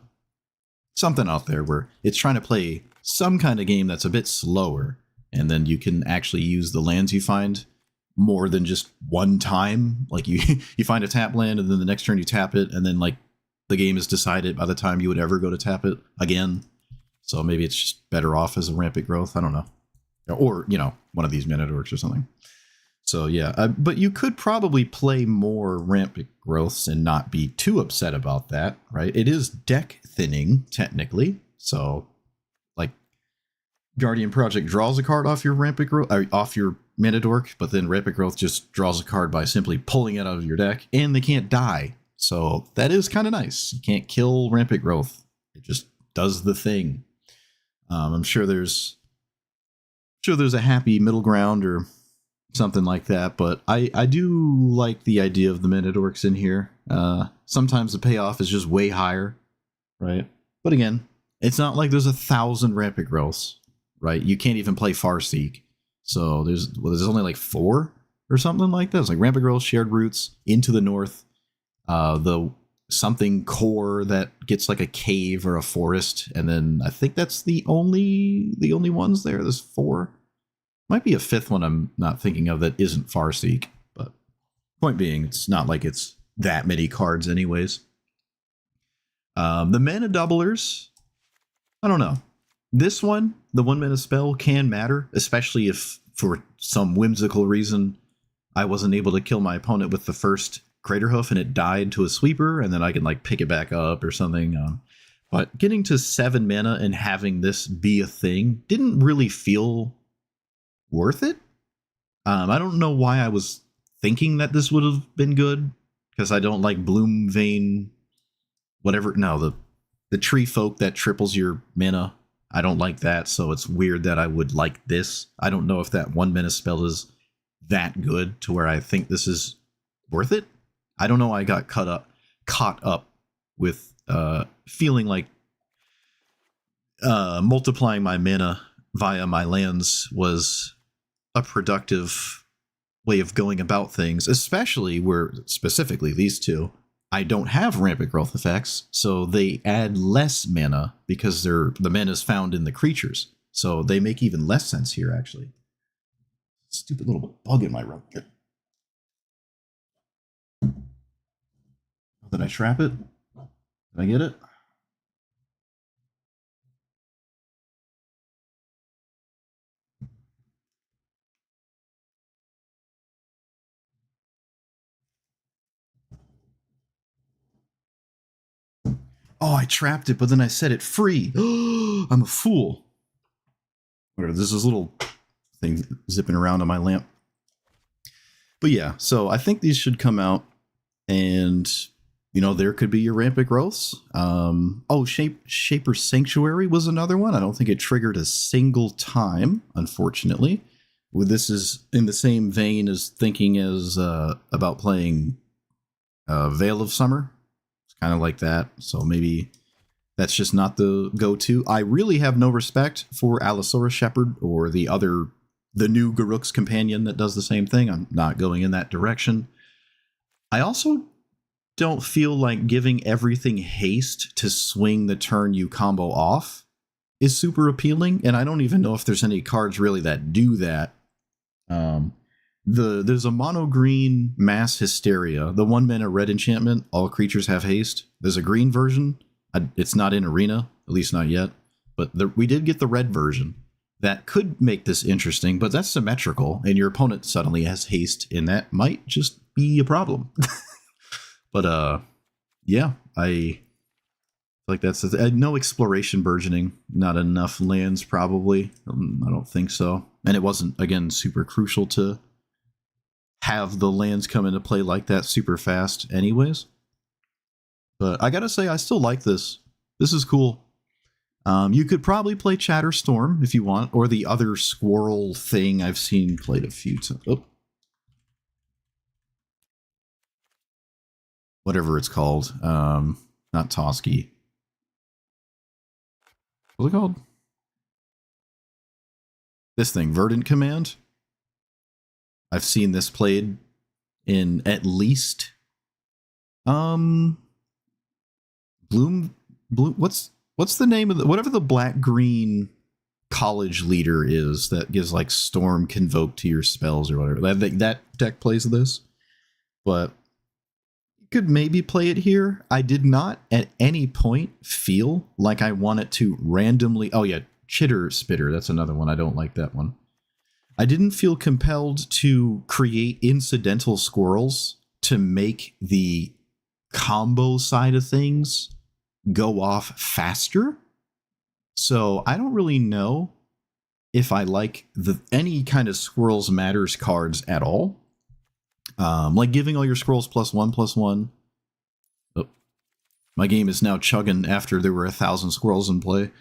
something out there where it's trying to play some kind of game that's a bit slower, and then you can actually use the lands you find more than just one time. Like you find a tap land, and then the next turn you tap it, and then like the game is decided by the time you would ever go to tap it again. So maybe it's just better off as a rampant growth. I don't know. Or, one of these mana dorks or something. So yeah, but you could probably play more rampant growths and not be too upset about that, right? It is deck thinning, technically. So, like, Guardian Project draws a card off your rampant growth, off your mana dork, but then rampant growth just draws a card by simply pulling it out of your deck, and they can't die. So that is kind of nice. You can't kill rampant growth. It just does the thing. I'm sure there's a happy middle ground or something like that, but I do like the idea of the mana dorks in here. Sometimes the payoff is just way higher, right? But again, it's not like there's 1,000 rampant growths, right? You can't even play Farseek. So there's only like 4 or something like that. It's like rampant growth, shared roots, Into the North, the something core that gets like a cave or a forest, and then I think that's the only ones there. There's 4. Might be a 5th one I'm not thinking of that isn't Farseek, but point being, it's not like it's that many cards anyways. The mana doublers, I don't know. This one, the 1 mana spell, can matter, especially if for some whimsical reason I wasn't able to kill my opponent with the first Craterhoof and it died to a sweeper, and then I can like pick it back up or something. But getting to 7 mana and having this be a thing didn't really feel worth it. I don't know why I was thinking that this would have been good, because I don't like Bloom Vein, whatever. No, the tree folk that triples your mana. I don't like that, so it's weird that I would like this. I don't know if that 1 mana spell is that good to where I think this is worth it. I don't know why I got caught up with feeling like multiplying my mana via my lands was a productive way of going about things, especially where specifically these two, I don't have rampant growth effects, so they add less mana because the mana is found in the creatures. So they make even less sense here, actually. Stupid little bug in my room. Did I trap it? Did I get it? Oh, I trapped it, but then I set it free. I'm a fool. Whatever, this is a little thing zipping around on my lamp. But yeah, so I think these should come out, and there could be your rampant growths. Shaper Sanctuary was another one. I don't think it triggered a single time, unfortunately. This is in the same vein as thinking as about playing Veil of Summer. It's kind of like that. So maybe that's just not the go-to. I really have no respect for Allosaurus Shepherd or the new Garruk's companion that does the same thing. I'm not going in that direction. I also don't feel like giving everything haste to swing the turn you combo off is super appealing, and I don't even know if there's any cards really that do that. There's a mono green Mass Hysteria, the 1-mana red enchantment. All creatures have haste. There's a green version. It's not in Arena, at least not yet. But we did get the red version. That could make this interesting, but that's symmetrical, and your opponent suddenly has haste, and that might just be a problem. But yeah, I like that's no exploration burgeoning, not enough lands probably. I don't think so, and it wasn't again super crucial to have the lands come into play like that super fast, anyways. But I gotta say, I still like this. This is cool. You could probably play Chatterstorm if you want, or the other Squirrel thing I've seen played a few times. Oh. Whatever it's called. Not Toski. What's it called? This thing, Verdant Command. I've seen this played in at least Bloom, what's the name of whatever the black green college leader is that gives like Storm Convoke to your spells or whatever. That deck plays this. But you could maybe play it here. I did not at any point feel like I wanted to randomly. Oh yeah, Chitter Spitter, that's another one. I don't like that one. I didn't feel compelled to create incidental squirrels to make the combo side of things go off faster. So I don't really know if I like any kind of Squirrels Matters cards at all. Like giving all your squirrels +1/+1. Oh, my game is now chugging after there were 1,000 squirrels in play.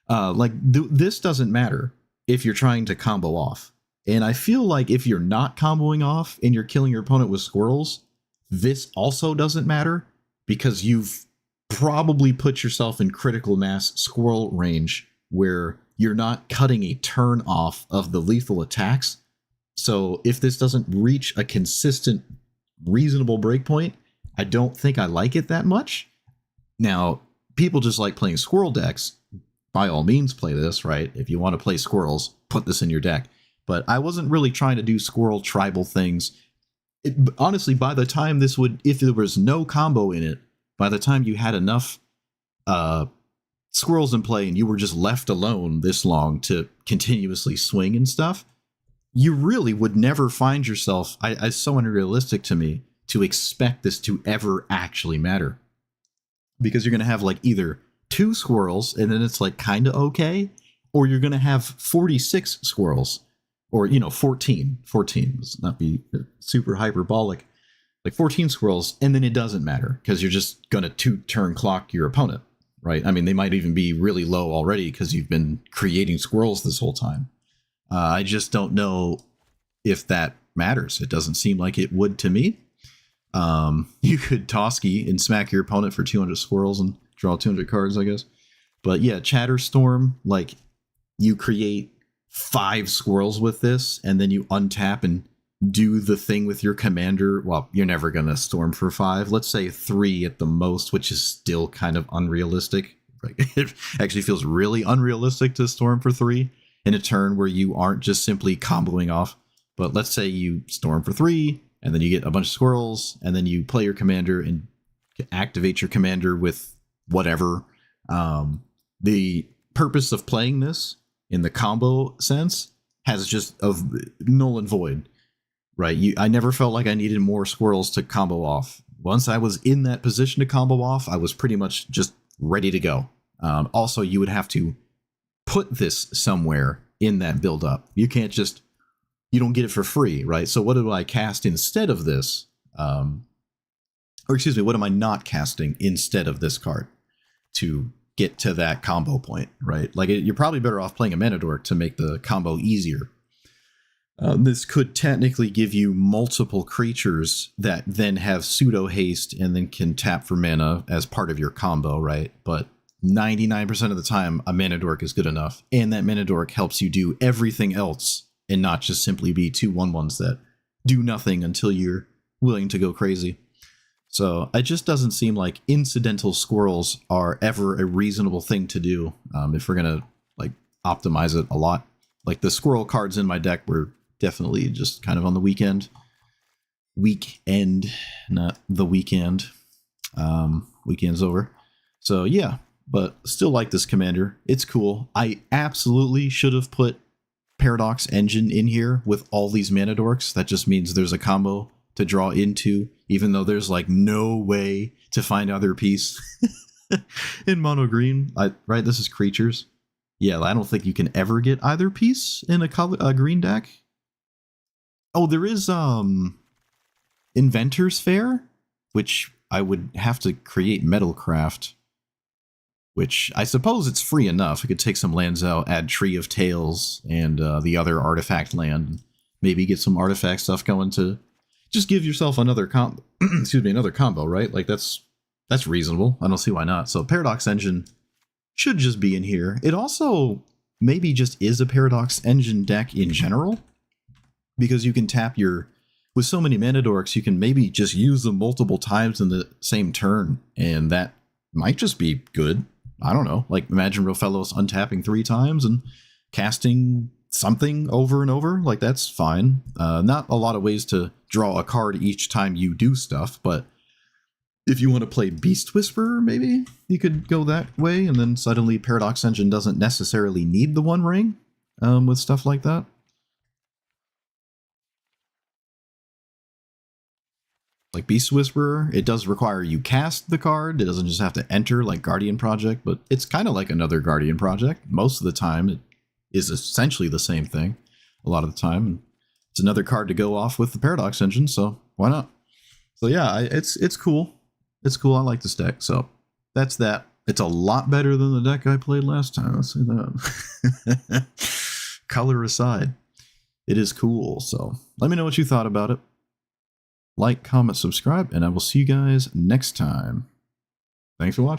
This doesn't matter if you're trying to combo off. And I feel like if you're not comboing off and you're killing your opponent with squirrels, this also doesn't matter because you've probably put yourself in critical mass squirrel range where you're not cutting a turn off of the lethal attacks. So if this doesn't reach a consistent, reasonable breakpoint, I don't think I like it that much. Now, people just like playing squirrel decks. By all means, play this, right? If you want to play squirrels, put this in your deck. But I wasn't really trying to do squirrel tribal things. Honestly, by the time if there was no combo in it, by the time you had enough squirrels in play and you were just left alone this long to continuously swing and stuff, you really would never find yourself, it's so unrealistic to me to expect this to ever actually matter. Because you're going to have like either 2 squirrels and then it's like kind of okay, or you're going to have 46 squirrels, or 14. Let's not be super hyperbolic. Like 14 squirrels, and then it doesn't matter because you're just going to 2-turn clock your opponent, right? I mean, they might even be really low already because you've been creating squirrels this whole time. I just don't know if that matters. It doesn't seem like it would to me. You could Toski and smack your opponent for 200 squirrels and draw 200 cards, I guess. But yeah, Chatterstorm, like you create 5 squirrels with this, and then you untap and do the thing with your commander. Well, you're never going to storm for 5. Let's say 3 at the most, which is still kind of unrealistic. It actually feels really unrealistic to storm for 3 in a turn where you aren't just simply comboing off. But let's say you storm for 3, and then you get a bunch of squirrels, and then you play your commander and activate your commander with whatever. The purpose of playing this in the combo sense has just of null and void. right? I never felt like I needed more squirrels to combo off. Once I was in that position to combo off, I was pretty much just ready to go. Also, you would have to put this somewhere in that build up. You can't just, you don't get it for free, right? So what do I cast instead of this? Or excuse me, what am I not casting instead of this card to get to that combo point, right? Like you're probably better off playing a mana dork to make the combo easier. This could technically give you multiple creatures that then have pseudo haste and then can tap for mana as part of your combo, right? But 99% of the time, a mana dork is good enough, and that mana dork helps you do everything else and not just simply be 2/1/1s that do nothing until you're willing to go crazy. So it just doesn't seem like incidental squirrels are ever a reasonable thing to do if we're gonna like optimize it a lot. Like the squirrel cards in my deck were definitely just kind of on the weekend, not the weekend. Weekend's over. So yeah, but still like this commander. It's cool. I absolutely should have put Paradox Engine in here with all these mana dorks. That just means there's a combo to draw into, even though there's like no way to find other piece in mono green. Right, this is creatures. Yeah, I don't think you can ever get either piece in a green deck. Oh, there is Inventor's Fair, which I would have to create Metalcraft, which I suppose it's free enough. I could take some lands out, add Tree of Tales and the other artifact land, maybe get some artifact stuff going to just give yourself another another combo, right? Like that's reasonable. I don't see why not. So Paradox Engine should just be in here. It also maybe just is a Paradox Engine deck in general, because you can tap with so many mana dorks, you can maybe just use them multiple times in the same turn, and that might just be good. I don't know. Like imagine Rofellos untapping 3 times and casting something over and over. Like that's fine. Not a lot of ways to draw a card each time you do stuff, but if you want to play Beast Whisperer, maybe you could go that way, and then suddenly Paradox Engine doesn't necessarily need the 1 ring with stuff like that. Like Beast Whisperer, it does require you cast the card. It doesn't just have to enter like Guardian Project, but it's kind of like another Guardian Project. Most of the time, it is essentially the same thing. A lot of the time, it's another card to go off with the Paradox Engine, so why not? So yeah, it's cool. It's cool. I like this deck. So that's that. It's a lot better than the deck I played last time. I'll say that. Color aside, it is cool. So let me know what you thought about it. Like, comment, subscribe, and I will see you guys next time. Thanks for watching.